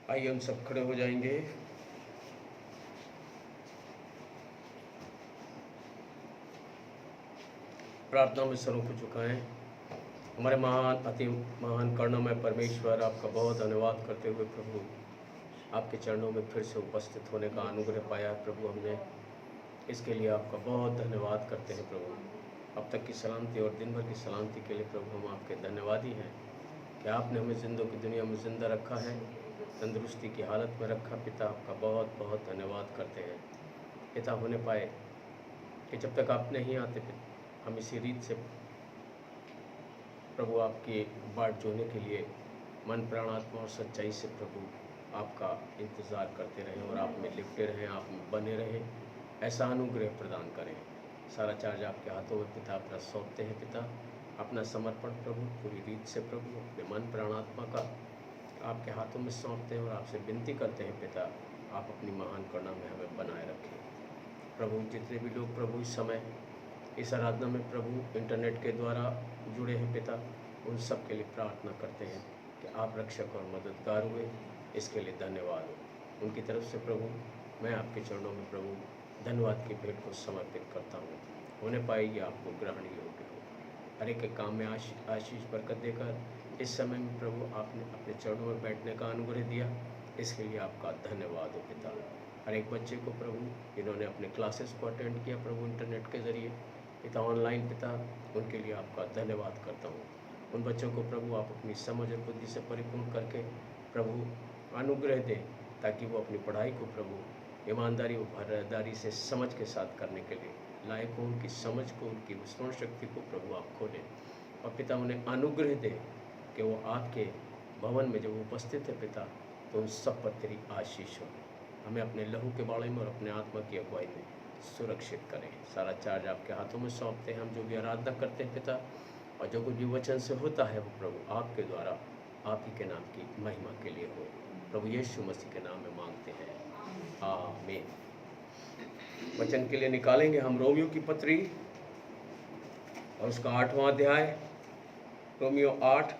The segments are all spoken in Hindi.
आइए हम सब खड़े हो जाएंगे। प्रार्थना में सरों को झुकाएं। हमारे महान अति महान करुणामय परमेश्वर, आपका बहुत धन्यवाद करते हुए प्रभु आपके चरणों में फिर से उपस्थित होने का अनुग्रह पाया है प्रभु हमने, इसके लिए आपका बहुत धन्यवाद करते हैं प्रभु। अब तक की सलामती और दिन भर की सलामती के लिए प्रभु हम आपके धन्यवादी हैं कि आपने हमें जिंदों की दुनिया में ज़िंदा रखा है, तंदुरुस्ती की हालत में रखा। पिता आपका बहुत बहुत धन्यवाद करते हैं पिता, होने पाए कि जब तक आप नहीं आते हम इसी रीत से प्रभु आपकी बाट जोने के लिए मन प्राण आत्मा और सच्चाई से प्रभु आपका इंतज़ार करते रहें और आप में लिपटे रहें, आप में बने रहें। ऐसा अनुग्रह प्रदान करें। सारा चार्ज आपके हाथों में पिता अपना सौंपते हैं पिता, अपना समर्पण प्रभु पूरी रीत से प्रभु अपने मन प्राण आत्मा का आपके हाथों में सौंपते हैं और आपसे विनती करते हैं पिता, आप अपनी महान करुणा में हमें बनाए रखें प्रभु। जितने भी लोग प्रभु इस समय इस आराधना में प्रभु इंटरनेट के द्वारा जुड़े हैं पिता, उन सब के लिए प्रार्थना करते हैं कि आप रक्षक और मददगार हुए, इसके लिए धन्यवाद हो। उनकी तरफ से प्रभु मैं आपके चरणों में प्रभु धन्यवाद की भेंट को समर्पित करता हूँ। होने पाएगी आपको ग्रहण योग्य हो। हर एक के काम में आशीष बरकत देकर इस समय में प्रभु आपने अपने चरणों में बैठने का अनुग्रह दिया, इसके लिए आपका धन्यवाद हो पिता। हर एक बच्चे को प्रभु जिन्होंने अपने क्लासेस को अटेंड किया प्रभु इंटरनेट के ज़रिए पिता ऑनलाइन पिता, उनके लिए आपका धन्यवाद करता हूँ। उन बच्चों को प्रभु आप अपनी समझ और बुद्धि से परिपूर्ण करके प्रभु अनुग्रह दें ताकि वो अपनी पढ़ाई को प्रभु ईमानदारी और भरदारी से समझ के साथ करने के लिए लायक हो। उनकी समझ को, उनकी स्मरण शक्ति को प्रभु आप खोलें और पिता उन्हें अनुग्रह दें कि वो आपके भवन में जब उपस्थित है पिता तो उन सब पर तेरी आशीष हो। हमें अपने लहू के बारे में और अपने आत्मा की अगुवाई में सुरक्षित करें। सारा चार्ज आपके हाथों में सौंपते हैं। हम जो भी आराधना करते हैं पिता और जो कुछ भी वचन से होता है वो प्रभु आपके द्वारा आप ही के नाम की महिमा के लिए हो। प्रभु यीशु मसीह के नाम में मांगते हैं, आमीन। वचन के लिए निकालेंगे हम रोमियो की पत्री और उसका 8वां अध्याय, रोमियो 8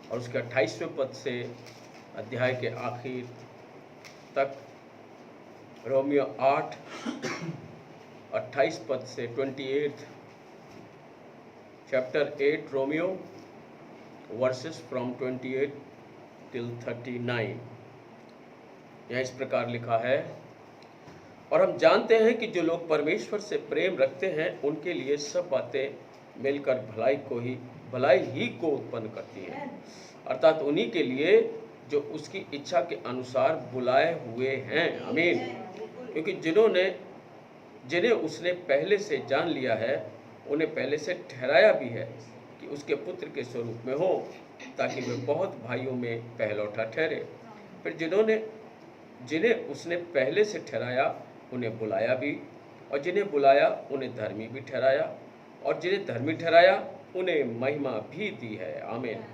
और उसके 28वें पद से अध्याय के आखिर तक। रोमियो 8 28 पद से 28 chapter 8 Romeo versus from 28 till 39। यहाँ इस प्रकार लिखा है, और हम जानते हैं कि जो लोग परमेश्वर से प्रेम रखते हैं उनके लिए सब बातें मिलकर भलाई ही को उत्पन्न करती हैं, अर्थात उन्हीं के लिए जो उसकी इच्छा के अनुसार बुलाए हुए हैं। आमीन। क्योंकि जिन्हें उसने पहले से जान लिया है उन्हें पहले से ठहराया भी है कि उसके पुत्र के स्वरूप में हो, ताकि वे बहुत भाइयों में पहलौठा ठहरे। फिर जिन्हें उसने पहले से ठहराया उन्हें बुलाया भी, और जिन्हें बुलाया उन्हें धर्मी भी ठहराया, और जिन्हें धर्मी ठहराया उन्हें महिमा भी दी है। आमीन।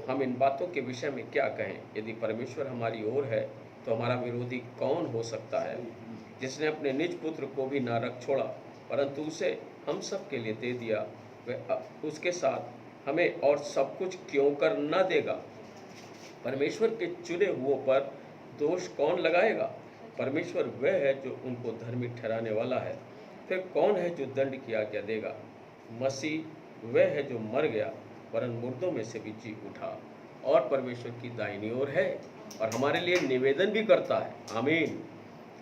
हम इन बातों के विषय में क्या कहें? यदि परमेश्वर हमारी ओर है तो हमारा विरोधी कौन हो सकता है? जिसने अपने निज पुत्र को भी ना रख छोड़ा परंतु उसे हम सब के लिए दे दिया, वह उसके साथ हमें और सब कुछ क्यों कर न देगा? परमेश्वर के चुने हुओं पर दोष कौन लगाएगा? परमेश्वर वह है जो उनको धर्मी ठहराने वाला है। फिर कौन है जो दंड की आज्ञा देगा? मसीह वह है जो मर गया वरन मुर्दों में से भी जी उठा और परमेश्वर की दाहिनी ओर है और हमारे लिए निवेदन भी करता है। आमीन।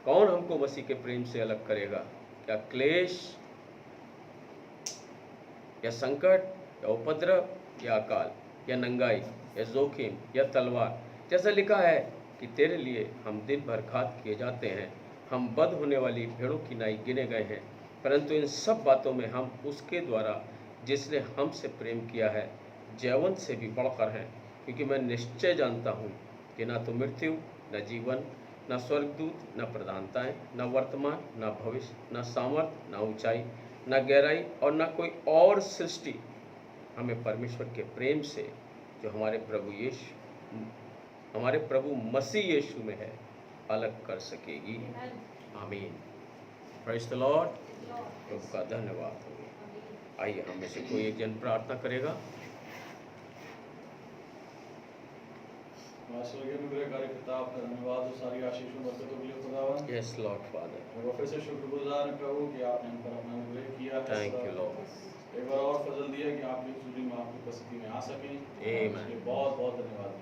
कौन हमको मसीह के प्रेम से अलग करेगा? क्या क्लेश या संकट या उपद्रव या अकाल या नंगाई या जोखिम या तलवार? जैसा लिखा है कि तेरे लिए हम दिन भर घात किए जाते हैं, हम बद होने वाली भेड़ों की नाई गिने गए हैं। परंतु इन सब बातों में हम उसके द्वारा जिसने हमसे प्रेम किया है जयवंत से भी बढ़कर हैं। क्योंकि मैं निश्चय जानता हूँ कि ना तो मृत्यु, न जीवन, न स्वर्गदूत, न प्रधानताएं, न वर्तमान, न भविष्य, न सामर्थ, न ऊंचाई, न गहराई और न कोई और सृष्टि हमें परमेश्वर के प्रेम से जो हमारे प्रभु मसीह यीशु में है अलग कर सकेगी। आमीन। Praise the Lord. प्रभु का धन्यवाद हो। आइए हम में से कोई एक जन प्रार्थना करेगा। स्वर्गीय अनुग्रहकारी पिता, आपका धन्यवाद हो सारी आशीषों बरकतों के लिए खुदावन। यस लॉर्ड फादर, मैं फिर से शुक्रगुजार हैं प्रभु कि आपने हम पर अपना अनुग्रह किया है। Thank you Lord. एक बार और फजल दिया कि आपकी हजूरी में आपकी उपस्थिति में आ सकें। आमीन। इसलिए बहुत बहुत धन्यवाद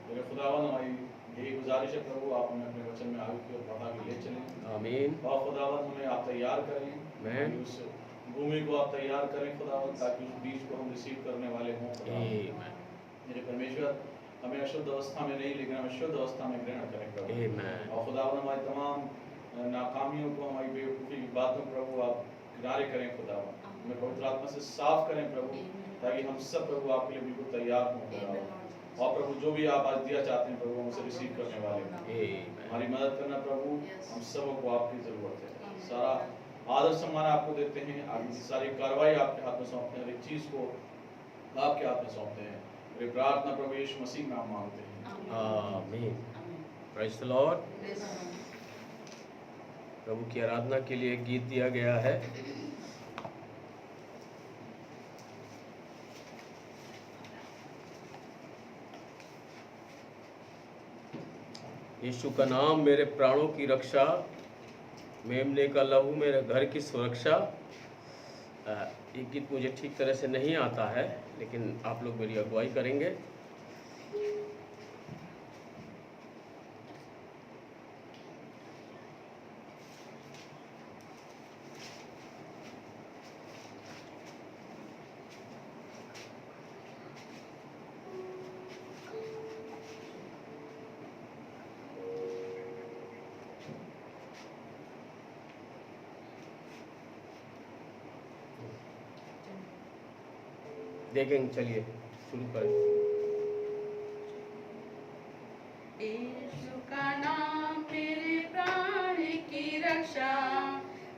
मेरे खुदावन। हमारी यही गुजारिश है प्रभु, आप हमें अपने वचन में आगे की ओर बढ़ा के ले चलें। आमीन। और खुदावन हमें आप तैयार करें, आमीन। उस भूमि को आप तैयार करें खुदावन, ताकि उस बीज को हम रिसीव करने वाले हों खुदावन। मेरे परमेश्वर, हमें अशुद्ध अवस्था में नहीं लेकिन हमें शुद्ध अवस्था में ग्रहण करें प्रभु। और खुदावन हमारी तमाम नाकामियों को, हमारी बेवकूफ़ी की बातों प्रभु आप किनारे करें खुदावन। हमें पवित्र आत्मा से साफ करें प्रभु, ताकि हम सब प्रभु आपके लिए बिल्कुल तैयार हों खुदावन। और प्रभु जो भी आप आज दिया चाहते हैं प्रभु, हम उसे रिसीव करने वाले हैं। हमारी मदद करना प्रभु, हम सबों को आपकी ज़रूरत है। सारा आदर सम्मान आपको देते हैं, आगे की सारी कार्रवाई आपके हाथ में सौंपते हैं, हर एक चीज़ को आपके हाथ में सौंपते हैं। मेरी प्रार्थना प्रभु यीशु मसीह में आप मांगते हैं, आमीन। Praise the Lord. प्रभु की आराधना के लिए एक गीत दिया गया है। यीशु का नाम मेरे प्राणों की रक्षा, मेमने का लहू मेरे घर की सुरक्षा। ये गीत मुझे ठीक तरह से नहीं आता है, लेकिन आप लोग मेरी अगुवाई करेंगे। देखेंगे, चलिए शुरू करें। यीशु का नाम मेरे प्राण की रक्षा,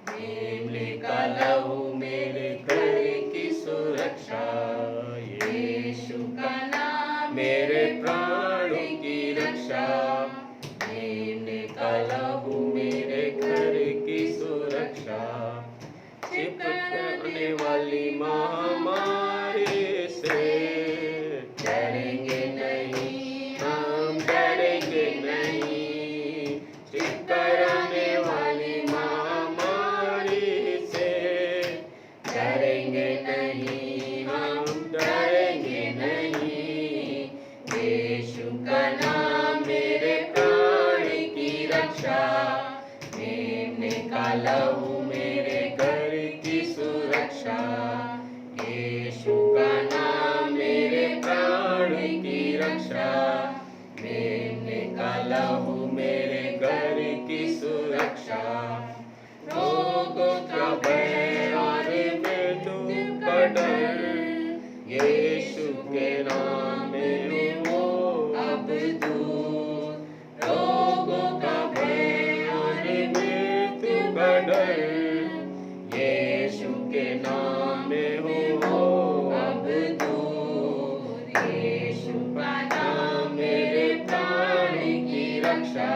मेमने का लहू मेरे घर की सुरक्षा। यीशु का नाम मेरे प्राण की रक्षा, मेमने का लहू मेरे घर की सुरक्षा। चिपकने वाली महामारी से डरेंगे नहीं, हम डरेंगे नहीं। चिपकने वाली महामारी से डरेंगे नहीं, हम डरेंगे नहीं। यीशु का नाम मेरे प्राण की रक्षा, मेमने का लहू मेरे घर की सुरक्षा। यीशु का नाम मेरे प्राण की रक्षा, मेमने का लहू मेरे घर की सुरक्षा। रोगों का भय और मृत्यु का डर, यीशु के नाम में हो अब दूर। रोगों का भय और मृत्यु का डर, यीशु के नाम में हो अब दूर। यीशु का नाम मेरे प्राण की रक्षा,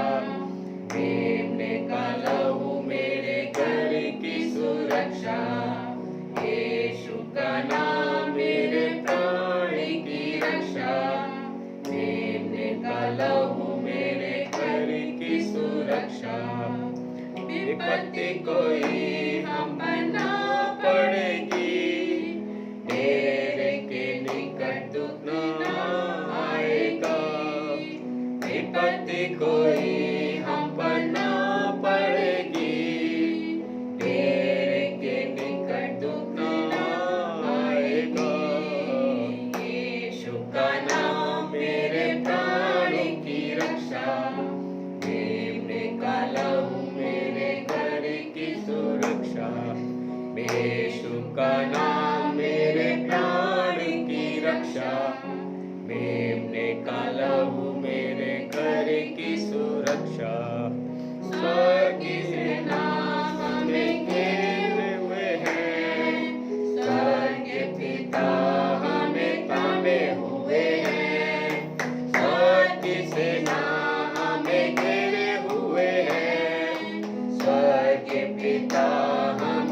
मेमने का लहू मेरे घर की सुरक्षा। यीशु का नाम मेरे प्राण की रक्षा, मेमने का लहू मेरे घर की सुरक्षा। विपत्ति कोई हम पर ना पड़ेगी, डेरे के निकट दुख ना आएगा। विपत्ति कोई हम पर ना पड़ेगी, डेरे के निकट दुख ना आएगा। यीशु का नाम मेरे प्राण की रक्षा, मेमने का लहू मेरे घर की सुरक्षा। यीशु का नाम मेरे प्राण की रक्षा, मेमने का लहू मेरे घर की सुरक्षा। स्वर्ग की सेना हमें घेरे हुए हैं, स्वर्ग के पिता हमें थामे हुए हैं। स्वर्ग की सेना हमें घेरे हुए हैं, स्वर्ग के पिता हमें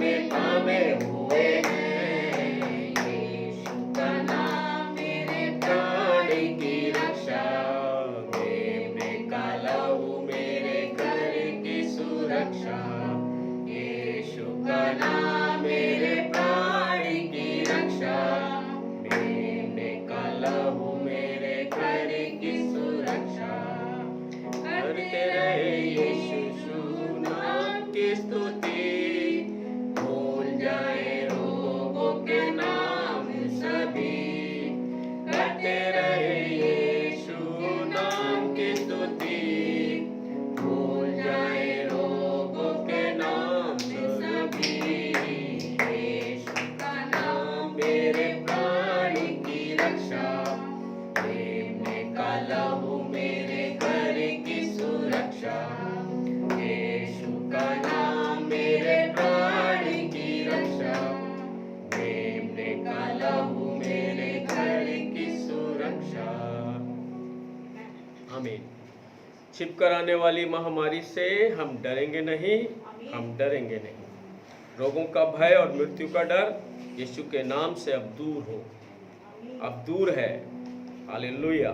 छिप कर आने वाली महामारी से हम डरेंगे नहीं, हम डरेंगे नहीं। रोगों का भय और मृत्यु का डर यीशु के नाम से अब दूर हो, अब दूर है। हालेलुया।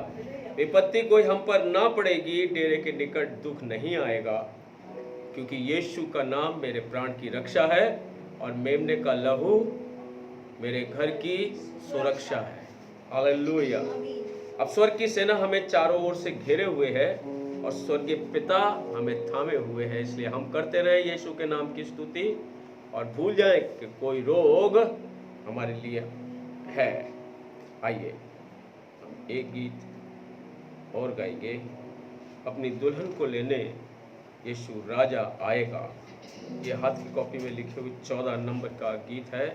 विपत्ति कोई हम पर ना पड़ेगी, डेरे के निकट दुख नहीं आएगा, क्योंकि यीशु का नाम मेरे प्राण की रक्षा है और मेमने का लहू मेरे घर की सुरक्षा है। हालेलुया। अब स्वर्ग की सेना हमें चारों ओर से घेरे हुए है और स्वर्गीय पिता हमें थामे हुए हैं, इसलिए हम करते रहे यीशु के नाम की स्तुति और भूल जाए कि कोई रोग हमारे लिए है। आइए एक गीत और गाएंगे, अपनी दुल्हन को लेने यीशु राजा आएगा। ये हाथ की कॉपी में लिखे हुए 14 नंबर का गीत है।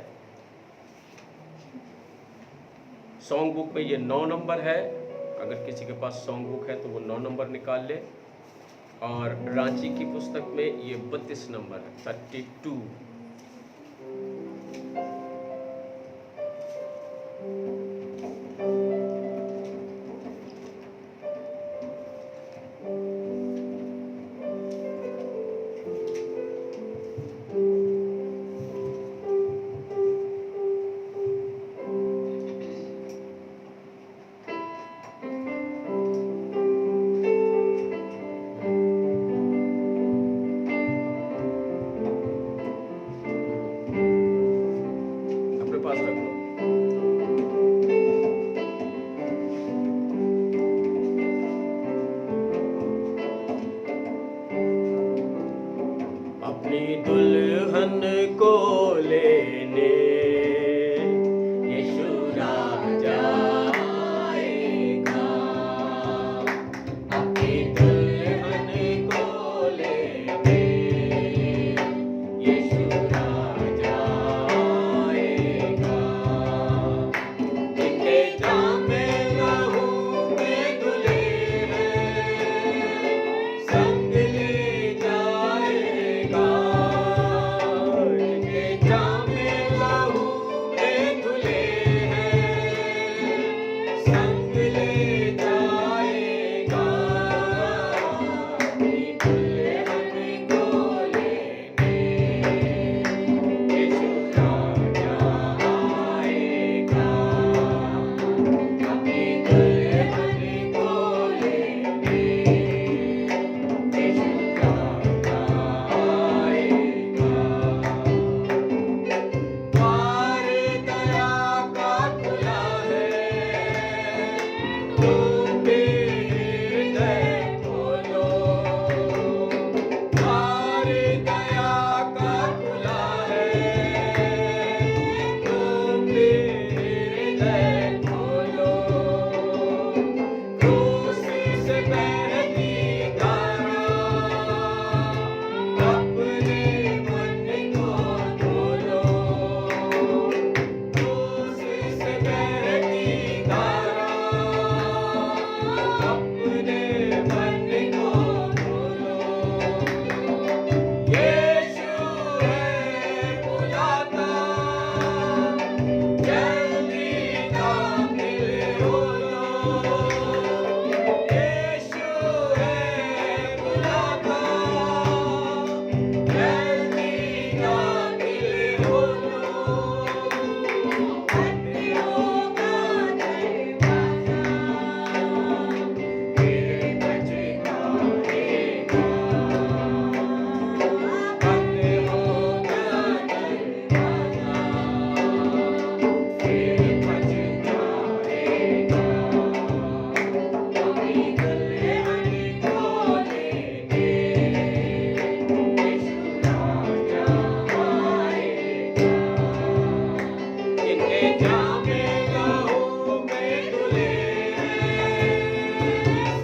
सॉन्ग बुक में ये 9 नंबर है, अगर किसी के पास सॉन्ग बुक है तो वो 9 नंबर निकाल ले। और रांची की पुस्तक में ये 32 नंबर है, 32। पास रख लो। अपनी दुल्हन को लेने यीशु राजा आएगा। अपनी दुल्हन को लेने यीशु राजा आएगा। जिनके जामे लहू में धुले हैं, संग ले जाएगा। जिनके जामे लहू में धुले हैं, संग ले जाएगा। अपनी दुल्हन को लेने यीशु राजा आएगा। अपनी दुल्हन को लेने यीशु राजा आएगा। द्वार दया का खुला है, तुम भी हृदय खोलो। द्वार दया का खुला है, तुम भी हृदय खोलो। क्रूस से बहती धारा अपने मन को धो लो। क्रूस से बहती धारा अपने मन को धो लो। यीशु है बुलाता, जल्दी दाखिल हो लो। यीशु है बुलाता, जल्दी दाखिल हो लो। बंद होगा दरवाजा, फिर बचकाएगा। बंद होगा दरवाजा, फिर बचकाएगा। अपनी दुल्हन को लेने यीशु राजा आएगा। जिनके जामे लहू में धुले हैं,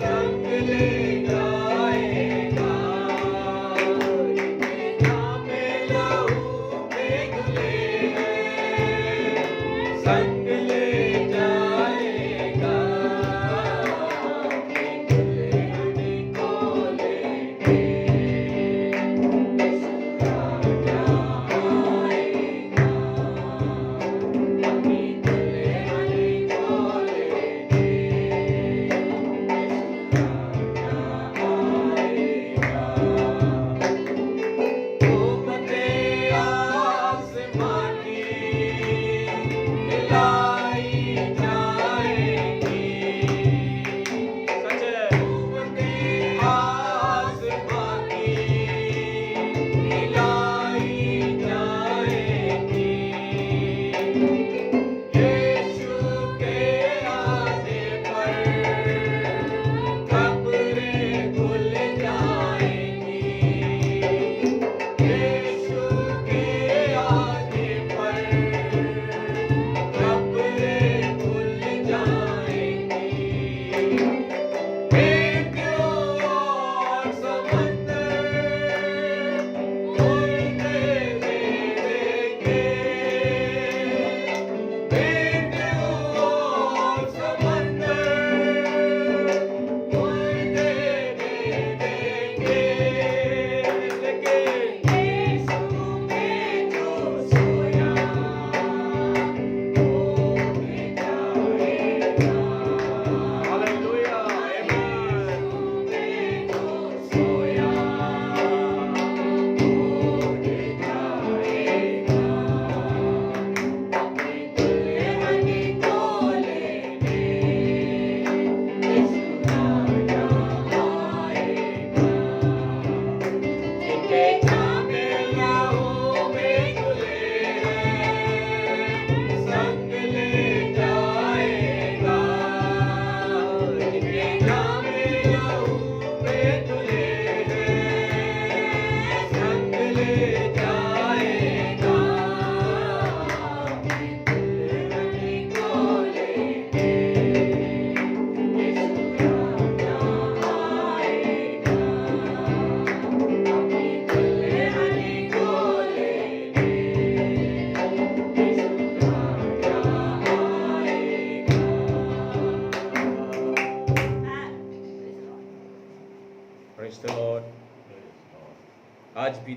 संग ले जाएगा। जिनके जामे लहू में धुले हैं, संग ले जाएगा। अपनी दुल्हन को लेने यीशु राजा आएगा। अपनी दुल्हन को लेने यीशु राजा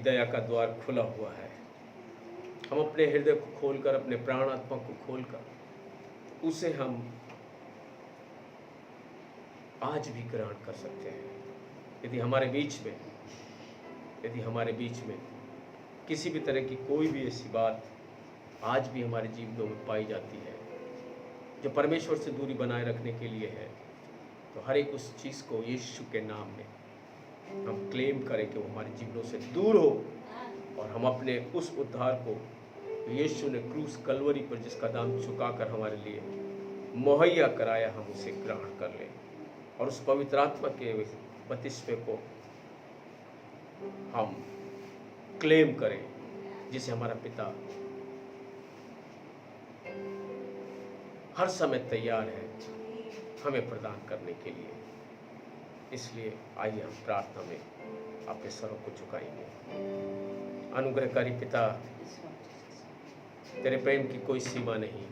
दया का द्वार खुला हुआ है। हम अपने हृदय को खोलकर, अपने प्राण आत्मा को खोलकर उसे हम आज भी ग्रहण कर सकते हैं। यदि हमारे बीच में किसी भी तरह की कोई भी ऐसी बात आज भी हमारे जीवनों में पाई जाती है जो परमेश्वर से दूरी बनाए रखने के लिए है, तो हर एक उस चीज़ को यीशु के नाम में हम क्लेम करें कि वो हमारे जीवनों से दूर हो, और हम अपने उस उद्धार को यीशु ने क्रूस कलवरी पर जिसका दाम चुकाकर हमारे लिए मुहैया कराया, हम उसे ग्रहण कर लें और उस पवित्र आत्मा के बपतिस्मे को हम क्लेम करें जिसे हमारा पिता हर समय तैयार है हमें प्रदान करने के लिए। इसलिए आइए हम प्रार्थना में अपने सरों को झुकाएंगे। अनुग्रहकारी पिता, तेरे प्रेम की कोई सीमा नहीं।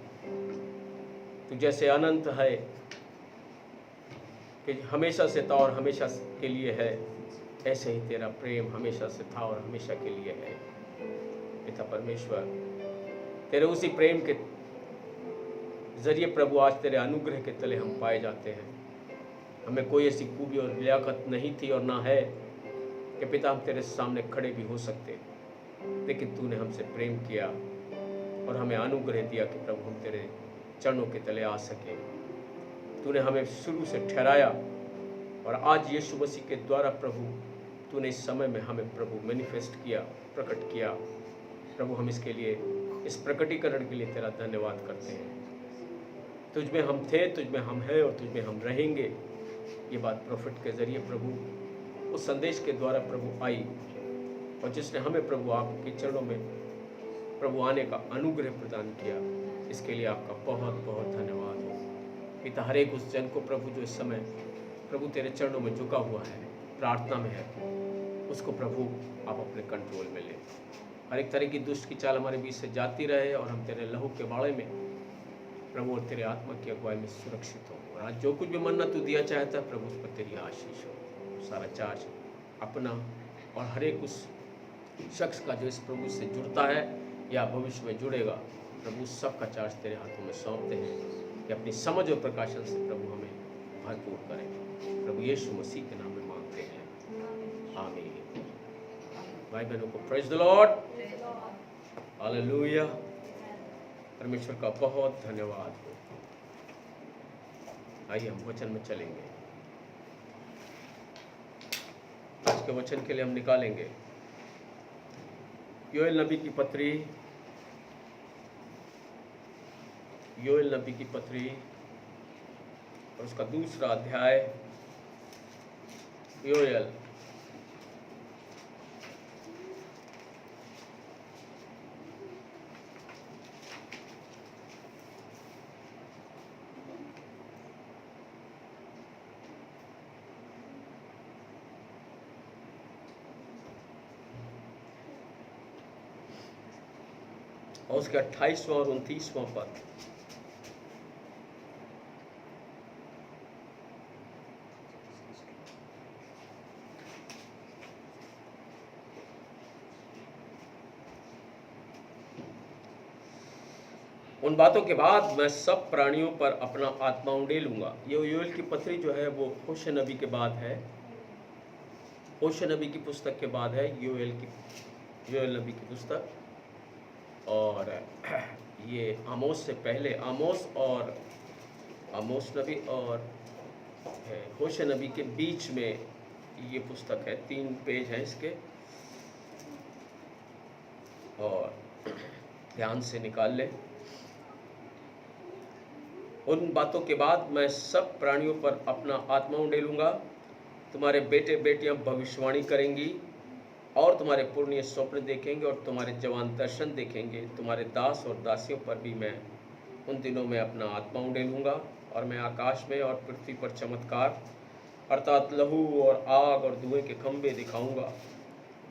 तू जैसे अनंत है कि हमेशा से था और हमेशा के लिए है, ऐसे ही तेरा प्रेम हमेशा से था और हमेशा के लिए है। पिता परमेश्वर, तेरे उसी प्रेम के जरिए प्रभु आज तेरे अनुग्रह के तले हम पाए जाते हैं। हमें कोई ऐसी खूबी और लियाकत नहीं थी और ना है कि पिता हम तेरे सामने खड़े भी हो सकते, लेकिन तूने हमसे प्रेम किया और हमें अनुग्रह दिया कि प्रभु हम तेरे चरणों के तले आ सके। तूने हमें शुरू से ठहराया और आज यीशु मसीह के द्वारा प्रभु तूने इस समय में हमें प्रभु मैनिफेस्ट किया, प्रकट किया। प्रभु हम इसके लिए, इस प्रकटीकरण के लिए तेरा धन्यवाद करते हैं। तुझ में हम थे, तुझ में हम हैं और तुझ में हम रहेंगे। ये बात प्रोफेट के जरिए प्रभु उस संदेश के द्वारा प्रभु आई, और जिसने हमें प्रभु आपके चरणों में प्रभु आने का अनुग्रह प्रदान किया। इसके लिए आपका बहुत बहुत धन्यवाद हो पिता। हर एक उस जन को प्रभु जो इस समय प्रभु तेरे चरणों में झुका हुआ है, प्रार्थना में है, उसको प्रभु आप अपने कंट्रोल में ले। हर एक तरह की दुष्ट की चाल हमारे बीच से जाती रहे और हम तेरे लहू के बाड़े में प्रभु और तेरे आत्मा की अगुवाई में सुरक्षित हो। और आज जो कुछ भी मन्नत तू दिया चाहता है प्रभु, उस पर तेरी आशीष हो। सारा चार्ज अपना और हर एक उस शख्स का जो इस प्रभु से जुड़ता है या भविष्य में जुड़ेगा, प्रभु सबका चार्ज तेरे हाथों में सौंपते हैं कि अपनी समझ और प्रकाशन से प्रभु हमें भरपूर करें। प्रभु यीशु मसीह के नाम में मांगते हैं, आमीन। भाई बहनों को प्रेज द लॉर्ड, हालेलुया। परमेश्वर का बहुत धन्यवाद हो। आइए हम वचन में चलेंगे। आज के वचन के लिए हम निकालेंगे योएल नबी की पत्री, योएल नबी की पत्री और उसका दूसरा अध्याय। योएल और उसके 28वां और 29वां पद। उन बातों के बाद मैं सब प्राणियों पर अपना आत्मा उंडेलूंगा। ये योएल की पत्री जो है वो होशे नबी के बाद है, होशे नबी की पुस्तक के बाद है योएल नबी की पुस्तक। और ये आमोस से पहले, आमोस नबी और होशे नबी के बीच में ये पुस्तक है। 3 पेज हैं इसके, और ध्यान से निकाल ले। उन बातों के बाद मैं सब प्राणियों पर अपना आत्मा उंडेलूंगा। तुम्हारे बेटे बेटियां भविष्यवाणी करेंगी और तुम्हारे पुरनिये स्वप्न देखेंगे और तुम्हारे जवान दर्शन देखेंगे। तुम्हारे दास और दासियों पर भी मैं उन दिनों में अपना आत्मा उंडेलूंगा। और मैं आकाश में और पृथ्वी पर चमत्कार अर्थात लहू और आग और धुएं के खंभे दिखाऊंगा।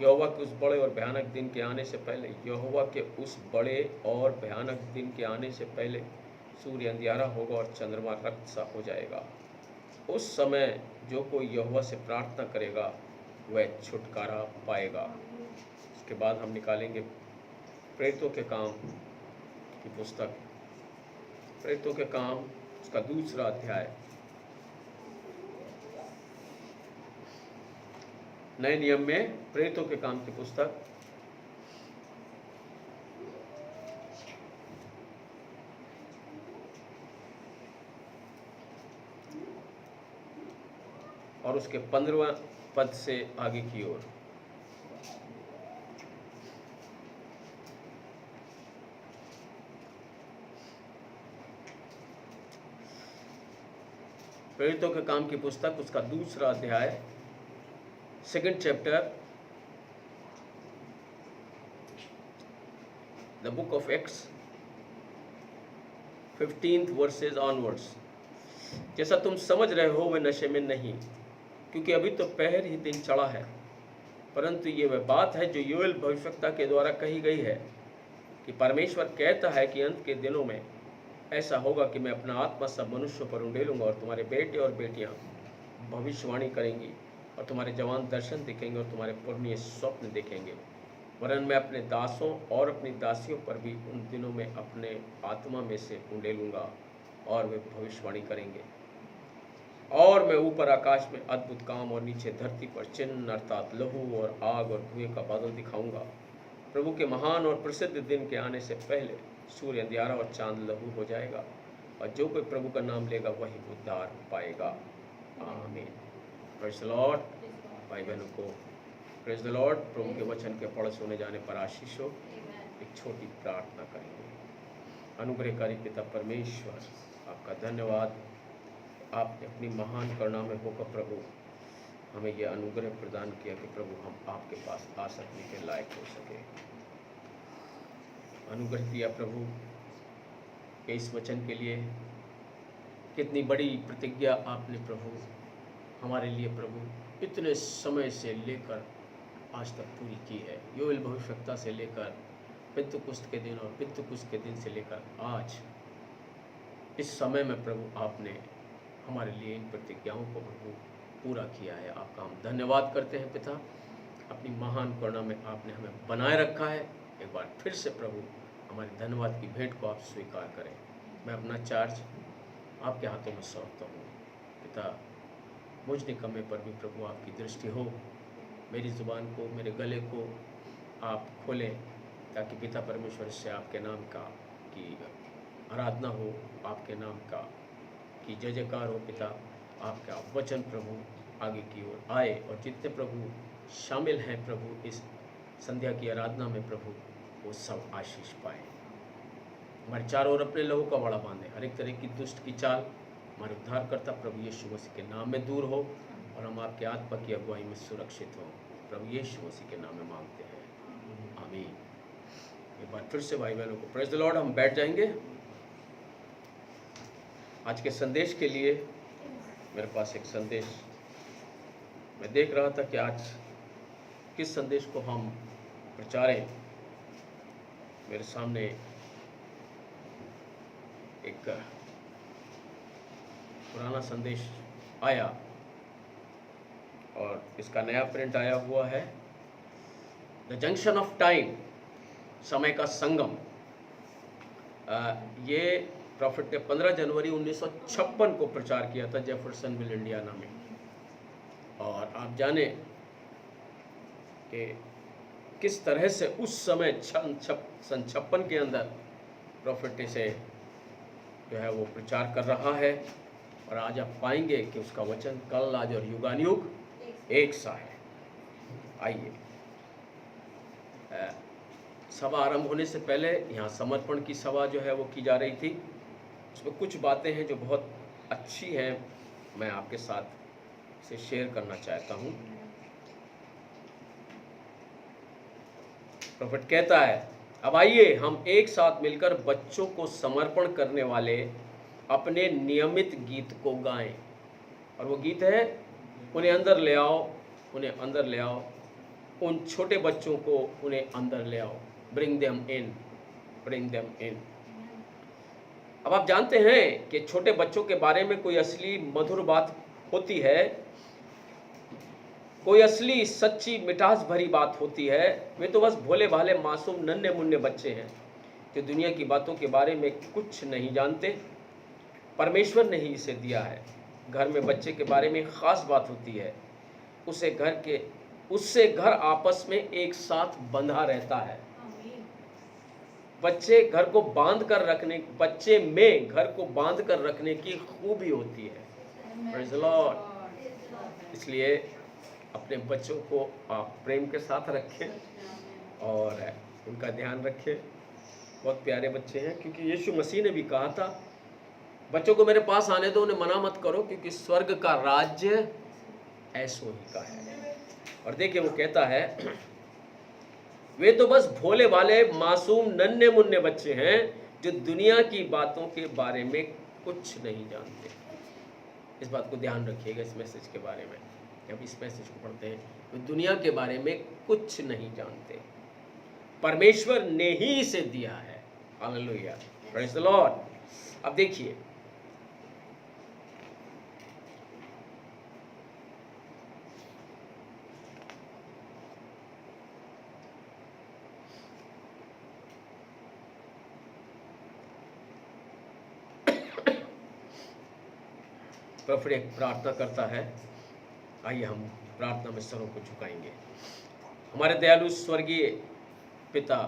यहोवा के उस बड़े और भयानक दिन के आने से पहले, यहोवा के उस बड़े और भयानक दिन के आने से पहले सूर्य अंधियारा होगा और चंद्रमा रक्त सा हो जाएगा। उस समय जो कोई यहोवा से प्रार्थना करेगा वह छुटकारा पाएगा। उसके बाद हम निकालेंगे प्रेरितों के काम की पुस्तक, प्रेरितों के काम उसका दूसरा अध्याय। नए नियम में प्रेरितों के काम की पुस्तक और उसके 15वें पद से आगे की ओर। प्रेरितों के काम की पुस्तक उसका दूसरा अध्याय, 2nd chapter, the book of acts, 15th versus onwards. जैसा तुम समझ रहे हो वे नशे में नहीं, क्योंकि अभी तो पहर ही दिन चढ़ा है, परंतु ये वह बात है जो योएल भविष्यवक्ता के द्वारा कही गई है कि परमेश्वर कहता है कि अंत के दिनों में ऐसा होगा कि मैं अपना आत्मा सब मनुष्यों पर उंडेलूंगा, और तुम्हारे बेटे और बेटियां भविष्यवाणी करेंगी, और तुम्हारे जवान दर्शन देखेंगे, और तुम्हारे पुरनिये स्वप्न देखेंगे। वरन मैं अपने दासों और अपनी दासियों पर भी उन दिनों में अपने आत्मा में से उंडेलूंगा, और वे भविष्यवाणी करेंगे। और मैं ऊपर आकाश में अद्भुत काम और नीचे धरती पर चिन्ह अर्थात लहू और आग और धुएं का बादल दिखाऊंगा। प्रभु के महान और प्रसिद्ध दिन के आने से पहले सूर्य अंधियारा और चांद लहू हो जाएगा, और जो कोई प्रभु का नाम लेगा वही उद्धार पाएगा। आमीन। Praise the Lord. भाई बहनों को प्रेज़ द लॉर्ड। प्रभु के वचन के पढ़ सुने जाने पर आशीष हो। एक छोटी प्रार्थना करेंगे। अनुग्रहकारी पिता परमेश्वर, आपका धन्यवाद, आपने अपनी महान करुणा में होकर प्रभु हमें यह अनुग्रह प्रदान किया कि प्रभु हम आपके पास आ सकने के लायक हो सके। अनुग्रह दिया प्रभु के इस वचन के लिए। कितनी बड़ी प्रतिज्ञा आपने प्रभु हमारे लिए प्रभु इतने समय से लेकर आज तक पूरी की है। योएल भविष्यवक्ता से लेकर पितृकुस्त के दिन और पितृकुस्त के दिन से लेकर आज इस समय में प्रभु आपने हमारे लिए इन प्रतिज्ञाओं को प्रभु पूरा किया है। आपका हम धन्यवाद करते हैं पिता। अपनी महान करुणा में आपने हमें बनाए रखा है। एक बार फिर से प्रभु हमारे धन्यवाद की भेंट को आप स्वीकार करें। मैं अपना चार्ज आपके हाथों में सौंपता हूँ पिता। मुझ निकम्मे पर भी प्रभु आपकी दृष्टि हो। मेरी ज़ुबान को, मेरे गले को आप खोलें, ताकि पिता परमेश्वर से आपके नाम का की आराधना हो, आपके नाम का की जय जयकार हो पिता। आपका वचन प्रभु आगे की ओर आए, और जितने प्रभु शामिल हैं प्रभु इस संध्या की आराधना में प्रभु, वो सब आशीष पाए। हमारे चारों ओर अपने लहू का बड़ा बांधे। हर एक तरह की दुष्ट की चाल हमारे उद्धारकर्ता प्रभु यीशु मसीह के नाम में दूर हो, और हम आपके आत्मा की अगुवाई में सुरक्षित हों। प्रभु यीशु मसीह के नाम में मांगते हैं, आमीन। एक बार फिर से भाई बहनों को प्रेज़ द लॉर्ड। हम बैठ जाएंगे। आज के संदेश के लिए मेरे पास एक संदेश, मैं देख रहा था कि आज किस संदेश को हम प्रचारें। मेरे सामने एक पुराना संदेश आया, और इसका नया प्रिंट आया हुआ है, द जंक्शन ऑफ टाइम, समय का संगम। ये प्रॉफिट ने 15 जनवरी 1956 को प्रचार किया था जेफरसनविल इंडियाना में। और आप जाने कि किस तरह से उस समय सन 56 के अंदर प्रॉफिट से जो है वो प्रचार कर रहा है, और आज आप पाएंगे कि उसका वचन कल, आज और युगानुयुग एक सा है। आइए, सभा आरंभ होने से पहले यहाँ समर्पण की सभा जो है वो की जा रही थी। उसमें कुछ बातें हैं जो बहुत अच्छी हैं, मैं आपके साथ इसे शेयर करना चाहता हूँ। प्रॉफिट कहता है, अब आइए हम एक साथ मिलकर बच्चों को समर्पण करने वाले अपने नियमित गीत को गाएं। और वो गीत है, उन्हें अंदर ले आओ, उन्हें अंदर ले आओ, उन छोटे बच्चों को उन्हें अंदर ले आओ। Bring them in, bring them in. अब आप जानते हैं कि छोटे बच्चों के बारे में कोई असली मधुर बात होती है कोई असली सच्ची मिठास भरी बात होती है। वे तो बस भोले भाले मासूम नन्हे मुन्ने बच्चे हैं जो दुनिया की बातों के बारे में कुछ नहीं जानते। परमेश्वर ने ही इसे दिया है। घर में बच्चे के बारे में एक खास बात होती है, उससे घर आपस में एक साथ बंधा रहता है। बच्चे में घर को बांध कर रखने की खूबी होती है। Praise the Lord। इसलिए अपने बच्चों को आप प्रेम के साथ रखें और उनका ध्यान रखें। बहुत प्यारे बच्चे हैं, क्योंकि यीशु मसीह ने भी कहा था, बच्चों को मेरे पास आने दो, उन्हें मना मत करो, क्योंकि स्वर्ग का राज्य ऐसो ही का है। और देखिए वो कहता है, वे तो बस भोले वाले मासूम नन्हे मुन्ने बच्चे हैं जो दुनिया की बातों के बारे में कुछ नहीं जानते। इस बात को ध्यान रखिएगा इस मैसेज के बारे में। जब इस मैसेज को पढ़ते हैं, वे दुनिया के बारे में कुछ नहीं जानते, परमेश्वर ने ही इसे दिया है। Hallelujah, praise the Lord. अब देखिए, प्रॉफिट एक प्रार्थना करता है। आइए हम प्रार्थना में सरों को झुकाएंगे। हमारे दयालु स्वर्गीय पिता,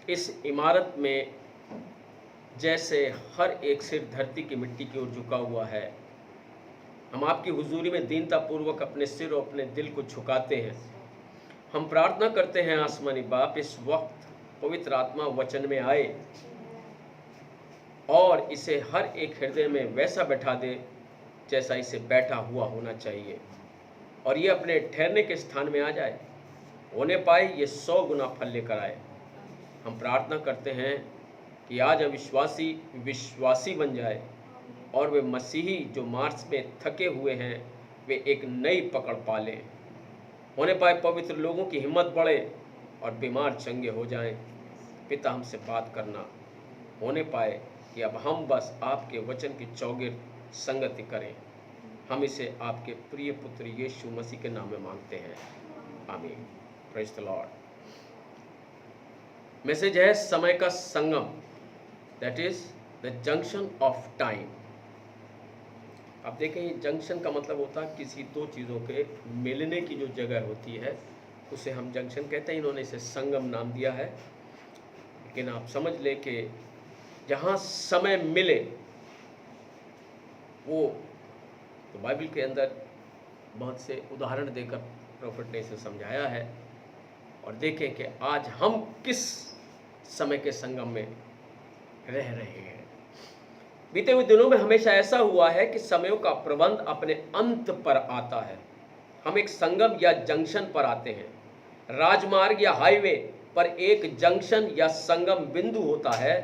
इस इमारत में जैसे हर एक सिर धरती की मिट्टी की ओर झुका हुआ है, हम आपकी हुजूरी में दीनतापूर्वक अपने सिर और अपने दिल को झुकाते हैं। हम प्रार्थना करते हैं आसमानी बाप, इस वक्त पवित्र आत्मा वचन में आए और इसे हर एक हृदय में वैसा बैठा दे जैसा इसे बैठा हुआ होना चाहिए, और ये अपने ठहरने के स्थान में आ जाए, होने पाए ये 100 गुना फल लेकर आए। हम प्रार्थना करते हैं कि आज अविश्वासी विश्वासी बन जाए और वे मसीही जो मार्च में थके हुए हैं वे एक नई पकड़ पा लें, होने पाए पवित्र लोगों की हिम्मत बढ़े और बीमार चंगे हो जाएं। पिता, हमसे बात करना, होने पाए कि अब हम बस आपके वचन की चौगिर संगति करें। हम इसे आपके प्रिय पुत्र यीशु मसीह के नाम में मांगते हैं, आमीन। Praise the Lord. मैसेज है समय का संगम, that is the junction of time. आप देखें, जंक्शन का मतलब होता है किसी दो चीज़ों के मिलने की जो जगह होती है उसे हम जंक्शन कहते हैं। इन्होंने इसे संगम नाम दिया है, लेकिन आप समझ ले कि जहाँ समय मिले वो, तो बाइबल के अंदर बहुत से उदाहरण देकर प्रॉफिट ने इसे समझाया है। और देखें कि आज हम किस समय के संगम में रह रहे हैं। बीते हुए दिनों में हमेशा ऐसा हुआ है कि समयों का प्रबंध अपने अंत पर आता है। हम एक संगम या जंक्शन पर आते हैं। राजमार्ग या हाईवे पर एक जंक्शन या संगम बिंदु होता है।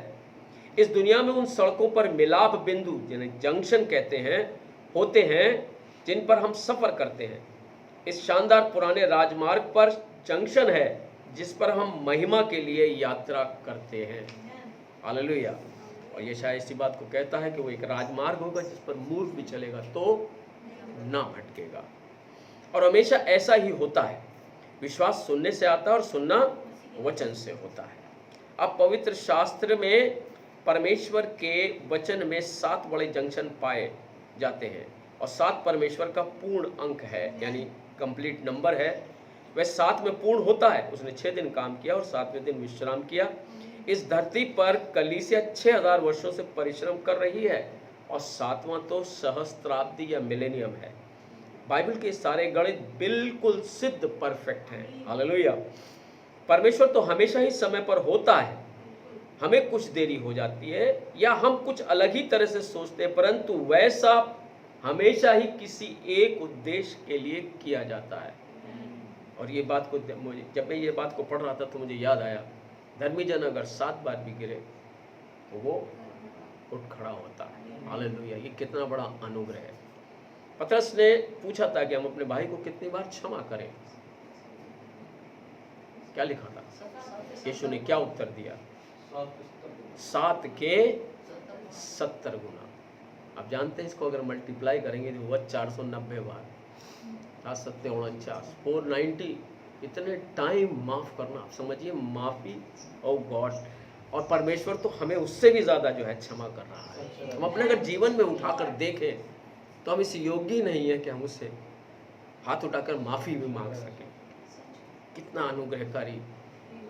इस दुनिया में उन सड़कों पर मिलाप बिंदु, जिन्हें जंक्शन कहते हैं, होते हैं जिन पर हम सफ़र करते हैं। इस शानदार पुराने राजमार्ग पर जंक्शन है जिस पर हम महिमा के लिए यात्रा करते हैं। हालेलुया। और ये शायद इसी बात को कहता है कि वो एक राजमार्ग होगा जिस पर मूर्ख भी चलेगा तो ना भटकेगा। और हमेशा ऐसा ही होता है। विश्वास सुनने से आता है और सुनना वचन से होता है। अब पवित्र शास्त्र में परमेश्वर के वचन में 7 बड़े जंक्शन पाए जाते हैं और 7 परमेश्वर का पूर्ण अंक है, यानी कंप्लीट नंबर है। वह 7 में पूर्ण होता है। उसने 6 दिन काम किया और 7वें दिन विश्राम किया। इस धरती पर कलीसिया 6000 वर्षों से परिश्रम कर रही है और 7वां तो सहस्त्राब्दी या मिलेनियम है। बाइबल के सारे गणित बिल्कुल सिद्ध, परफेक्ट हैं। हालेलुया। परमेश्वर तो हमेशा ही समय पर होता है। हमें कुछ देरी हो जाती है या हम कुछ अलग ही तरह से सोचते हैं, परंतु वैसा हमेशा ही किसी एक उद्देश्य के लिए किया जाता है। और ये बात को जब मैं ये बात को पढ़ रहा था तो मुझे याद आया, धर्मी जन अगर 7 बार भी गिरे तो वो उठ खड़ा होता है। हालेलुया। ये कितना बड़ा अनुग्रह है। पतरस ने पूछा था कि हम अपने भाई को कितनी बार क्षमा करें। क्या लिखा था? यीशु ने क्या उत्तर दिया? 7 के 70 गुना। आप जानते हैं इसको अगर मल्टीप्लाई करेंगे तो वह 490 बार। सत्य 49 490 इतने टाइम माफ़ करना, आप समझिए माफ़ी। ओ गॉड, और परमेश्वर तो हमें उससे भी ज़्यादा जो है क्षमा कर रहा है। हम अपने अगर जीवन में उठाकर देखें तो हम इस योग्य ही नहीं है कि हम उससे हाथ उठाकर माफ़ी भी मांग सकें। कितना अनुग्रहकारी,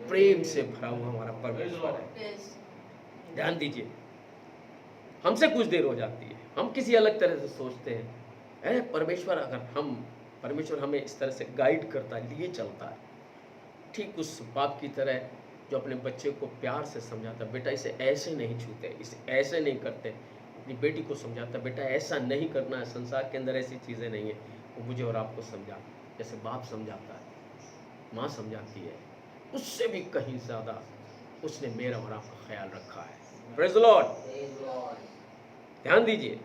प्रेम से भरा हुआ हमारा परमेश्वर है। ध्यान दीजिए, हमसे कुछ देर हो जाती है, हम किसी अलग तरह से सोचते हैं, अरे परमेश्वर हमें इस तरह से गाइड करता है, लिए चलता है। ठीक उस बाप की तरह जो अपने बच्चे को प्यार से समझाता, बेटा इसे ऐसे नहीं छूते, इसे ऐसे नहीं करते। अपनी बेटी को समझाता, बेटा ऐसा नहीं करना है, संसार के अंदर ऐसी चीज़ें नहीं है। वो मुझे और आपको समझा, जैसे बाप समझाता है, माँ समझाती है, उससे भी कहीं ज़्यादा उसने मेरा और आपका ख्याल रखा है। Praise the Lord. ध्यान दीजिए,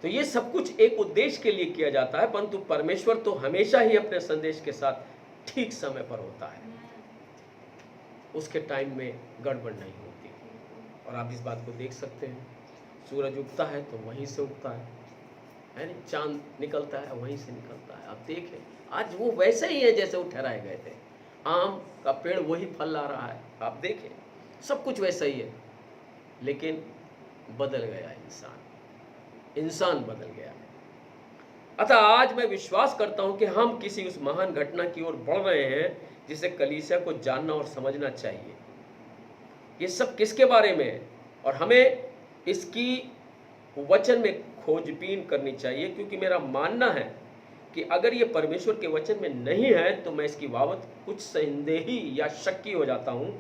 तो ये सब कुछ एक उद्देश्य के लिए किया जाता है, परंतु परमेश्वर तो हमेशा ही अपने संदेश के साथ ठीक समय पर होता है। उसके टाइम में गड़बड़ नहीं होती। और आप इस बात को देख सकते हैं, सूरज उगता है तो वहीं से उगता है ना, चांद निकलता है वहीं से निकलता है। आप देखें, आज वो वैसे ही है जैसे वो ठहराए गए थे। आम का पेड़ वही फल ला रहा है, आप देखें सब कुछ वैसा ही है, लेकिन बदल गया इंसान बदल गया है। अतः आज मैं विश्वास करता हूं कि हम किसी उस महान घटना की ओर बढ़ रहे हैं जिसे कलीसिया को जानना और समझना चाहिए। ये सब किसके बारे में है, और हमें इसकी वचन में खोजबीन करनी चाहिए, क्योंकि मेरा मानना है कि अगर ये परमेश्वर के वचन में नहीं है तो मैं इसकी बाबत कुछ संदेही या शक्की हो जाता हूं।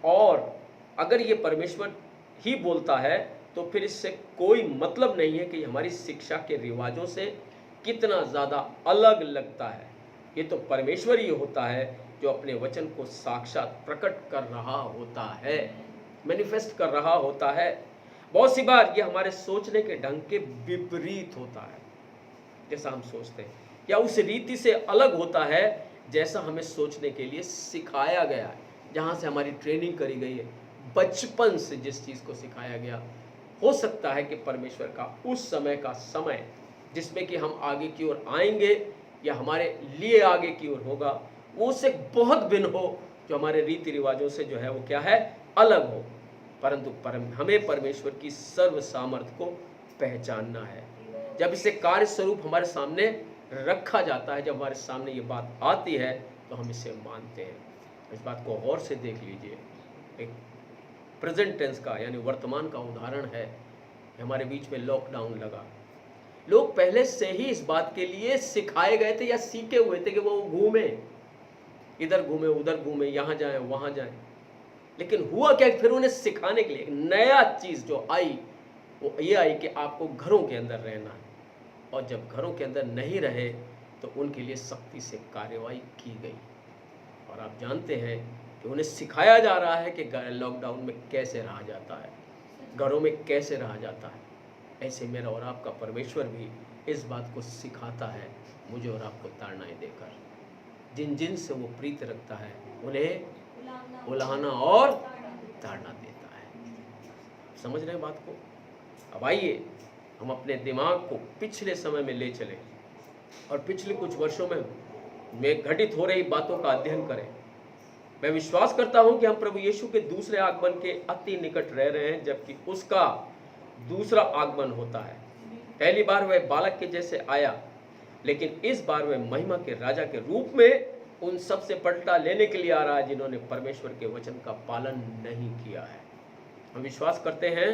और अगर ये परमेश्वर ही बोलता है तो फिर इससे कोई मतलब नहीं है कि हमारी शिक्षा के रिवाजों से कितना ज़्यादा अलग लगता है। ये तो परमेश्वर ही होता है जो अपने वचन को साक्षात प्रकट कर रहा होता है, मैनिफेस्ट कर रहा होता है। बहुत सी बार ये हमारे सोचने के ढंग के विपरीत होता है, जैसा हम सोचते हैं, या उस रीति से अलग होता है जैसा हमें सोचने के लिए सिखाया गया है, जहाँ से हमारी ट्रेनिंग करी गई है, बचपन से जिस चीज़ को सिखाया गया। हो सकता है कि परमेश्वर का उस समय का समय जिसमें कि हम आगे की ओर आएंगे या हमारे लिए आगे की ओर होगा, वो उससे बहुत भिन्न हो, जो हमारे रीति रिवाजों से जो है वो क्या है, अलग हो। परंतु हमें परमेश्वर की सर्व सामर्थ्य को पहचानना है। जब इसे कार्य स्वरूप हमारे सामने रखा जाता है, जब हमारे सामने ये बात आती है तो हम इसे मानते हैं। इस बात को गौर से देख लीजिए। एक प्रेजेंट टेंस का यानी वर्तमान का उदाहरण है। हमारे बीच में लॉकडाउन लगा, लोग पहले से ही इस बात के लिए सिखाए गए थे या सीखे हुए थे कि वो घूमे, इधर घूमे उधर घूमे, यहाँ जाएं वहाँ जाएं। लेकिन हुआ क्या, फिर उन्हें सिखाने के लिए एक नया चीज़ जो आई वो ये आई कि आपको घरों के अंदर रहना है। और जब घरों के अंदर नहीं रहे तो उनके लिए सख्ती से कार्रवाई की गई। और आप जानते हैं कि उन्हें सिखाया जा रहा है कि लॉकडाउन में कैसे रहा जाता है, घरों में कैसे रहा जाता है। ऐसे मेरा और आपका परमेश्वर भी इस बात को सिखाता है, मुझे और आपको ताड़नाएं देकर। जिन जिन से वो प्रीति रखता है उन्हें उलाहना और ताड़ना देता है। समझ रहे हैं बात को? अब आइए हम अपने दिमाग को पिछले समय में ले चलें और पिछले कुछ वर्षों में घटित हो रही बातों का अध्ययन करें। मैं विश्वास करता हूं कि हम प्रभु यीशु के दूसरे आगमन के अति निकट रह रहे हैं, जबकि उसका दूसरा आगमन होता है। पहली बार वह बालक के जैसे आया, लेकिन इस बार वह महिमा के राजा के रूप में उन सब से पलटा लेने के लिए आ रहा है जिन्होंने परमेश्वर के वचन का पालन नहीं किया है। हम विश्वास करते हैं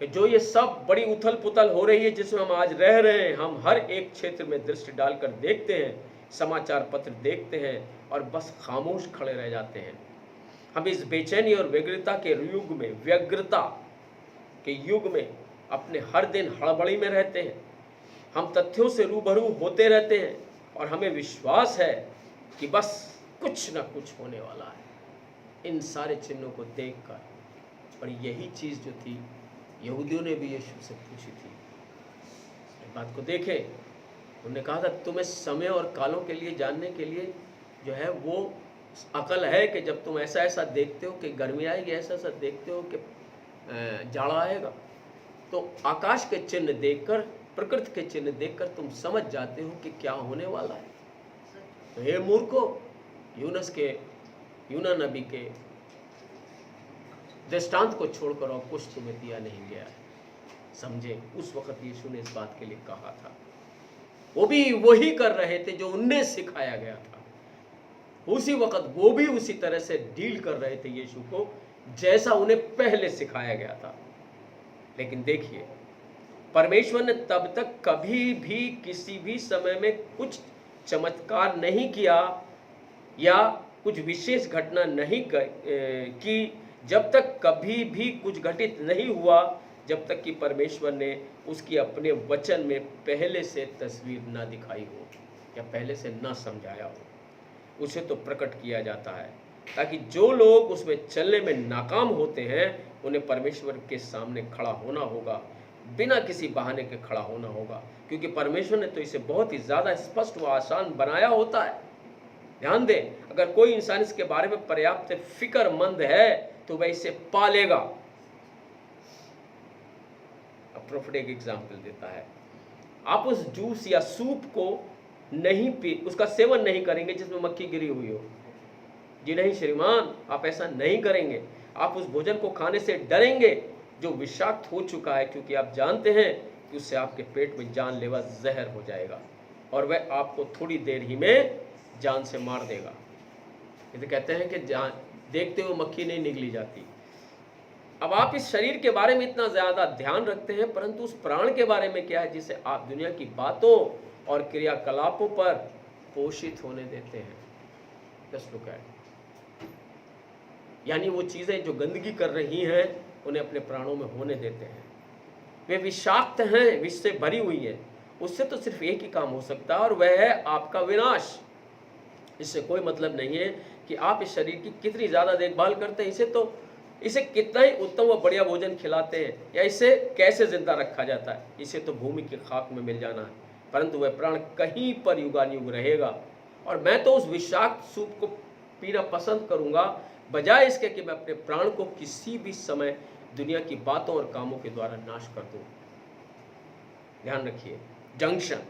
कि जो ये सब बड़ी उथल पुथल हो रही है जिसमें हम आज रह रहे हैं, हम हर एक क्षेत्र में दृष्टि डालकर देखते हैं, समाचार पत्र देखते हैं और बस खामोश खड़े रह जाते हैं। हम इस बेचैनी और व्यग्रता के युग में अपने हर दिन हड़बड़ी में रहते हैं। हम तथ्यों से रूबरू होते रहते हैं और हमें विश्वास है कि बस कुछ ना कुछ होने वाला है इन सारे चिन्हों को देखकर। और यही चीज़ जो थी यहूदियों ने भी यीशु से पूछी थी। इस बात को देखें, उन्होंने कहा था तुम्हें समय और कालों के लिए जानने के लिए जो है वो अकल है कि जब तुम ऐसा ऐसा देखते हो कि गर्मी आएगी, ऐसा ऐसा देखते हो कि जाड़ा आएगा, तो आकाश के चिन्ह देखकर प्रकृति के चिन्ह देखकर तुम समझ जाते हो कि क्या होने वाला है। तो हे मूर्खो, यूना नबी के दृष्टांत को छोड़कर और कुछ तुम्हें दिया नहीं गया है। समझे, उस वक्त यीशु ने इस बात के लिए कहा था। वो भी वही कर रहे थे जो उन्हें सिखाया गया था। उसी वक्त वो भी उसी तरह से डील कर रहे थे यीशु को, जैसा उन्हें पहले सिखाया गया था। लेकिन देखिए, परमेश्वर ने तब तक कभी भी किसी भी समय में कुछ चमत्कार नहीं किया या कुछ विशेष घटना नहीं की, जब तक कभी भी कुछ घटित नहीं हुआ, जब तक कि परमेश्वर ने उसकी अपने वचन में पहले से तस्वीर ना दिखाई हो या पहले से ना समझाया हो। उसे तो प्रकट किया जाता है ताकि जो लोग उसमें चलने में नाकाम होते हैं, उन्हें परमेश्वर के सामने खड़ा होना होगा, बिना किसी बहाने के खड़ा होना होगा, क्योंकि परमेश्वर ने तो इसे बहुत ही ज़्यादा स्पष्ट व आसान बनाया होता है। ध्यान दें, अगर कोई इंसान इसके बारे में पर्याप्त फिक्रमंद है तो वह इसे पालेगा। अब प्रोफेट एक एग्जाम्पल देता है, आप उस जूस या सूप को उसका सेवन नहीं करेंगे जिसमें मक्खी गिरी हुई हो। जी नहीं श्रीमान, आप ऐसा नहीं करेंगे। आप उस भोजन को खाने से डरेंगे जो विषाक्त हो चुका है, क्योंकि आप जानते हैं कि उससे आपके पेट में जानलेवा जहर हो जाएगा और वह आपको थोड़ी देर ही में जान से मार देगा। ये तो कहते हैं कि जान देखते हुए मक्खी नहीं निगली जाती। अब आप इस शरीर के बारे में इतना ज़्यादा ध्यान रखते हैं, परंतु उस प्राण के बारे में क्या है जिसे आप दुनिया की बातों और क्रियाकलापों पर पोषित होने देते हैं। जस्ट लुक एट, यानी वो चीज़ें जो गंदगी कर रही हैं उन्हें अपने प्राणों में होने देते हैं। वे विषाक्त हैं, विष से भरी हुई हैं। उससे तो सिर्फ एक ही काम हो सकता है और वह है आपका विनाश। इससे कोई मतलब नहीं है कि आप इस शरीर की कितनी ज़्यादा देखभाल करते हैं, इसे कितना ही उत्तम व बढ़िया भोजन खिलाते हैं या इसे कैसे जिंदा रखा जाता है। इसे तो भूमि की खाक में मिल जाना है, परंतु वह प्राण कहीं पर युगानुयुग रहेगा। और मैं तो उस विषाक्त सूप को पीना पसंद करूंगा, बजाय इसके कि मैं अपने प्राण को किसी भी समय दुनिया की बातों और कामों के द्वारा नाश कर दूं। ध्यान रखिए, जंक्शन,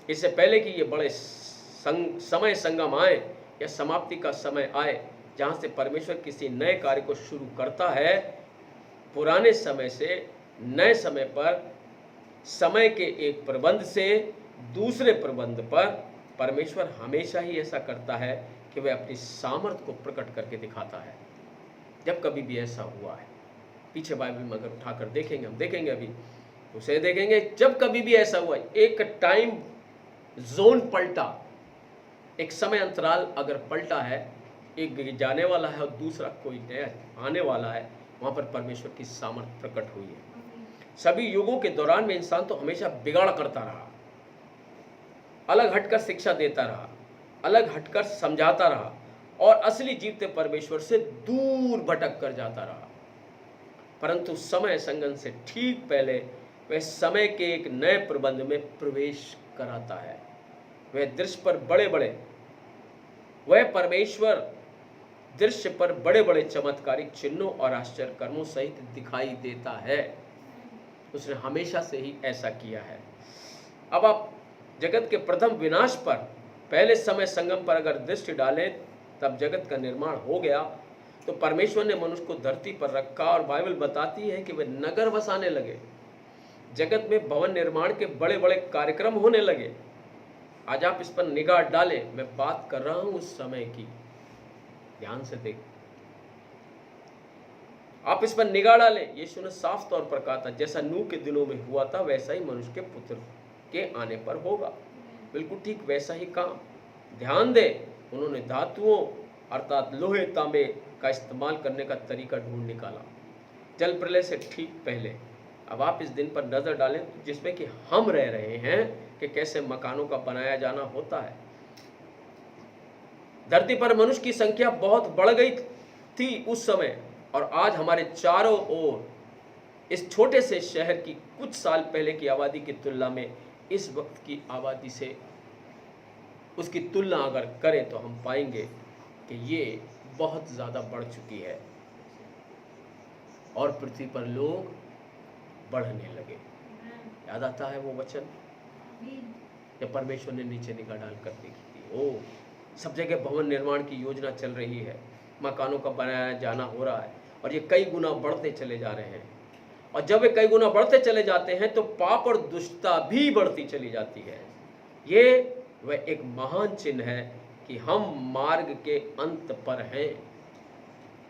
इससे पहले कि ये बड़े समय संगम आए या समाप्ति का समय आए जहाँ से परमेश्वर किसी नए कार्य को शुरू करता है, पुराने समय से नए समय पर, समय के एक प्रबंध से दूसरे प्रबंध पर, परमेश्वर हमेशा ही ऐसा करता है कि वह अपनी सामर्थ्य को प्रकट करके दिखाता है। जब कभी भी ऐसा हुआ है, पीछे बाइबल में अगर उठाकर देखेंगे, हम देखेंगे अभी उसे देखेंगे, जब कभी भी ऐसा हुआ, एक टाइम जोन पलटा, एक समय अंतराल अगर पलटा है, एक जाने वाला है और दूसरा कोई नया आने वाला है, वहाँ पर परमेश्वर की सामर्थ्य प्रकट हुई है। सभी युगों के दौरान में इंसान तो हमेशा बिगाड़ करता रहा, अलग हटकर शिक्षा देता रहा, अलग हटकर समझाता रहा और असली जीवते परमेश्वर से दूर भटक कर जाता रहा। परंतु समय संगम से ठीक पहले वह समय के एक नए प्रबंध में प्रवेश कराता है। वह दृश्य पर परमेश्वर दृश्य पर बड़े बड़े चमत्कारिक चिन्हों और आश्चर्य कर्मों सहित दिखाई देता है। उसने हमेशा से ही ऐसा किया है। अब आप जगत के प्रथम विनाश पर, पहले समय संगम पर अगर दृष्टि डालें, तब जगत का निर्माण हो गया तो परमेश्वर ने मनुष्य को धरती पर रखा और बाइबल बताती है कि वे नगर बसाने लगे। जगत में भवन निर्माण के बड़े बड़े कार्यक्रम होने लगे। आज आप इस पर निगाह डालें, मैं बात कर रहा हूं उस समय की, ध्यान से देख, आप इस पर निगाह डालें। यीशु ने साफ तौर पर कहा था, जैसा नूह के दिनों में हुआ था वैसा ही मनुष्य के पुत्र के आने पर होगा। बिल्कुल ठीक वैसा ही काम। ध्यान दें, उन्होंने धातुओं अर्थात लोहे तांबे का इस्तेमाल करने का तरीका ढूंढ निकाला जल प्रलय से ठीक पहले। अब आप इस दिन पर नजर डालें जिसमें कि हम रह रहे हैं कि कैसे मकानों का बनाया जाना होता है। धरती पर मनुष्य की संख्या बहुत बढ़ गई थी उस समय, और आज हमारे चारों ओर इस छोटे से शहर की कुछ साल पहले की आबादी की तुलना में इस वक्त की आबादी से उसकी तुलना अगर करें तो हम पाएंगे कि ये बहुत ज़्यादा बढ़ चुकी है और पृथ्वी पर लोग बढ़ने लगे। याद आता है वो वचन जब परमेश्वर ने नीचे निगाह डाल कर देखी थी, ओ सब जगह भवन निर्माण की योजना चल रही है, मकानों का बनाया जाना हो रहा है और ये कई गुना बढ़ते चले जा रहे हैं। और जब ये कई गुना बढ़ते चले जाते हैं तो पाप और दुष्टता भी बढ़ती चली जाती है। ये वह एक महान चिन्ह है कि हम मार्ग के अंत पर हैं।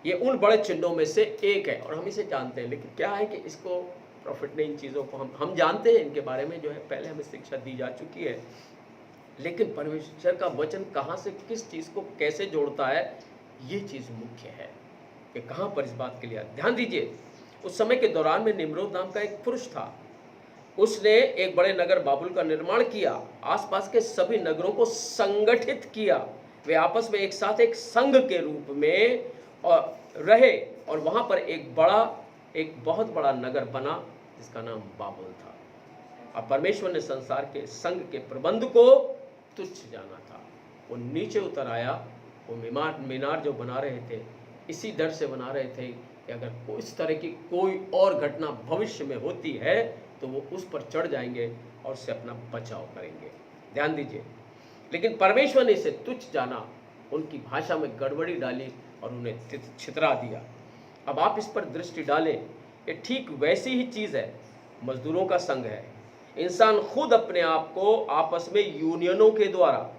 ये उन बड़े चिन्हों में से एक है और हम इसे जानते हैं। लेकिन क्या है कि इसको प्रॉफिट ने इन चीज़ों को हम जानते हैं, इनके बारे में जो है पहले हमें शिक्षा दी जा चुकी है। लेकिन परमेश्वर का वचन कहाँ से किस चीज़ को कैसे जोड़ता है, ये चीज़ मुख्य है कि कहाँ पर इस बात के लिए। ध्यान दीजिए, उस समय के दौरान में निम्रोद नाम का एक पुरुष था। उसने एक बड़े नगर बाबुल का निर्माण किया, आसपास के सभी नगरों को संगठित किया। वे आपस में एक साथ एक संघ के रूप में रहे और वहाँ पर एक बहुत बड़ा नगर बना जिसका नाम बाबुल था। अब परमेश्वर ने संसार के संघ के प्रबंध को तुच्छ जाना था। वो नीचे उतर आया। वो मीनार जो बना रहे थे इसी डर से बना रहे थे कि अगर इस तरह की कोई और घटना भविष्य में होती है तो वो उस पर चढ़ जाएंगे और उससे अपना बचाव करेंगे। ध्यान दीजिए, लेकिन परमेश्वर ने इसे तुच्छ जाना, उनकी भाषा में गड़बड़ी डाली और उन्हें छितरा दिया। अब आप इस पर दृष्टि डालें, ये ठीक वैसी ही चीज़ है। मजदूरों का संघ है। इंसान खुद अपने आप को आपस में यूनियनों के द्वारा,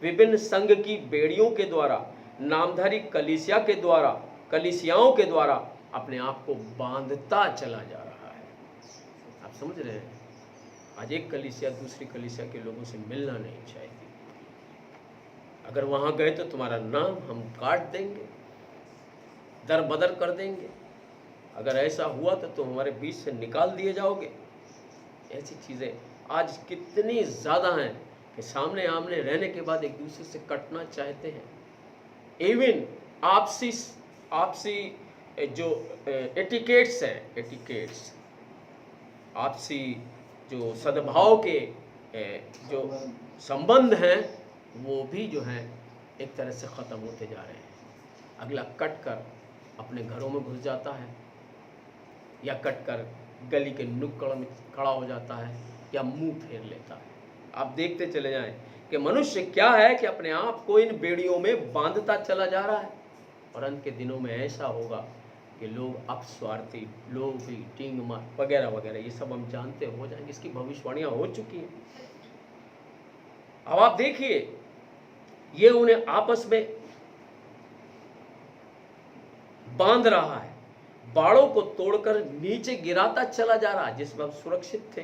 विभिन्न संघ की बेड़ियों के द्वारा, नामधारी कलीसियाओं के द्वारा अपने आप को बांधता चला जा रहा है। आप समझ रहे हैं? आज एक कलीसिया दूसरी कलीसिया के लोगों से मिलना नहीं चाहती। अगर वहां गए तो तुम्हारा नाम हम काट देंगे, दर बदर कर देंगे। अगर ऐसा हुआ तो तुम हमारे बीच से निकाल दिए जाओगे। ऐसी चीज़ें आज कितनी ज़्यादा हैं कि सामने आमने रहने के बाद एक दूसरे से कटना चाहते हैं। इवन आपसी जो एटिकेट्स हैं, आपसी जो सद्भाव के जो संबंध हैं वो भी जो हैं एक तरह से ख़त्म होते जा रहे हैं। अगला कट कर अपने घरों में घुस जाता है या कट कर गली के नुक्कड़ में खड़ा हो जाता है या मुंह फेर लेता है। आप देखते चले जाएं कि मनुष्य क्या है कि अपने आप को इन बेड़ियों में बांधता चला जा रहा है। और अंत के दिनों में ऐसा होगा कि लोग अपस्वार्थी, लोभी, टींगमार वगैरह वगैरह, ये सब हम जानते हो जाएंगे। इसकी भविष्यवाणियां हो चुकी हैं। अब आप देखिए, ये उन्हें आपस में बांध रहा है, बाड़ों को तोड़कर नीचे गिराता चला जा रहा है जिसमें हम सुरक्षित थे।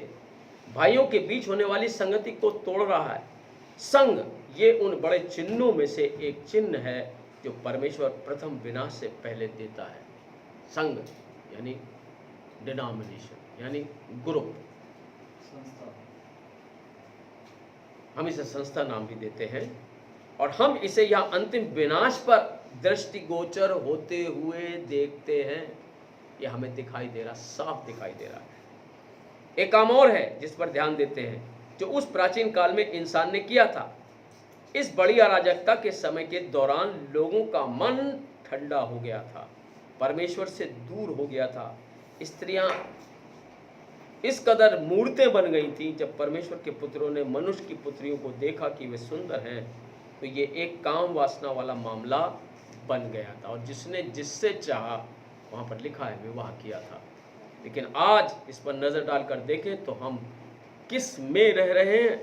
भाइयों के बीच होने वाली संगति को तोड़ रहा है। संघ ये उन बड़े चिन्हों में से एक चिन्ह है जो परमेश्वर प्रथम विनाश से पहले देता है। संघ यानी डिनोमिनेशन, यानी ग्रुप, हम इसे संस्था नाम भी देते हैं। और हम इसे यह अंतिम विनाश पर दृष्टिगोचर होते हुए देखते हैं। यह हमें दिखाई दे रहा, साफ दिखाई दे रहा है। एक काम और है जिस पर ध्यान देते हैं, जो उस प्राचीन काल में इंसान ने किया था। इस बड़ी अराजकता के समय के दौरान लोगों का मन ठंडा हो गया था, परमेश्वर से दूर हो गया था। स्त्रियां इस कदर मूर्तें बन गई थीं। जब परमेश्वर के पुत्रों ने मनुष्य की पुत्रियों को देखा कि वे सुंदर हैं, तो ये एक काम वासना वाला मामला बन गया था और जिसने जिससे चाहा, वहाँ पर लिखा है, विवाह किया था। लेकिन आज इस पर नज़र डालकर देखें तो हम किस में रह रहे हैं।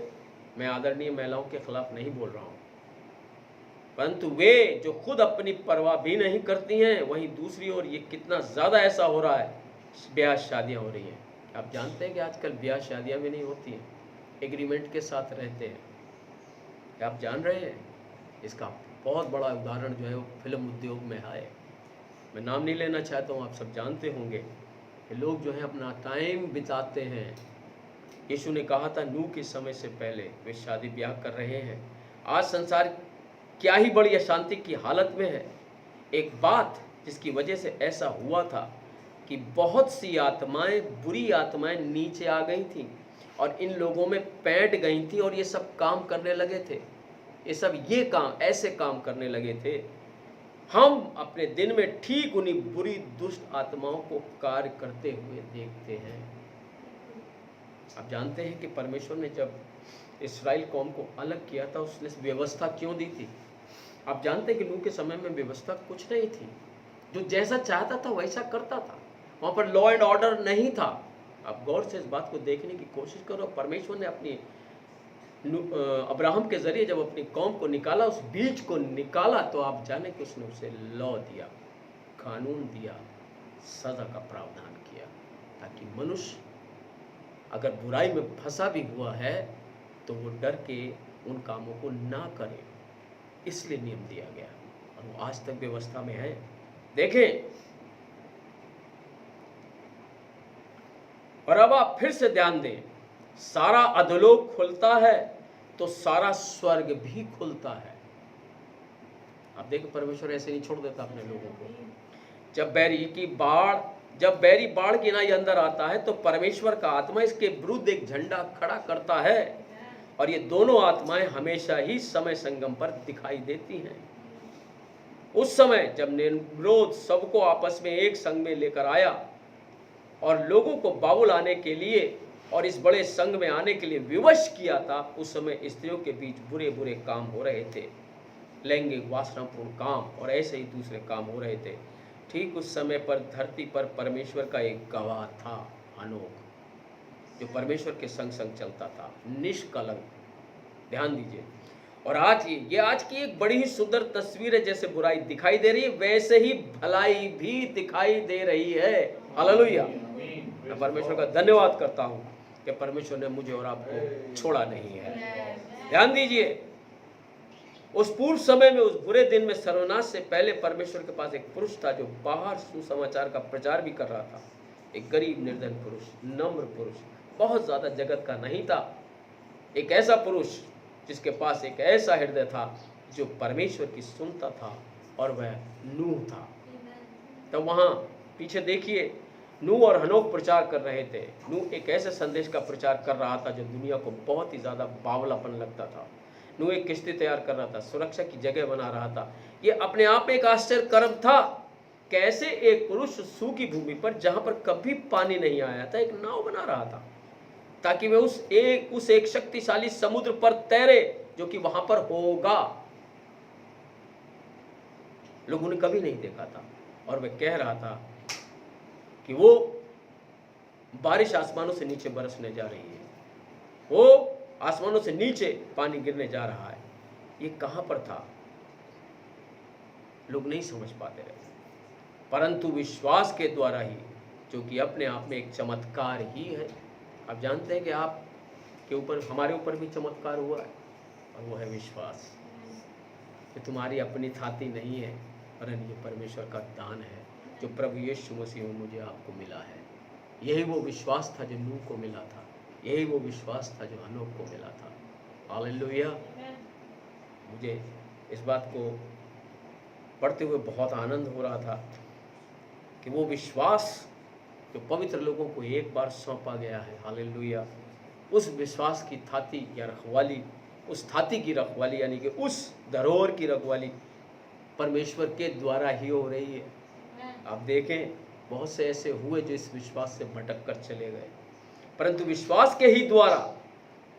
मैं आदरणीय महिलाओं के खिलाफ नहीं बोल रहा हूँ, परंतु वे जो खुद अपनी परवाह भी नहीं करती हैं, वहीं दूसरी ओर ये कितना ज़्यादा ऐसा हो रहा है, ब्याह शादियाँ हो रही हैं। आप जानते हैं कि आजकल ब्याह शादियाँ भी नहीं होती हैं, एग्रीमेंट के साथ रहते हैं। क्या आप जान रहे हैं? इसका बहुत बड़ा उदाहरण जो है वो फिल्म उद्योग में है। मैं नाम नहीं लेना चाहता हूँ, आप सब जानते होंगे कि लोग जो है अपना टाइम बिताते हैं। यीशु ने कहा था, नूह के समय से पहले वे शादी ब्याह कर रहे हैं। आज संसार क्या ही बड़ी अशांति की हालत में है। एक बात जिसकी वजह से ऐसा हुआ था कि बहुत सी आत्माएं, बुरी आत्माएं नीचे आ गई थीं और इन लोगों में पैंट गई थी और ये सब काम करने लगे थे। ये काम ऐसे काम करने लगे थे। हम अपने दिन में ठीक उन्हीं बुरी दुष्ट आत्माओं को कार्य करते हुए देखते हैं। आप जानते हैं कि परमेश्वर ने जब इस्राएल कौम को अलग किया था उसने व्यवस्था क्यों दी थी? आप जानते हैं कि नूह के समय में व्यवस्था कुछ नहीं थी, जो जैसा चाहता था वैसा करता था, वहाँ पर लॉ एंड ऑर्डर नहीं था। आप गौर से इस बात को देखने की कोशिश करो। परमेश्वर ने अपनी अब्राहम के जरिए जब अपनी कौम को निकाला, उस बीज को निकाला, तो आप जाने कि उसने उसे लॉ दिया, कानून दिया, सजा का प्रावधान किया, ताकि मनुष्य अगर बुराई में फंसा भी हुआ है तो वो डर के उन कामों को ना करे, इसलिए नियम दिया गया और वो आज तक व्यवस्था में है। देखें, और अब आप फिर से ध्यान दें, सारा अधोलोक खुलता है तो सारा स्वर्ग भी खुलता है। आप देखो, परमेश्वर ऐसे नहीं छोड़ देता अपने लोगों को। जब बैरी बाढ़ की नाई अंदर आता है तो परमेश्वर का आत्मा इसके विरुद्ध एक झंडा खड़ा करता है, और ये दोनों आत्माएं हमेशा ही समय संगम पर दिखाई देती हैं। उस समय जब निम्रोद सबको आपस में एक संग में लेकर आया और लोगों को बाबुल आने के लिए और इस बड़े संघ में आने के लिए विवश किया था, उस समय स्त्रियों के बीच बुरे बुरे काम हो रहे थे, लैंगिक वासनापूर्ण काम और ऐसे ही दूसरे काम हो रहे थे। ठीक उस समय पर धरती पर परमेश्वर का एक गवाह था, हनोक, जो परमेश्वर के संग संग चलता था, निष्कलंक। ध्यान दीजिए। और आज की एक बड़ी ही सुंदर तस्वीर है। जैसे बुराई दिखाई दे रही है वैसे ही भलाई भी दिखाई दे रही है। हालेलुया। मैं परमेश्वर का धन्यवाद करता हूँ कि परमेश्वर ने मुझे और आपको छोड़ा नहीं है। ध्यान दीजिए, उस पूर्व समय में, उस बुरे दिन में, सर्वनाश से पहले परमेश्वर के पास एक पुरुष था जो बाहर सुसमाचार का प्रचार भी कर रहा था। एक गरीब निर्धन पुरुष, नम्र पुरुष, बहुत ज्यादा जगत का नहीं था। एक ऐसा पुरुष जिसके पास एक ऐसा हृदय था जो परमेश्वर की सुनता था, और वह नूह था। तो वहां पीछे देखिए, नूह और हनोक प्रचार कर रहे थे। नूह एक ऐसे संदेश का प्रचार कर रहा था जो दुनिया को बहुत ही ज्यादा बावलापन लगता था। नूह एक किश्ती तैयार कर रहा था, सुरक्षा की जगह बना रहा था। ये अपने आप में एक आश्चर्य कर्म था। कैसे एक पुरुष सूखी भूमि पर, जहां पर कभी पानी नहीं आया था, एक नाव बना रहा था ताकि वह उस एक शक्तिशाली समुद्र पर तैरे जो कि वहां पर होगा। लोगों ने कभी नहीं देखा था। और वह कह रहा था कि वो बारिश आसमानों से नीचे बरसने जा रही है, वो आसमानों से नीचे पानी गिरने जा रहा है। ये कहां पर था? लोग नहीं समझ पाते रहे, परंतु विश्वास के द्वारा ही, जो कि अपने आप में एक चमत्कार ही है। आप जानते हैं कि आप के ऊपर, हमारे ऊपर भी चमत्कार हुआ है, और वो है विश्वास। कि तुम्हारी अपनी थाती नहीं है, परंतु ये परमेश्वर का दान है जो प्रभु यीशु मसीह में मुझे आपको मिला है। यही वो विश्वास था जो नूह को मिला था, यही वो विश्वास था जो हनोक को मिला था। हालेलुया। मुझे इस बात को पढ़ते हुए बहुत आनंद हो रहा था कि वो विश्वास जो पवित्र लोगों को एक बार सौंपा गया है, हालेलुया, उस विश्वास की थाती या रखवाली, उस थाती की रखवाली यानी कि उस धरोहर की रखवाली परमेश्वर के द्वारा ही हो रही है। आप देखें, बहुत से ऐसे हुए जो इस विश्वास से भटक कर चले गए, परंतु विश्वास के ही द्वारा,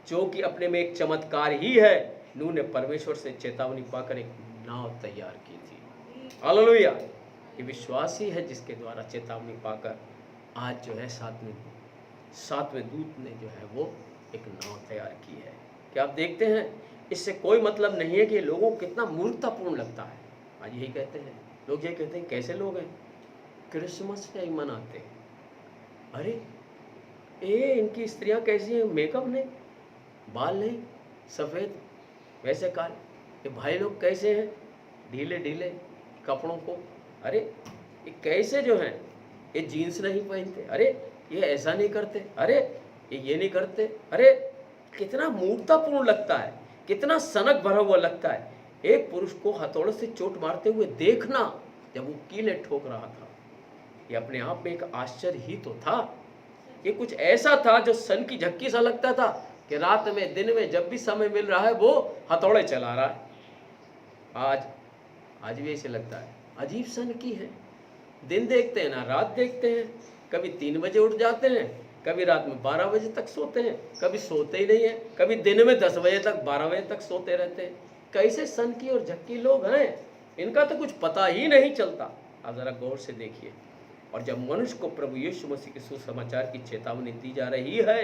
जो कि अपने में एक चमत्कार ही है, नूह ने परमेश्वर से चेतावनी पाकर एक नाव तैयार की थी। हालेलुया। ये विश्वास ही है जिसके द्वारा चेतावनी पाकर आज जो है सातवें दूत ने जो है वो एक नाव तैयार की है। क्या आप देखते हैं, इससे कोई मतलब नहीं है कि लोगों को कितना मूर्खतापूर्ण लगता है। आज यही कहते हैं लोग, ये कहते हैं कैसे लोग हैं, क्रिसमस नहीं मनाते। अरे इनकी स्त्रियां कैसी हैं, मेकअप नहीं, बाल नहीं, सफ़ेद वैसे काले। ये भाई लोग कैसे हैं, ढीले ढीले कपड़ों को। अरे ये कैसे जो हैं, ये जीन्स नहीं पहनते, अरे ये ऐसा नहीं करते, अरे ये नहीं करते। अरे कितना मूर्खतापूर्ण लगता है, कितना सनक भरा हुआ लगता है। एक पुरुष को हथौड़े से चोट मारते हुए देखना जब वो कीले ठोक रहा था, ये अपने आप में एक आश्चर्य ही तो था। ये कुछ ऐसा था जो सन की झक्की सा लगता था कि रात में दिन में जब भी समय मिल रहा है वो हथौड़े चला रहा है। आज भी ऐसे लगता है, अजीब सन की है। दिन देखते हैं ना रात देखते हैं, कभी 3 बजे उठ जाते हैं, कभी रात में 12 बजे तक सोते हैं, कभी सोते ही नहीं है, कभी दिन में 10 बजे तक 12 बजे तक सोते रहते हैं। कैसे सनकी और झक्की लोग हैं, इनका तो कुछ पता ही नहीं चलता। आप ज़रा गौर से देखिए। और जब मनुष्य को प्रभु यीशु मसीह के सुसमाचार की चेतावनी दी जा रही है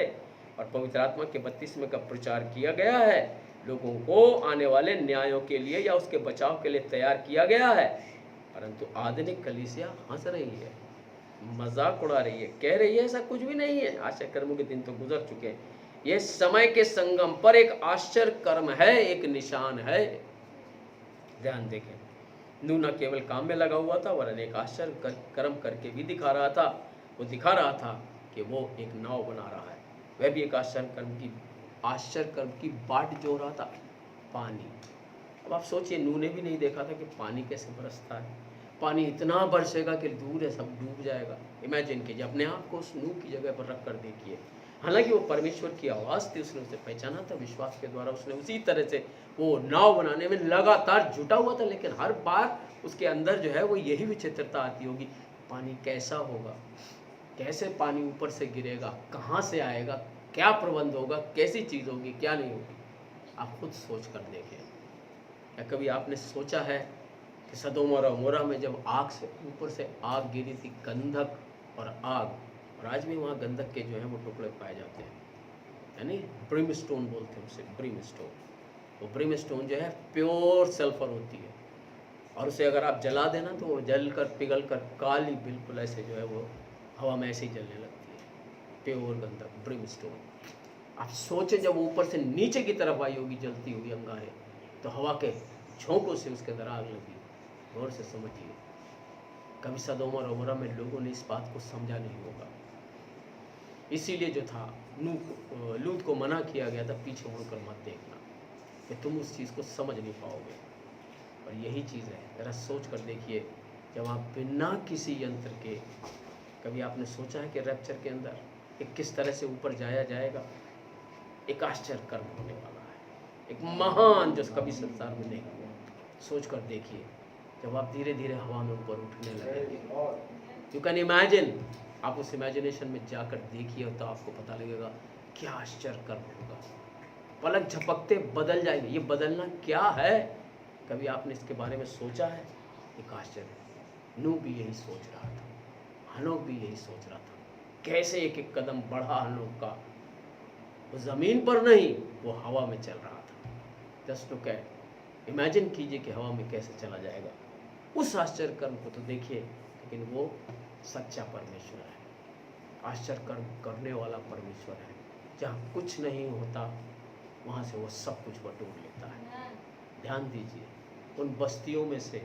और पवित्र आत्मा के बपतिस्मे का प्रचार किया गया है, लोगों को आने वाले न्यायों के लिए या उसके बचाव के लिए तैयार किया गया है, परंतु आधुनिक कलीसिया हंस रही है, मजाक उड़ा रही है, कह रही है ऐसा कुछ भी नहीं है, आश्चर्य कर्मों के दिन तो गुजर चुके हैं। यह समय के संगम पर एक आश्चर्य कर्म है, एक निशान है। ध्यान देखें, नूह न केवल काम में लगा हुआ था वरन एक आश्चर्य कर्म करके भी दिखा रहा था। वो दिखा रहा था कि वो एक नाव बना रहा है, वह भी एक आश्चर्य कर्म की बाट जो रहा था, पानी। अब आप सोचिए, नूह ने भी नहीं देखा था कि पानी कैसे बरसता है, पानी इतना बरसेगा कि दूर है सब डूब जाएगा। इमेजिन कीजिए, अपने आप को उस नूह की जगह पर रख कर देखिए। हालांकि वो परमेश्वर की आवाज़ थी, उसने उसे पहचाना था, विश्वास के द्वारा उसने उसी तरह से वो नाव बनाने में लगातार जुटा हुआ था, लेकिन हर बार उसके अंदर जो है वो यही विचित्रता आती होगी, पानी कैसा होगा, कैसे पानी ऊपर से गिरेगा, कहाँ से आएगा, क्या प्रबंध होगा, कैसी चीज़ होगी, क्या नहीं होगी। आप खुद सोच कर देखें। क्या कभी आपने सोचा है कि सदोम और अमोरा में जब आग से ऊपर से आग गिरी थी, गंधक और आग, और आज भी वहाँ गंधक के जो है वो टुकड़े पाए जाते हैं, यानी ब्रिमस्टोन बोलते हैं उसे, ब्रिमस्टोन। वो ब्रिमस्टोन जो है प्योर सल्फर होती है, और उसे अगर आप जला देना तो वो जल कर पिघल कर काली बिल्कुल ऐसे जो है वो हवा में ऐसे ही जलने लगती है, प्योर गंधक ब्रिमस्टोन। आप सोचें, जब ऊपर से नीचे की तरफ आई होगी जलती हुई अंगारे, तो हवा के झोंकों से उसके अंदर आग लगी। गौर से समझिए, कभी सदोम और अमोरा में लोगों ने इस बात को समझा नहीं होगा, इसीलिए जो था लूत को मना किया गया था, पीछे मुड़कर मत देखना, कि तुम उस चीज़ को समझ नहीं पाओगे। और यही चीज़ है, ज़रा सोच कर देखिए, जब आप बिना किसी यंत्र के, कभी आपने सोचा है कि रैप्चर के अंदर एक किस तरह से ऊपर जाया जाएगा? एक आश्चर्य कर्म होने वाला है, एक महान जो कभी संसार में नहीं हुआ। सोच कर देखिए, जब आप धीरे धीरे हवा में ऊपर उठने लगेंगे, यू कैन इमेजिन, आप उस इमेजिनेशन में जाकर देखिए तो आपको पता लगेगा क्या आश्चर्य कर्म होगा। पलक झपकते बदल जाएंगे। ये बदलना क्या है, कभी आपने इसके बारे में सोचा है? एक आश्चर्य। नूह भी यही सोच रहा था, हनोक भी यही सोच रहा था, कैसे एक एक कदम बढ़ा हनोक का, वो ज़मीन पर नहीं, वो हवा में चल रहा था। जस्ट लुक एट, इमेजिन कीजिए कि हवा में कैसे चला जाएगा। उस आश्चर्य कर्म को तो देखिए, लेकिन वो सच्चा परमेश्वर है, आश्चर्य कर्म करने वाला परमेश्वर है। जहाँ कुछ नहीं होता वहाँ से वो सब कुछ बटोर लेता है। ध्यान दीजिए, उन बस्तियों में से,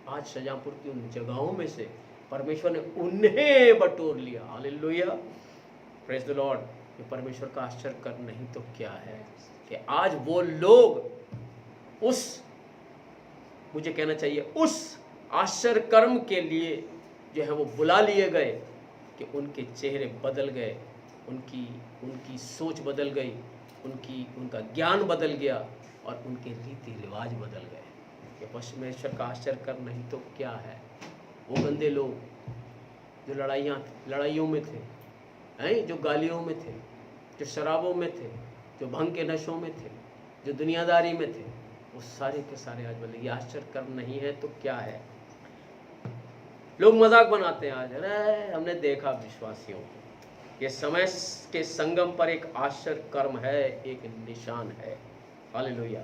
आज शाहजहाँपुर की उन जगहों में से परमेश्वर ने उन्हें बटोर लिया। Hallelujah, praise the Lord. ये परमेश्वर का आश्चर्य कर्म नहीं तो क्या है कि आज वो लोग उस, मुझे कहना चाहिए, उस आश्चर्य कर्म के लिए जो है वो बुला लिए गए कि उनके चेहरे बदल गए, उनकी सोच बदल गई, उनका ज्ञान बदल गया और उनके रीति रिवाज बदल गए। कि परमेश्वर का आश्चर्य कर्म नहीं तो क्या है। वो गंदे लोग जो लड़ाइयों में थे, हैं, जो गालियों में थे, जो शराबों में थे, जो भंग के नशों में थे, जो दुनियादारी में थे, वो सारे के सारे आज बोले ये आश्चर्य कर्म नहीं है तो क्या है। लोग मजाक बनाते हैं आज, अरे हमने देखा विश्वासियों को, ये समय के संगम पर एक आश्चर्य कर्म है, एक निशान है। हालेलुया।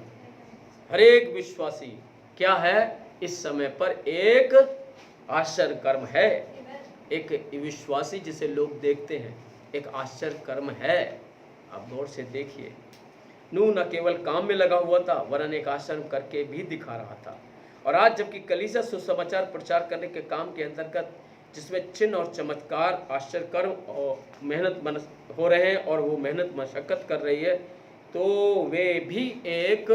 हर एक विश्वासी क्या है, इस समय पर एक आश्चर्य कर्म है। एक विश्वासी जिसे लोग देखते हैं, एक आश्चर्य कर्म है। आप गौर से देखिए, नूह न केवल काम में लगा हुआ था वरन एक आश्चर्य करके भी दिखा रहा था। और आज जबकि कलीसिया सुसमाचार प्रचार करने के काम के अंतर्गत, जिसमें चिन्ह और चमत्कार, आश्चर्य कर्म और मेहनत हो रहे हैं और वो मेहनत मशक्कत कर रही है, तो वे भी एक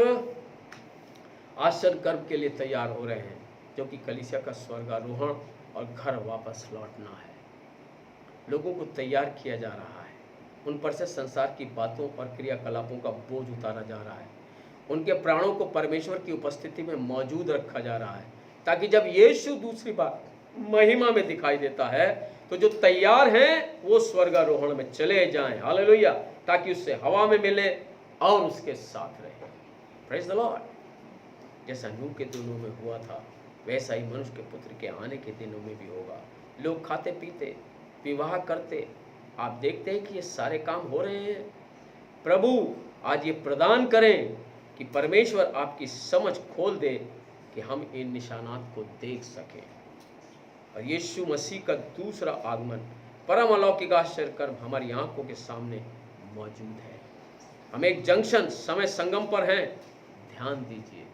आश्चर्य कर्म के लिए तैयार हो रहे हैं, जो कि कलीसिया का स्वर्गारोहण और घर वापस लौटना है। लोगों को तैयार किया जा रहा है, उन पर से संसार की बातों और क्रियाकलापों का बोझ उतारा जा रहा है, उनके प्राणों को परमेश्वर की उपस्थिति में मौजूद रखा जा रहा है, ताकि जब यीशु दूसरी बार महिमा में दिखाई देता है तो जो तैयार हैं वो स्वर्गारोहण में चले जाएं, हालेलुया, ताकि उससे हवा में मिले और उसके साथ रहे। Praise the Lord. जैसा नूह के दिनों में हुआ था वैसा ही मनुष्य के पुत्र के आने के दिनों में भी होगा। लोग खाते पीते, विवाह करते, आप देखते हैं कि ये सारे काम हो रहे हैं। प्रभु आज ये प्रदान करें कि परमेश्वर आपकी समझ खोल दे कि हम इन निशानात को देख सकें और यीशु मसीह का दूसरा आगमन परम अलौकिक आश्चर्य कर्म हमारी आंखों के सामने मौजूद है। हम एक जंक्शन समय संगम पर हैं, ध्यान दीजिए,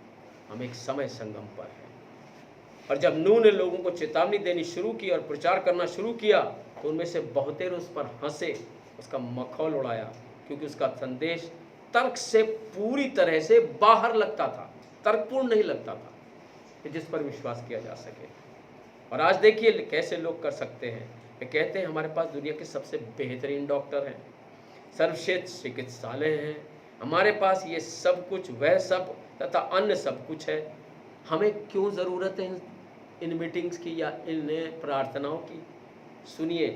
हम एक समय संगम पर हैं। और जब नूह ने लोगों को चेतावनी देनी शुरू की और प्रचार करना शुरू किया तो उनमें से बहुतेरे उस पर हंसे, उसका मखौल उड़ाया, क्योंकि उसका संदेश तर्क से पूरी तरह से बाहर लगता था, तर्कपूर्ण नहीं लगता था कि जिस पर विश्वास किया जा सके। और आज देखिए कैसे लोग कर सकते हैं। वे कहते हैं हमारे पास दुनिया के सबसे बेहतरीन डॉक्टर हैं, सर्वश्रेष्ठ चिकित्सालय हैं, हमारे पास ये सब कुछ, वह सब तथा अन्य सब कुछ है, हमें क्यों ज़रूरत है इन मीटिंग्स की या इन प्रार्थनाओं की। सुनिए,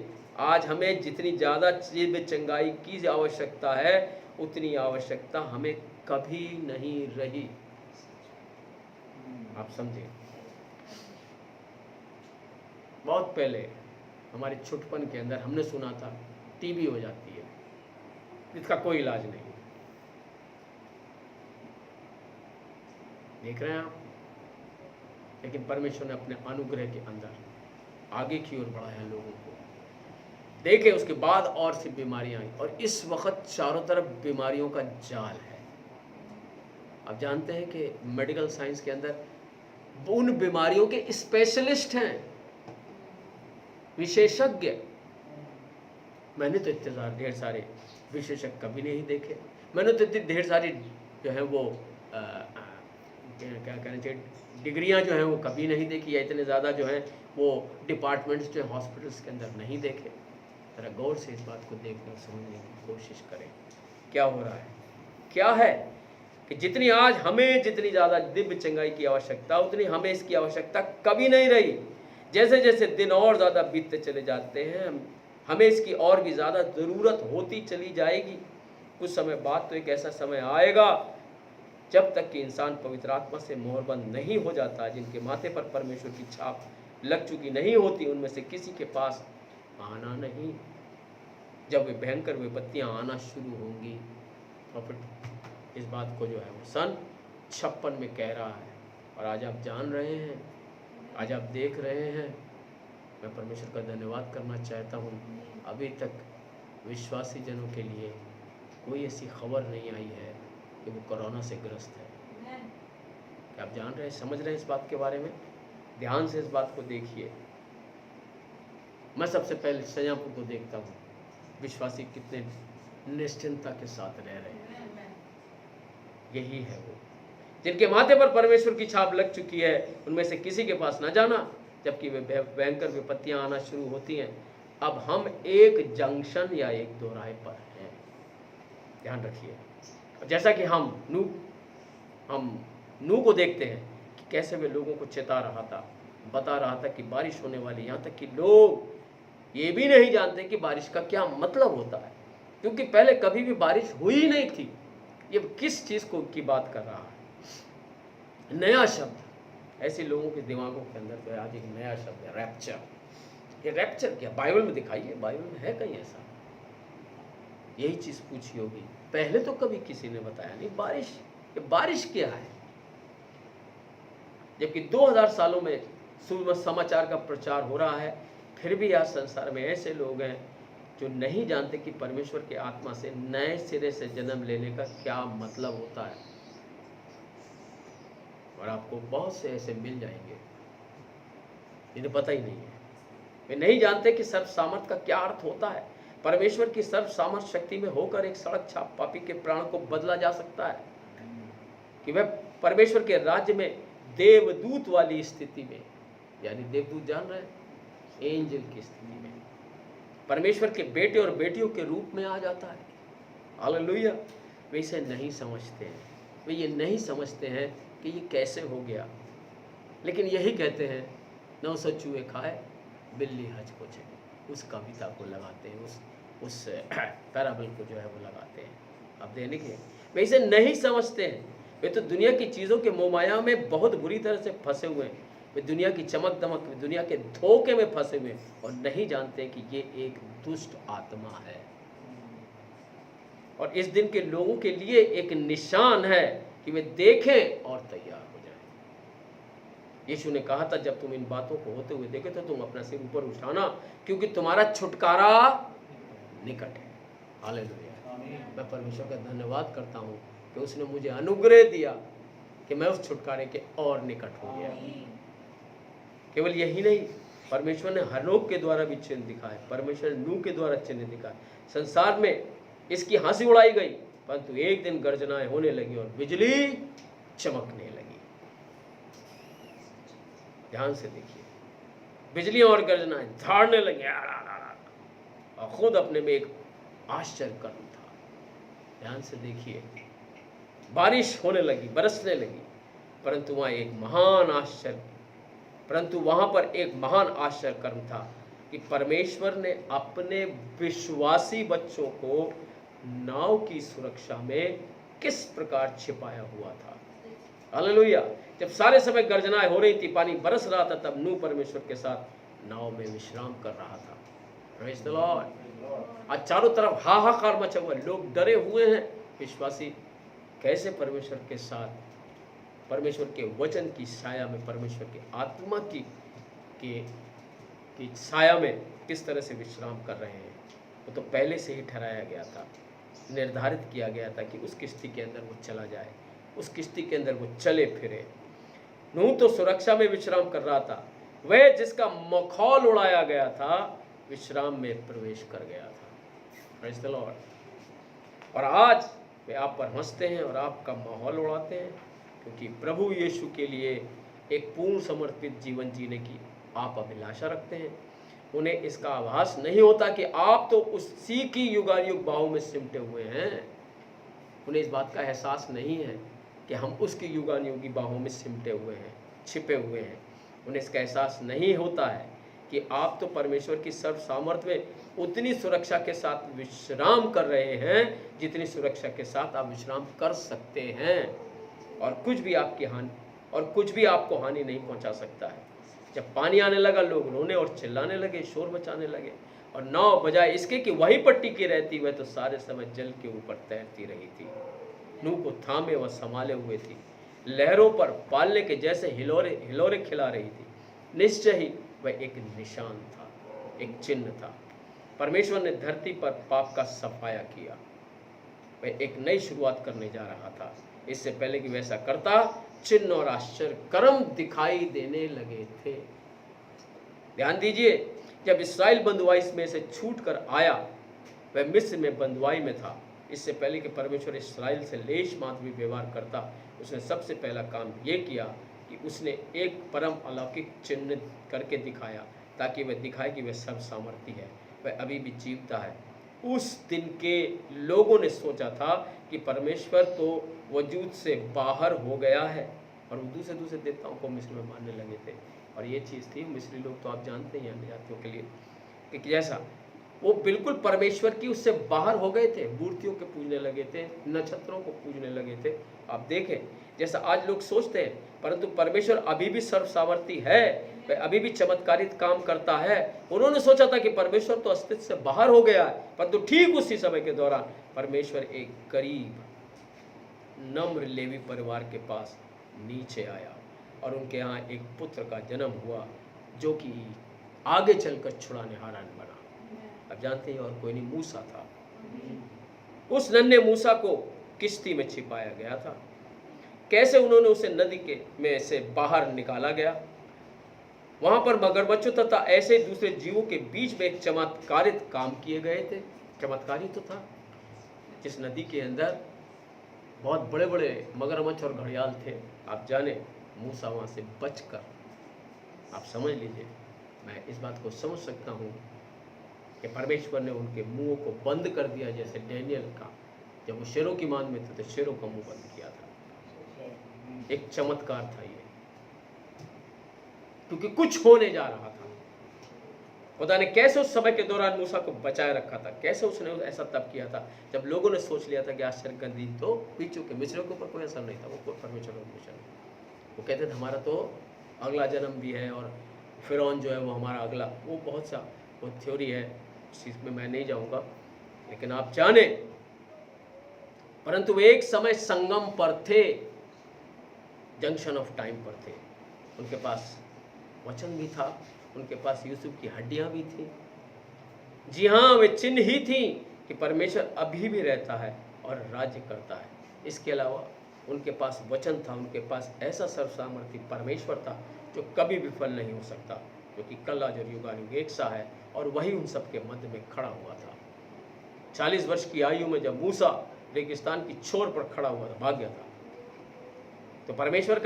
आज हमें जितनी ज़्यादा जीव चंगाई की आवश्यकता है उतनी आवश्यकता हमें कभी नहीं रही। आप समझे, बहुत पहले हमारे छुटपन के अंदर हमने सुना था टीबी हो जाती है, इसका कोई इलाज नहीं। देख रहे हैं आप, लेकिन परमेश्वर ने अपने अनुग्रह के अंदर आगे की ओर बढ़ाया लोगों को। देखे उसके बाद और सी बीमारियां आई और इस वक्त चारों तरफ बीमारियों का जाल है। आप जानते हैं कि मेडिकल साइंस के अंदर उन बीमारियों के स्पेशलिस्ट हैं, विशेषज्ञ। मैंने तो इतने ढेर सारे विशेषज्ञ कभी नहीं देखे। मैंने तो इतनी ढेर सारी जो है वो क्या कहना चाहिए डिग्रियां जो हैं वो कभी नहीं देखी, या इतने ज़्यादा जो हैं वो डिपार्टमेंट्स जो हॉस्पिटल्स के अंदर नहीं देखे। जरा गौर से इस बात को देखने और समझने की कोशिश करें क्या हो रहा है। क्या है कि जितनी आज हमें जितनी ज़्यादा दिव्य चंगाई की आवश्यकता उतनी हमें इसकी आवश्यकता कभी नहीं रही। जैसे जैसे दिन और ज़्यादा बीतते चले जाते हैं हमें इसकी और भी ज़्यादा ज़रूरत होती चली जाएगी। कुछ समय बाद तो एक ऐसा समय आएगा जब तक कि इंसान पवित्र आत्मा से मोहरबंद नहीं हो जाता, जिनके माथे पर परमेश्वर की छाप लग चुकी नहीं होती, उनमें से किसी के पास आना नहीं। जब वे भयंकर विपत्तियां आना शुरू होंगी और फिर इस बात को जो है वो सन 56 में कह रहा है और आज आप जान रहे हैं, आज आप देख रहे हैं। मैं परमेश्वर का धन्यवाद करना चाहता हूँ, अभी तक विश्वासी जनों के लिए कोई ऐसी खबर नहीं आई है कि वो कोरोना से ग्रस्त है। क्या आप जान रहे हैं, समझ रहे हैं इस बात के बारे में? ध्यान से इस बात को देखिए। मैं सबसे पहले सजापुर को देखता हूँ, विश्वासी कितने निश्चिंतता के साथ रह रहे हैं। यही है वो जिनके माथे पर परमेश्वर की छाप लग चुकी है, उनमें से किसी के पास न जाना जबकि वे भयंकर विपत्तियां आना शुरू होती हैं। अब हम एक जंक्शन या एक दोराहे पर हैं, ध्यान रखिए। जैसा कि हम नूह को देखते हैं कि कैसे वे लोगों को चेता रहा था, बता रहा था कि बारिश होने वाली, यहाँ तक कि लोग ये भी नहीं जानते कि बारिश का क्या मतलब होता है, क्योंकि पहले कभी भी बारिश हुई नहीं थी। ये किस चीज़ को की बात कर रहा है? नया शब्द ऐसे लोगों के दिमागों के अंदर तो आज एक नया शब्द है, रैप्चर। ये रैप्चर क्या? बाइबल में दिखाइए, बाइबल में है कहीं ऐसा? यही चीज़ पूछी होगी, पहले तो कभी किसी ने बताया नहीं। बारिश, ये बारिश क्या है? जबकि 2000 सालों में समाचार का प्रचार हो रहा है, फिर भी आज संसार में ऐसे लोग हैं जो नहीं जानते कि परमेश्वर के आत्मा से नए सिरे से जन्म लेने का क्या मतलब होता है। और आपको बहुत से ऐसे मिल जाएंगे जिन्हें पता ही नहीं है। वे नहीं जानते कि सर्व सामर्थ का क्या अर्थ होता है। परमेश्वर की सर्व सामर्थ शक्ति में होकर एक सड़क छाप पापी के प्राण को बदला जा सकता है, कि वह परमेश्वर के राज्य में देवदूत वाली स्थिति में, यानी देवदूत जान रहे हैं, एंजल की स्थिति में परमेश्वर के बेटे और बेटियों के रूप में आ जाता है। हालेलुया। वे इसे नहीं समझते हैं, वे ये नहीं समझते हैं कि ये कैसे हो गया। लेकिन यही कहते हैं 900 चूहे खाए बिल्ली हज को चली। उस कविता को लगाते हैं, उस पैराबल को जो है वो लगाते हैं। अब देखने के वे इसे नहीं समझते हैं। वे तो दुनिया की चीज़ों के मोहमाया में बहुत बुरी तरह से फंसे हुए हैं। वे दुनिया की चमक दमक, दुनिया के धोखे में फंसे हुए हैं और नहीं जानते कि ये एक दुष्ट आत्मा है और इस दिन के लोगों के लिए एक निशान है कि वे देखें और तैयार हो जाएं। यीशु ने कहा था, जब तुम इन बातों को होते हुए देखे तो तुम अपना सिर ऊपर उठाना, क्योंकि तुम्हारा छुटकारा निकट है। हालेलुया। मैं परमेश्वर का धन्यवाद करता हूँ कि उसने मुझे अनुग्रह दिया कि मैं उस छुटकारे के और निकट हो गया। केवल यही नहीं, परमेश्वर ने हनोक के द्वारा भी चिन्ह दिखाए, परमेश्वर ने नूह के द्वारा चिन्ह दिखाए। संसार में इसकी हंसी उड़ाई गई, परंतु एक दिन गर्जनाएं होने लगी और बिजली चमकने लगी। ध्यान से देखिए, बिजली और गर्जनाएं धाड़ने लगी और खुद अपने में एक आश्चर्य कर्म था। ध्यान से देखिए, बारिश होने लगी, बरसने लगी, परंतु वहां पर एक महान आश्चर्य कर्म था कि परमेश्वर ने अपने विश्वासी बच्चों को नाव की सुरक्षा में किस प्रकार छिपाया हुआ था। हालेलुया। जब सारे समय गर्जनाएं हो रही थी, पानी बरस रहा था, तब नूह परमेश्वर के साथ नाव में विश्राम कर रहा था। Praise the Lord. आज चारों तरफ हाहाकार मचा हुआ, लोग डरे हुए हैं। विश्वासी कैसे परमेश्वर के साथ, परमेश्वर के वचन की छाया में, परमेश्वर के आत्मा की छाया में किस तरह से विश्राम कर रहे हैं। वो तो पहले से ही ठहराया गया था, निर्धारित किया गया था कि उस किश्ती के अंदर वो चला जाए, उस किश्ती के अंदर वो चले फिरे। नूह तो सुरक्षा में विश्राम कर रहा था, वह जिसका मखौल उड़ाया गया था विश्राम में प्रवेश कर गया था। Praise the Lord. और आज वे आप पर हंसते हैं और आपका माहौल उड़ाते हैं, क्योंकि प्रभु यीशु के लिए एक पूर्ण समर्पित जीवन जीने की आप अभिलाषा रखते हैं। उन्हें इसका आभास नहीं होता कि आप तो उसी की युगायुग बाहों में सिमटे हुए हैं। उन्हें इस बात का एहसास नहीं है कि हम उसकी युगानुयोगी बाहों में सिमटे हुए हैं, छिपे हुए हैं। उन्हें इसका एहसास नहीं होता है कि आप तो परमेश्वर की सर्व सामर्थ्य में उतनी सुरक्षा के साथ विश्राम कर रहे हैं जितनी सुरक्षा के साथ आप विश्राम कर सकते हैं, और कुछ भी आपकी हानि और कुछ भी आपको हानि नहीं पहुंचा सकता है। जब पानी आने लगा, लोग रोने और चिल्लाने लगे, शोर मचाने लगे, और नाव बजाय इसके कि वही पर टिकी रहती, वह तो सारे समय जल के ऊपर तैरती रही थी। नूह को थामे व संभाले हुए थी, लहरों पर पालने के जैसे हिलोरे खिला रही थी। निश्चय ही वह एक निशान था, एक चिन्ह था। परमेश्वर ने धरती पर पाप का सफाया किया। वह एक नई शुरुआत करने जा रहा था। इससे पहले कि वैसा करता, चिन्ह और आश्चर्य कर्म दिखाई देने लगे थे। ध्यान दीजिए, जब इस्राएल बंधुआई में से छूट कर आया, वह मिस्र में बंधुआई में था। इससे पहले कि परमेश्वर इस्राएल से लेश मात्र भी व्यवहार करता, उसने सबसे पहला काम यह किया कि उसने एक परम अलौकिक चिन्ह करके दिखाया, ताकि वह दिखाए कि वह सर्व सामर्थी है, वह अभी भी जीवता है। उस दिन के लोगों ने सोचा था कि परमेश्वर तो वजूद से बाहर हो गया है, और वो दूसरे देवताओं को मिस्र में मानने लगे थे। और ये चीज़ थी, मिस्री लोग तो आप जानते हैं अन्य जातियों के लिए कि जैसा वो बिल्कुल परमेश्वर की उससे बाहर हो गए थे, मूर्तियों के पूजने लगे थे, नक्षत्रों को पूजने लगे थे। आप देखें जैसा आज लोग सोचते हैं, परंतु परमेश्वर अभी भी सर्वसामर्थी है, वह अभी भी चमत्कारित काम करता है। उन्होंने सोचा था कि परमेश्वर तो अस्तित्व से बाहर हो गया है, परंतु ठीक उसी समय के दौरान परमेश्वर एक गरीब नम्र लेवी परिवार के पास नीचे आया, और उनके यहाँ एक पुत्र का जन्म हुआ, जो कि आगे चलकर छुड़ानेहारा बना। अब जानते हैं, और कोई नहीं, मूसा था। उस नन्हे मूसा को किश्ती में छिपाया गया था। कैसे उन्होंने उसे नदी के में से बाहर निकाला गया। वहां पर मगरमच्छों तथा ऐसे दूसरे जीवों के बीच में एक चमत्कारित काम किए गए थे। चमत्कारी तो था, जिस नदी के अंदर बहुत बड़े बड़े मगरमच्छ और घड़ियाल थे। आप जाने, मूसा वहां से बचकर, आप समझ लीजिए, मैं इस बात को समझ सकता हूँ कि परमेश्वर ने उनके मुंहों को बंद कर दिया, जैसे डैनियल का, जब वो शेरों की मान में थे तो शेरों का मुंह बंद किया था। एक चमत्कार था ये, क्योंकि कुछ होने जा रहा था। खुदा ने कैसे उस समय के दौरान मूसा को बचाए रखा था, कैसे उसने ऐसा तब किया था जब लोगों ने सोच लिया था कि आश्चर्य का दिन तो बीत चुके, मिस्रियों के ऊपर कोई असर नहीं था, वो कोई परमेश्वर का मिशन नहीं। वो कहते थे हमारा तो अगला जन्म भी है और फिरौन जो है वो हमारा अगला, वो बहुत सा वो थ्योरी है, उस चीज़ में मैं नहीं जाऊँगा, लेकिन आप जाने। परंतु वे एक समय संगम पर थे, जंक्शन ऑफ टाइम पर थे। उनके पास वचन भी था, उनके पास यूसुफ की हड्डियां भी थी। जी हाँ, वे चिन्ह ही थी कि परमेश्वर अभी भी रहता है और राज्य करता है। इसके अलावा उनके पास वचन था, उनके पास ऐसा सर्वसामर्थी परमेश्वर था जो कभी विफल नहीं हो सकता, जो कि कल आज और युगानुग एक सा है, और वही उन सबके मध्य में खड़ा हुआ था। 40 वर्ष की आयु में जब मूसा रेगिस्तान की छोर पर खड़ा हुआ था, भाग गया था, तो परमेश्वर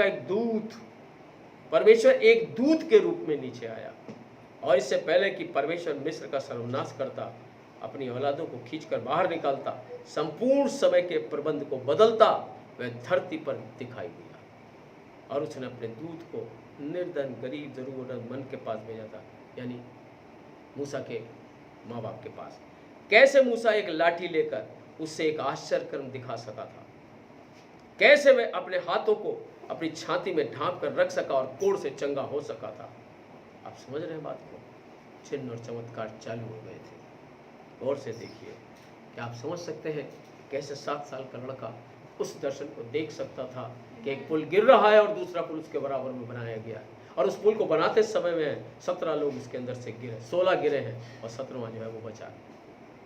एक दूत के रूप में नीचे आया, और इससे पहले कि परमेश्वर मिस्र का सर्वनाश करता, अपनी औलादों को खींचकर बाहर निकालता, संपूर्ण समय के प्रबंध को बदलता, वह धरती पर दिखाई दिया, और उसने अपने दूत को निर्धन, गरीब, जरूरतमंद के पास भेजा था, यानी मूसा के माँ बाप के पास। कैसे मूसा एक लाठी लेकर उससे एक आश्चर्य कर्म दिखा सका था, कैसे वह अपने हाथों को अपनी छाती में ढांप कर रख सका और कोढ़ से चंगा हो सका था। आप समझ रहे हैं बात को? चिन्ह और चमत्कार चालू हो गए थे। गौर से देखिए कि आप समझ सकते हैं कैसे 7 साल का लड़का उस दर्शन को देख सकता था कि एक पुल गिर रहा है और दूसरा पुल उसके बराबर में बनाया गया है, और उस पुल को बनाते समय में 17 लोग उसके अंदर से गिरे, 16 गिरे हैं और 17वां जो है वो बचा।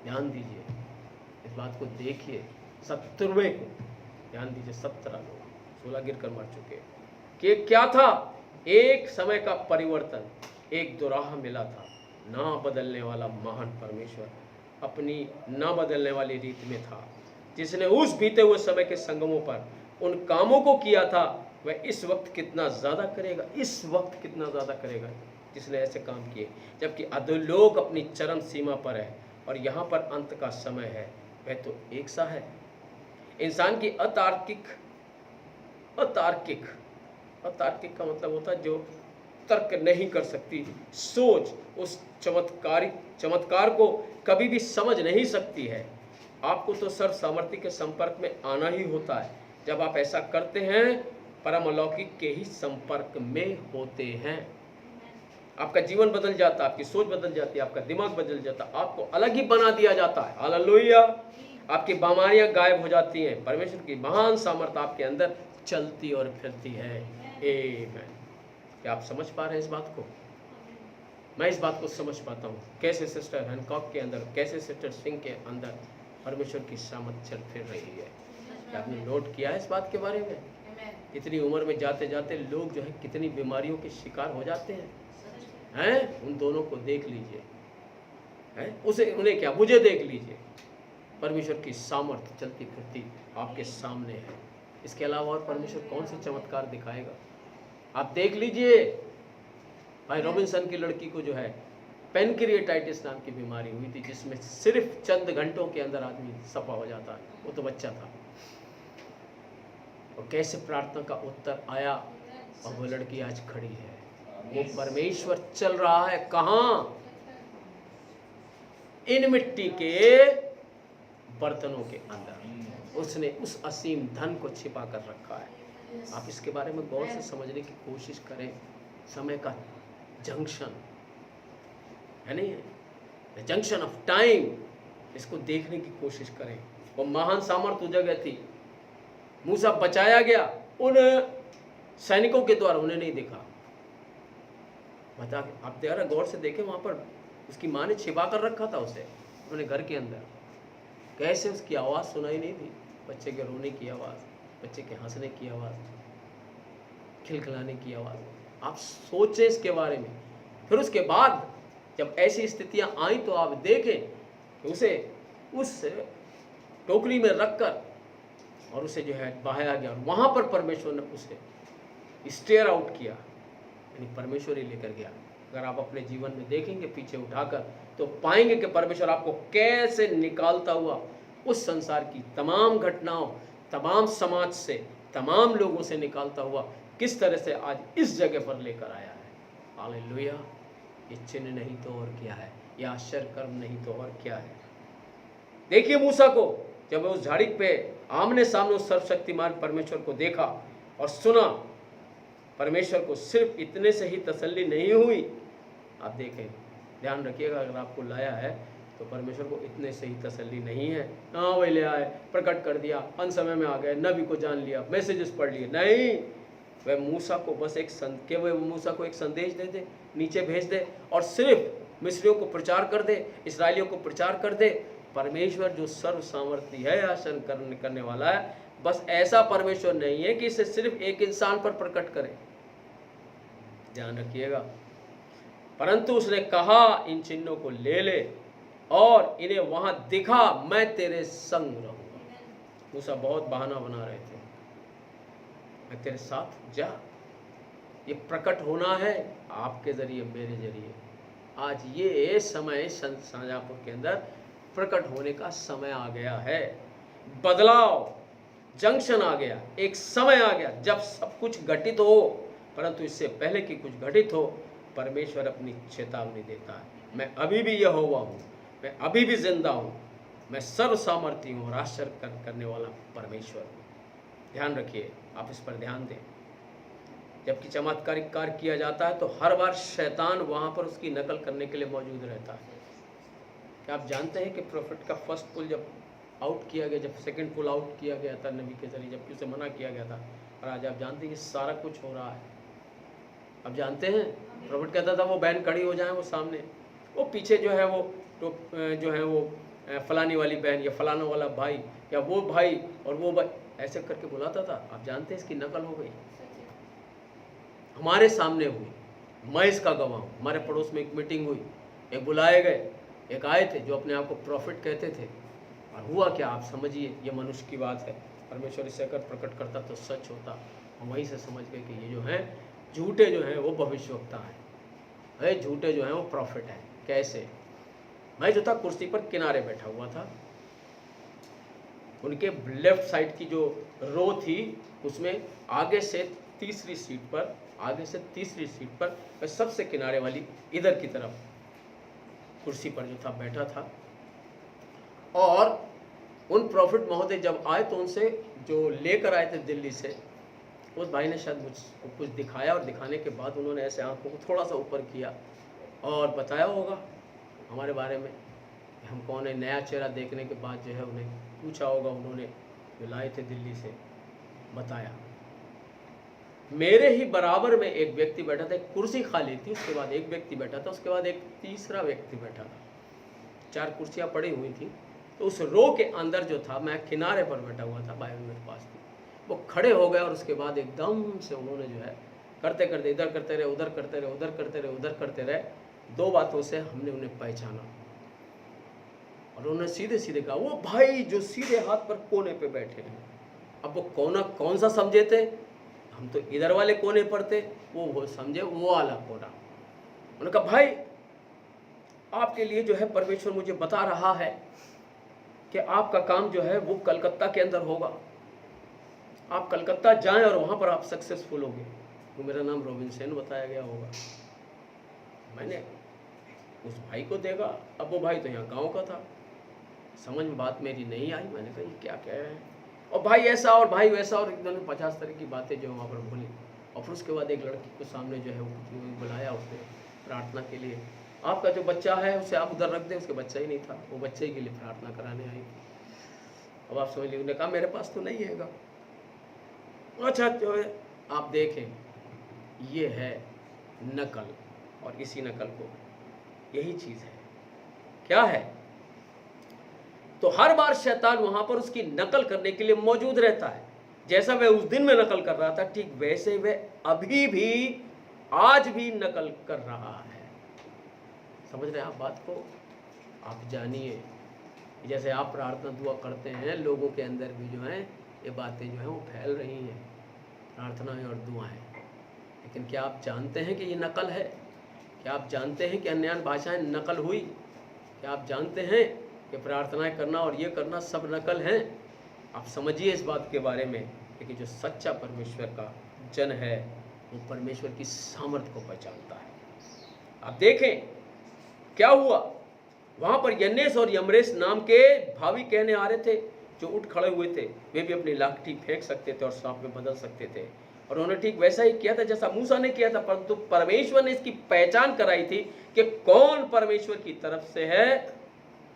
ध्यान दीजिए, इस बात को देखिए, 70वें को ध्यान दीजिए, 17 लोग, 16 गिर कर मर चुके। कि क्या था? एक समय का परिवर्तन, एक दोराहा मिला था। ना बदलने वाला महान परमेश्वर अपनी ना बदलने वाली रीत में था, जिसने उस बीते हुए समय के संगमों पर उन कामों को किया था, वह इस वक्त कितना ज़्यादा करेगा, इस वक्त कितना ज़्यादा करेगा जिसने ऐसे काम किए, जबकि अधोलोक अपनी चरम सीमा पर है और यहाँ पर अंत का समय है। वह तो एक सा है। इंसान की अतार्किक का मतलब होता है जो तर्क नहीं कर सकती सोच, उस चमत्कार को कभी भी समझ नहीं सकती है। आपको तो सर्व सामर्थ्य के संपर्क में आना ही होता है। जब आप ऐसा करते हैं, परम अलौकिक के ही संपर्क में होते हैं। आपका जीवन बदल जाता है, आपकी सोच बदल जाती है, आपका दिमाग बदल जाता है, आपको अलग ही बना दिया जाता है। हालेलुया। आपकी बीमारियां गायब हो जाती हैं, परमेश्वर की महान सामर्थ आपके अंदर चलती और फिरती है। आमीन। क्या आप समझ पा रहे हैं इस बात को? मैं इस बात को समझ पाता हूँ, कैसे सिस्टर हैनकॉक के अंदर, कैसे सिस्टर सिंह के अंदर परमेश्वर की सामर्थ चल फिर रही है। क्या आपने नोट किया है इस बात के बारे में? इतनी उम्र में जाते जाते लोग जो है कितनी बीमारियों के शिकार हो जाते हैं। उन दोनों को देख लीजिए, उन्हें क्या, मुझे देख लीजिए। परमेश्वर की सामर्थ चलती फिरती आपके सामने है। इसके अलावा और परमेश्वर कौन से चमत्कार दिखाएगा? आप देख लीजिए, भाई रॉबिन्सन की लड़की को जो है पेनक्रिएटाइटिस नाम की बीमारी हुई थी, जिसमें सिर्फ चंद घंटों के अंदर आदमी सफा हो जाता है। वो तो बच्चा था, और कैसे प्रार्थना का उत्तर आया और वो लड़की आज खड़ी है। वो परमेश्वर चल रहा है कहाँ? इन मिट्टी के बर्तनों के अंदर उसने उस असीम धन को छिपा कर रखा है। आप इसके बारे में गौर से समझने की कोशिश करें। समय का जंक्शन है नहीं है, जंक्शन ऑफ टाइम, इसको देखने की कोशिश करें। वो महान सामर्थ उस जगह थी, मूसा बचाया गया उन सैनिकों के द्वारा, उन्हें नहीं देखा। बता, आप जरा गौर से देखें, वहां पर उसकी माँ ने छिपा कर रखा था उसे अपने घर के अंदर। कैसे उसकी आवाज़ सुनाई नहीं दी, बच्चे के रोने की आवाज़, बच्चे के हंसने की आवाज़, खिलखिलाने की आवाज़। आप सोचें इसके बारे में। फिर उसके बाद जब ऐसी स्थितियां आई तो आप देखें कि उसे उस टोकरी में रखकर और उसे जो है बहाया गया, और वहाँ पर परमेश्वर ने उसे स्टेयर आउट किया, यानी परमेश्वर ही लेकर गया। अगर आप अपने जीवन में देखेंगे पीछे उठाकर, तो पाएंगे कि परमेश्वर आपको कैसे निकालता हुआ उस संसार की तमाम घटनाओं, तमाम समाज से, तमाम लोगों से निकालता हुआ किस तरह से आज इस जगह पर लेकर आया है। हालेलुया। ये चिन्ह नहीं तो और क्या है, ये आश्चर्य कर्म नहीं तो और क्या है। देखिए मूसा को जब उस झाड़ी पे आमने सामने उस सर्वशक्तिमान परमेश्वर को देखा और सुना, परमेश्वर को सिर्फ इतने से ही तसल्ली नहीं हुई। आप देखें, ध्यान रखिएगा, अगर आपको लाया है तो परमेश्वर को इतने से ही तसल्ली नहीं है। हाँ वही ले आए, प्रकट कर दिया, अंत समय में आ गए, नबी को जान लिया, मैसेजेस पढ़ लिए, नहीं। वह मूसा को बस केवल मूसा को एक संदेश दे दे, नीचे भेज दे और सिर्फ मिस्रियों को प्रचार कर दे, इसराइलियों को प्रचार कर दे। परमेश्वर जो सर्व सामर्थ्य है, आसन करने वाला है, बस ऐसा परमेश्वर नहीं है कि इसे सिर्फ एक इंसान पर प्रकट करे, ध्यान रखिएगा। परंतु उसने कहा इन चिन्हों को ले ले और इन्हें वहां दिखा, मैं तेरे संग रहूंगा। मूसा बहुत बहाना बना रहे थे, मैं तेरे साथ जा, ये प्रकट होना है आपके जरिए, मेरे जरिए। आज ये समय शाहजहांपुर के अंदर प्रकट होने का समय आ गया है। बदलाव जंक्शन आ गया, एक समय आ गया जब सब कुछ घटित हो, परंतु इससे पहले कि कुछ घटित हो परमेश्वर अपनी चेतावनी देता है। मैं अभी भी यहोवा हूँ, मैं अभी भी जिंदा हूँ, मैं सर्व सामर्थी हूँ और आश्चर्य करने वाला परमेश्वर हूँ। ध्यान रखिए, आप इस पर ध्यान दें। जबकि चमत्कारिक कार्य किया जाता है तो हर बार शैतान वहाँ पर उसकी नकल करने के लिए मौजूद रहता है। क्या आप जानते हैं कि प्रॉफिट का फर्स्ट पुल जब आउट किया गया, जब सेकंड पुल आउट किया गया था नबी के जरिए, जबकि उसे मना किया गया था, और आज आप जानते हैं कि सारा कुछ हो रहा है। आप जानते हैं प्रॉफिट कहता था वो बहन खड़ी हो जाए, वो सामने, वो पीछे जो है वो फलानी वाली बहन या फलाना वाला भाई या वो भाई और वो भाई ऐसे करके बुलाता था। आप जानते हैं इसकी नकल हो गई, हमारे सामने हुई, मैं इसका गवाह हूँ। हमारे पड़ोस में एक मीटिंग हुई, एक बुलाए गए, एक आए थे जो अपने आप को प्रॉफिट कहते थे, और हुआ क्या आप समझिए, ये मनुष्य की बात है। परमेश्वर इसे अगर प्रकट करता तो सच होता, और वहीं से समझ गए कि ये जो हैं झूठे जो हैं वो भविष्यवक्ता हैं, झूठे जो हैं वो प्रॉफिट हैं। कैसे? मैं जो था कुर्सी पर किनारे बैठा हुआ था, उनके लेफ्ट साइड की जो रो थी उसमें आगे से तीसरी सीट पर मैं सबसे किनारे वाली इधर की तरफ कुर्सी पर जो था बैठा था। और उन प्रॉफिट महोदय जब आए तो उनसे जो लेकर आए थे दिल्ली से, उस भाई ने शायद मुझको कुछ दिखाया, और दिखाने के बाद उन्होंने ऐसे आंखों को थोड़ा सा ऊपर किया और बताया होगा हमारे बारे में हम कौन है। नया चेहरा देखने के बाद जो है उन्हें पूछा होगा, उन्होंने जो लाए थे दिल्ली से बताया। मेरे ही बराबर में एक व्यक्ति बैठा था, एक कुर्सी खाली थी, उसके बाद एक व्यक्ति बैठा था, उसके बाद एक तीसरा व्यक्ति बैठा था, 4 कुर्सियां पड़ी हुई थी। तो उस रो के अंदर जो था, मैं किनारे पर बैठा हुआ था, बाइबल मेरे पास थी, वो खड़े हो गए और उसके बाद एकदम से उन्होंने जो है करते करते इधर करते रहे, उधर करते रहे, उधर करते रहे, उधर करते रहे। 2 बातों से हमने उन्हें पहचाना और उन्होंने सीधे सीधे कहा, वो भाई जो सीधे हाथ पर कोने पे बैठे हैं। अब वो कोना कौन सा समझे थे, हम तो इधर वाले कोने पर थे, वो समझे वो वाला कोना। उन्होंने कहा, भाई आपके लिए जो है परमेश्वर मुझे बता रहा है कि आपका काम जो है वो कलकत्ता के अंदर होगा, आप कलकत्ता जाएं और वहाँ पर आप सक्सेसफुल होंगे। तो मेरा नाम रोबिन सेन बताया गया होगा। मैंने उस भाई को देखा, अब वो भाई तो यहाँ गांव का था, समझ में बात मेरी नहीं आई। मैंने कहा ये क्या कह रहे हैं, और भाई ऐसा और भाई वैसा, और एकदम 50 तरह की बातें जो वहाँ पर बोली। और फिर उसके बाद एक लड़की को सामने जो है वो बुलाया उसने प्रार्थना के लिए। आपका जो बच्चा है उसे आप उधर रख दें, उसके बच्चा ही नहीं था, वो बच्चे के लिए प्रार्थना कराने आई। अब आप समझ लीजिए, उन्होंने कहा मेरे पास तो नहीं हैगा। अच्छा जो है आप देखें, ये है नकल, और इसी नकल को यही चीज़ है, क्या है, तो हर बार शैतान वहां पर उसकी नकल करने के लिए मौजूद रहता है। जैसा वह उस दिन में नकल कर रहा था, ठीक वैसे वह अभी भी आज भी नकल कर रहा है। समझ रहे हैं आप बात को? आप जानिए, जैसे आप प्रार्थना दुआ करते हैं, लोगों के अंदर भी जो है ये बातें जो है वो फैल रही हैं, प्रार्थनाएं और दुआएं। लेकिन क्या आप जानते हैं कि ये नकल है? क्या आप जानते हैं कि अन्य भाषाएं नकल हुई? क्या आप जानते हैं कि प्रार्थनाएं करना और ये करना सब नकल हैं? आप समझिए इस बात के बारे में। लेकिन जो सच्चा परमेश्वर का जन है वो परमेश्वर की सामर्थ्य को पहचानता है, आप देखें क्या हुआ, वहां पर यन्नेस और यमरेस नाम के भावी कहने आ रहे थे जो उठ खड़े हुए थे। वे भी अपनी लाठी फेंक सकते थे और सांप में बदल सकते थे, और उन्होंने ठीक वैसा ही किया था जैसा मूसा ने किया था, परंतु परमेश्वर ने इसकी पहचान कराई थी कि कौन परमेश्वर की तरफ से है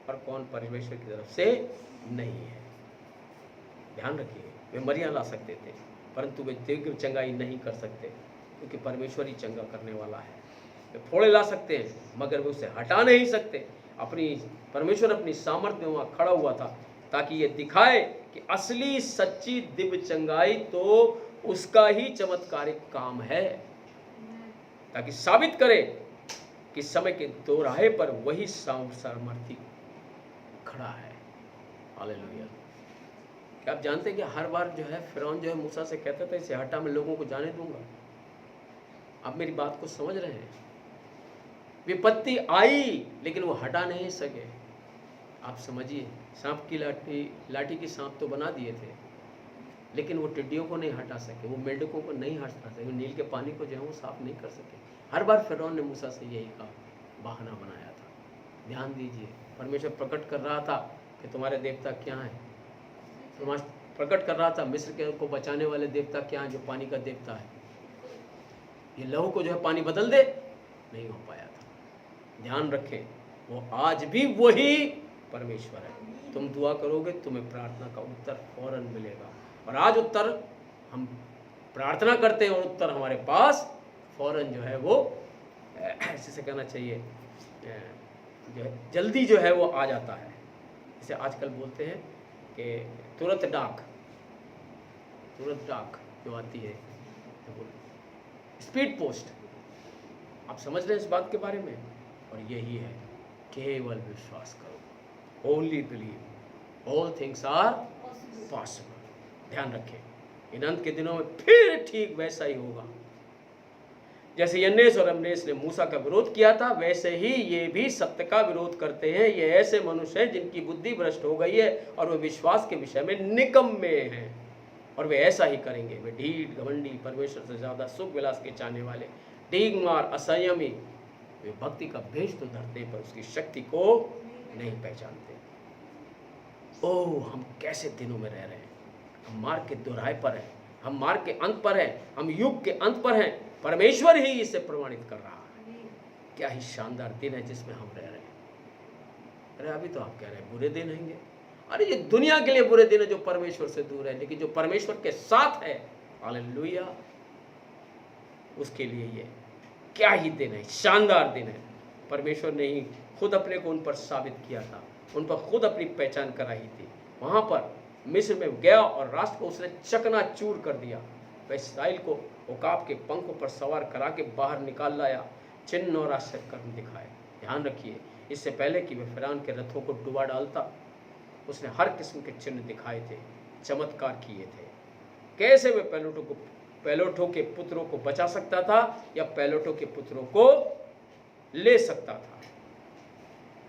और कौन परमेश्वर की तरफ से नहीं है। ध्यान रखिए, वे मरिया ला सकते थे परंतु वे दिव्य चंगाई नहीं कर सकते, क्योंकि परमेश्वर ही चंगा करने वाला है। वे फोड़े ला सकते हैं मगर वे उसे हटा नहीं सकते। परमेश्वर अपनी सामर्थ्य में वहाँ खड़ा हुआ था ताकि ये दिखाए कि असली सच्ची दिव्य चंगाई तो उसका ही चमत्कारिक काम है, ताकि साबित करे कि समय के दोराहे पर वही सामर्थी खड़ा है। हालेलुया। क्या आप जानते हैं कि हर बार जो है फिरौन जो है मूसा से कहता था इसे हटा, मैं लोगों को जाने दूंगा। आप मेरी बात को समझ रहे हैं? विपत्ति आई लेकिन वो हटा नहीं सके। आप समझिए, सांप की लाठी की सांप तो बना दिए थे लेकिन वो टिड्डियों को नहीं हटा सके, वो मेंढकों को नहीं हटा सके, वो नील के पानी को जो है वो साफ नहीं कर सके। हर बार फिरौन ने मूसा से यही कहा, बहाना बनाया था। ध्यान दीजिए, परमेश्वर प्रकट कर रहा था कि तुम्हारे देवता क्या हैं। प्रकट कर रहा था मिस्र के को बचाने वाले देवता क्या हैं, जो पानी का देवता है। ये लहू को जो है पानी बदल दे, नहीं हो पाया था। ध्यान रखें, वो आज भी वही परमेश्वर है। तुम दुआ करोगे तुम्हें प्रार्थना का उत्तर फौरन मिलेगा, और आज उत्तर हम प्रार्थना करते हैं और उत्तर हमारे पास फौरन जो है वो ऐसे से कहना चाहिए जो है जल्दी जो है वो आ जाता है। जैसे आजकल बोलते हैं कि तुरंत डाक जो आती है, स्पीड पोस्ट। आप समझ रहे हैं इस बात के बारे में? और यही है, केवल विश्वास करो, only believe, all things are possible. ध्यान रखें, इन अंत के दिनों में फिर ठीक वैसा ही होगा। जैसे यन्नेस और यम्रेस ने मूसा का विरोध किया था, वैसे ही ये भी सत्य का विरोध करते हैं। ये ऐसे मनुष्य हैं जिनकी बुद्धि भ्रष्ट हो गई है और वे विश्वास के विषय में निकम्मे हैं, और वे ऐसा ही करेंगे। वे ढीठ, घमंडी, परमेश्वर से ज्यादा सुख विलास के चाहने वाले, डींगमार, असंयमी, वे भक्ति का भेष तो धरते पर उसकी शक्ति को नहीं पहचानते। ओह, हम कैसे दिनों में रह रहे हैं। हम मार्ग के दोराहे पर हैं, हम मार्ग के अंत पर हैं, हम युग के अंत पर हैं। परमेश्वर ही इसे प्रमाणित कर रहा है। क्या ही शानदार दिन है जिसमें हम रह रहे हैं। अरे अभी तो आप कह रहे हैं बुरे दिन होंगे। अरे ये दुनिया के लिए बुरे दिन है जो परमेश्वर से दूर है, लेकिन जो परमेश्वर के साथ है, हालेलुया, उसके लिए ये क्या ही दिन है, शानदार दिन है। परमेश्वर ने ही खुद अपने को उन पर साबित किया था, उन पर खुद अपनी पहचान कराई थी। वहां पर मिस्र में गया और राष्ट्र को उसने चकनाचूर कर दिया। वह इस्राएल को उकाब के पंखों पर सवार करा के बाहर निकाल लाया, चिन्ह और आश्चर्य कर्म दिखाए। ध्यान रखिए, इससे पहले कि वह फिरौन के रथों को डुबा डालता, उसने हर किस्म के चिन्ह दिखाए थे, चमत्कार किए थे। कैसे वह पैलोटों के पुत्रों को बचा सकता था या पैलोटों के पुत्रों को ले सकता था।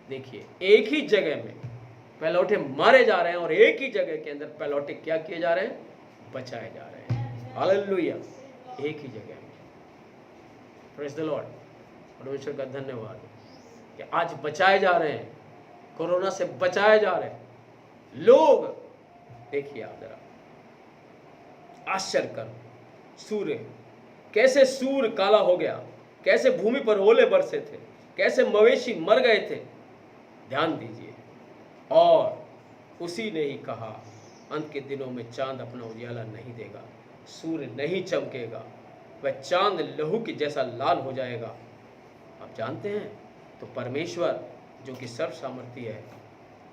देखिए, एक ही जगह में पैलोटे मारे जा रहे हैं और एक ही जगह के अंदर पैलोटे क्या किए जा रहे हैं, बचाए जा रहे हैं। हालेलुया, एक ही जगह में। Praise the Lord. परमेश्वर का धन्यवाद कि आज बचाए जा रहे हैं, कोरोना से बचाए जा रहे हैं लोग। देखिए आप जरा, आश्चर्य कर, सूर्य कैसे सूर्य काला हो गया, कैसे भूमि पर ओले बरसे थे, कैसे मवेशी मर गए थे। ध्यान दीजिए, और उसी ने ही कहा अंत के दिनों में चांद अपना उजाला नहीं देगा, सूर्य नहीं चमकेगा, वह चांद लहू के जैसा लाल हो जाएगा। आप जानते हैं, तो परमेश्वर जो कि सर्व सामर्थी है,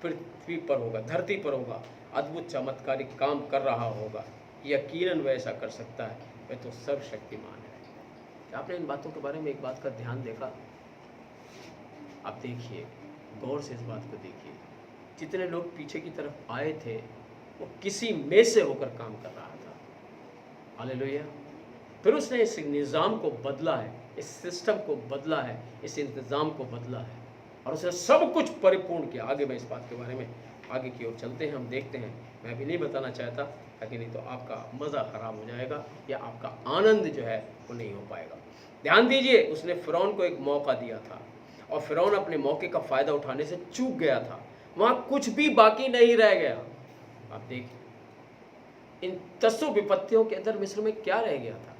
पृथ्वी पर होगा, धरती पर होगा, अद्भुत चमत्कारिक काम कर रहा होगा। यकीनन वह ऐसा कर सकता है, वह तो सर्वशक्तिमान है। आपने इन बातों के बारे में एक बात का ध्यान देखा? आप देखिए, गौर से इस बात को देखिए, जितने लोग पीछे की तरफ आए थे वो किसी में से होकर काम कर रहा था। हालेलुया। फिर उसने इस निज़ाम को बदला है, इस सिस्टम को बदला है, इस इंतज़ाम को बदला है, और उसने सब कुछ परिपूर्ण किया। आगे मैं इस बात के बारे में आगे की ओर चलते हैं, हम देखते हैं। मैं भी नहीं बताना चाहता ताकि नहीं तो आपका मज़ा ख़राब हो जाएगा या आपका आनंद जो है वो नहीं हो पाएगा। ध्यान दीजिए, उसने फ़िरौन को एक मौका दिया था और फ़िरौन अपने मौके का फ़ायदा उठाने से चूक गया था। वहाँ कुछ भी बाकी नहीं रह गया। आप देखिए, इन 10 विपत्तियों के अंदर मिस्र में क्या रह गया था,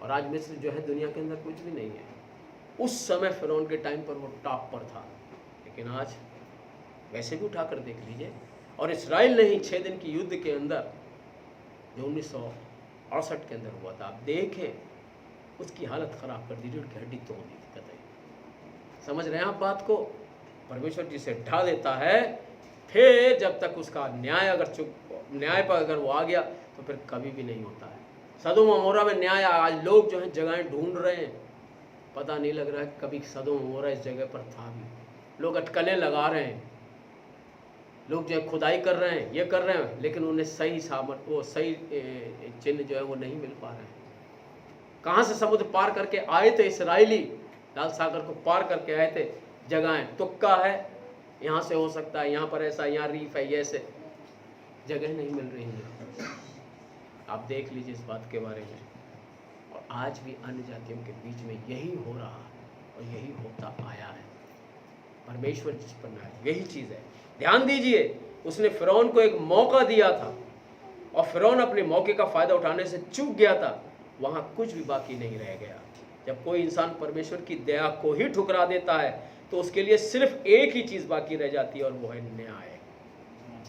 और आज मिस्र जो है दुनिया के अंदर कुछ भी नहीं है। उस समय फ़िरौन के टाइम पर वो टॉप पर था, लेकिन आज वैसे भी उठाकर देख लीजिए। और इस्राइल ने ही 6 दिन की युद्ध के अंदर जो 1968 के अंदर हुआ था, आप देखें उसकी हालत ख़राब कर दी, रीढ़ की हड्डी तोड़ दी थी कतई। समझ रहे हैं आप बात को? परमेश्वर जिसे ढा देता है, फिर जब तक उसका न्याय न्याय पर अगर वो आ गया तो फिर कभी भी नहीं होता है। सदोम अमोरा में न्याय, आज लोग जो है जगहें ढूंढ रहे हैं, पता नहीं लग रहा है कभी सदोम अमोरा इस जगह पर था भी। लोग अटकलें लगा रहे हैं, लोग जो है खुदाई कर रहे हैं, ये कर रहे हैं, लेकिन उन्हें सही चिन्ह जो है वो नहीं मिल पा रहे हैं। कहाँ से समुद्र पार करके आए थे इस्राएली, लाल सागर को पार करके आए थे। जगहें तुक्का है, यहाँ से हो सकता है, यहाँ पर ऐसा, यहाँ रीफ है, ये ऐसे जगह नहीं मिल रही है। आप देख लीजिए इस बात के बारे में। और आज भी अन्य जातियों के बीच में यही हो रहा है और यही होता आया है। परमेश्वर जिस पर न्याय, यही चीज़ है। ध्यान दीजिए, उसने फ़िरौन को एक मौका दिया था और फ़िरौन अपने मौके का फ़ायदा उठाने से चूक गया था। वहाँ कुछ भी बाकी नहीं रह गया। जब कोई इंसान परमेश्वर की दया को ही ठुकरा देता है तो उसके लिए सिर्फ एक ही चीज़ बाकी रह जाती है और वो है न्याय।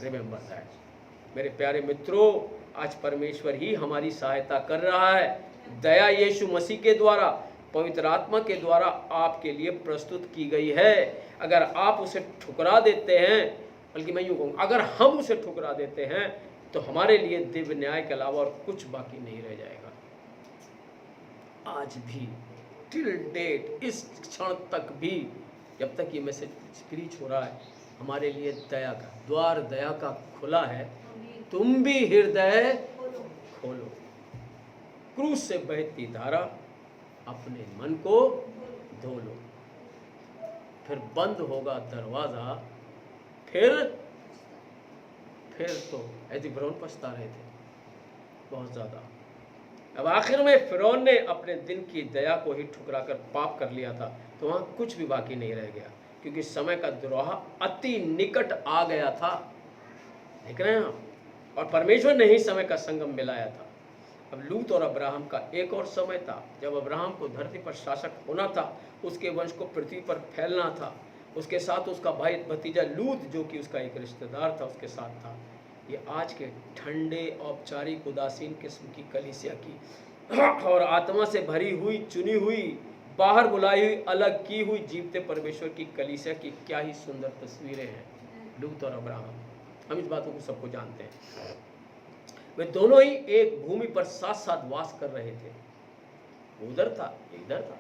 रिमेंबर दैट मेरे प्यारे मित्रों, आज परमेश्वर ही हमारी सहायता कर रहा है। दया यीशु मसीह के द्वारा, पवित्र आत्मा के द्वारा आपके लिए प्रस्तुत की गई है। अगर आप उसे ठुकरा देते हैं, बल्कि मैं यूँ कहूँगा, अगर हम उसे ठुकरा देते हैं तो हमारे लिए दिव्य न्याय के अलावा और कुछ बाकी नहीं रह जाएगा। आज भी टिल डेट, इस क्षण तक भी, जब तक ये मैसेज प्रीच हो रहा है, हमारे लिए दया का द्वार, दया का खुला है। तुम भी हृदय खोलो। क्रूस से बहती धारा, अपने मन को धो लो, फिर बंद होगा दरवाज़ा। फिर तो ऐसे फ़िरौन पछता रहे थे बहुत ज़्यादा। अब आखिर में फ़िरौन ने अपने दिन की दया को ही ठुकरा कर पाप कर लिया था, तो वहाँ कुछ भी बाकी नहीं रह गया, क्योंकि समय का दुराहा अति निकट आ गया था। देख रहे हैं आप? और परमेश्वर ने ही समय का संगम मिलाया था। अब लूत और अब्राहम का एक और समय था, जब अब्राहम को धरती पर शासक होना था, उसके वंश को पृथ्वी पर फैलना था। उसके साथ उसका भाई भतीजा लूत, जो कि उसका एक रिश्तेदार था, उसके साथ था। ये आज के ठंडे, औपचारिक, उदासीन किस्म की कलीसिया की और आत्मा से भरी हुई, चुनी हुई, बाहर बुलाई हुई, अलग की हुई, जीवते परमेश्वर की कलीसिया की क्या ही सुंदर तस्वीरें हैं, लूत और अब्राहम। हम इस बातों को सबको जानते हैं। वे दोनों ही एक भूमि पर साथ साथ वास कर रहे थे। उधर था, इधर था।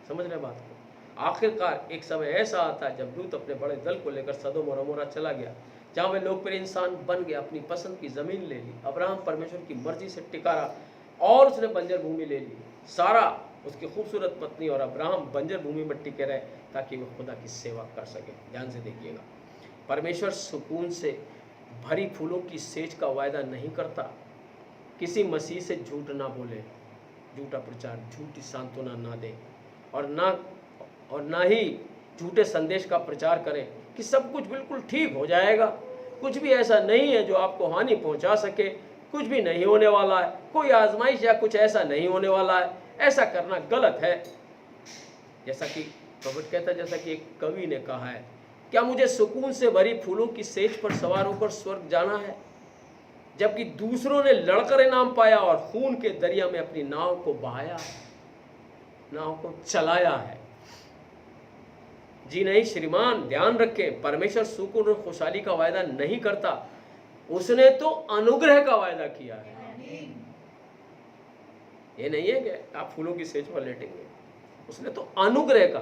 समझ रहे बात को? आखिरकार एक समय ऐसा आता जब लूत अपने बड़े दल को लेकर सदोम और अमोरा चला गया, जहाँ वे लोकप्रिय इंसान बन गया, अपनी पसंद की ज़मीन ले ली। अब्राहम परमेश्वर की मर्जी से टिका रहा और उसने बंजर भूमि ले ली। सारा उसकी खूबसूरत पत्नी और अब्राहम बंजर भूमि में टिके रहे ताकि वह खुदा की सेवा कर सके। ध्यान से देखिएगा, परमेश्वर सुकून से भरी फूलों की सेज का वायदा नहीं करता। किसी मसीह से झूठ ना बोले, झूठा प्रचार, झूठी सांत्वना ना दे, और ना ही झूठे संदेश का प्रचार करें कि सब कुछ बिल्कुल ठीक हो जाएगा। कुछ भी ऐसा नहीं है जो आपको हानि पहुंचा सके, कुछ भी नहीं होने वाला है, कोई आजमाइश या कुछ ऐसा नहीं होने वाला है। ऐसा करना गलत है। जैसा कि प्रॉफिट कहता है, जैसा कि एक कवि ने कहा है, क्या मुझे सुकून से भरी फूलों की सेज पर सवार होकर स्वर्ग जाना है, जबकि दूसरों ने लड़कर इनाम पाया और खून के दरिया में अपनी नाव को बहाया, नाव को चलाया है। जी नहीं श्रीमान, ध्यान रखें, परमेश्वर सुकून और खुशहाली का वायदा नहीं करता, उसने तो अनुग्रह का वायदा किया है। ये नहीं है कि आप फूलों की सेज पर लेटेंगे, उसने तो अनुग्रह का,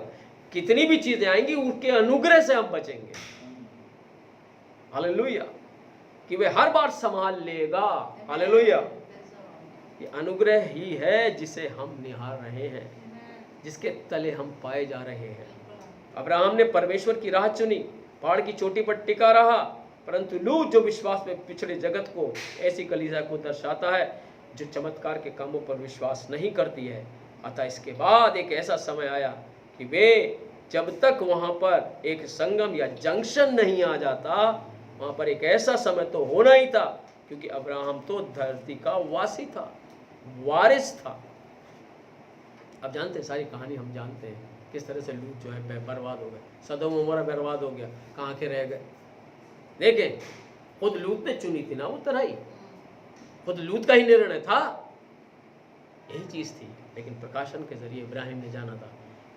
कितनी भी चीजें आएंगी उसके अनुग्रह से हम बचेंगे। हालेलुया, कि वे हर बार संभाल लेगा। हालेलुया, ये अनुग्रह ही है जिसे हम निहार रहे हैं, जिसके तले हम पाए जा रहे हैं। अब्राहम ने परमेश्वर की राह चुनी पहाड़ की चोटी पर टिका रहा, परंतु लूत जो विश्वास में पिछड़े जगत को, ऐसी कलीसिया को दर्शाता है जो चमत्कार के कामों पर विश्वास नहीं करती है। अतः इसके बाद एक ऐसा समय आया कि वे जब तक वहां पर एक संगम या जंक्शन नहीं आ जाता, वहां पर एक ऐसा समय तो होना ही था, क्योंकि अब्राहम तो धरती का वासी था, वारिस था। अब जानते हैं, सारी कहानी हम जानते हैं किस तरह से लूत जो है बर्बाद हो गए, सदोम अमोरा बर्बाद हो गया, कहाँ के रह गए। देखें, खुद लूत ने चुनी थी ना वो तराई, खुद लूत का ही निर्णय था, यही चीज थी। लेकिन प्रकाशन के जरिए इब्राहिम ने जाना था,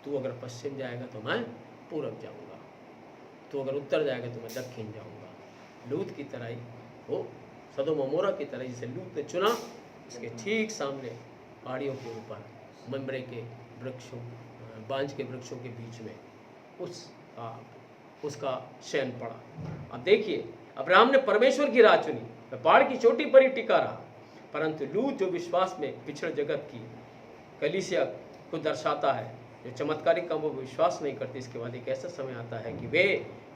तू अगर पश्चिम जाएगा तो मैं पूरब जाऊंगा, तू अगर उत्तर जाएगा तो मैं दक्षिण जाऊंगा। लूत की तराई वो सदोम अमोरा की तरह जिसे लूत ने चुना, इसके ठीक सामने पहाड़ियों के ऊपर ममरे के वृक्षों, बांज के वृक्षों के बीच में उसका शयन पड़ा। अब देखिए, अब्राहम ने परमेश्वर की राह चुनी, वह पहाड़ की चोटी पर ही टिका रहा, परंतु लूत जो विश्वास में पिछड़ जगत की कलीसिया को दर्शाता है, जो चमत्कारिक कामों पर विश्वास नहीं करती, इसके बाद एक ऐसा समय आता है कि वे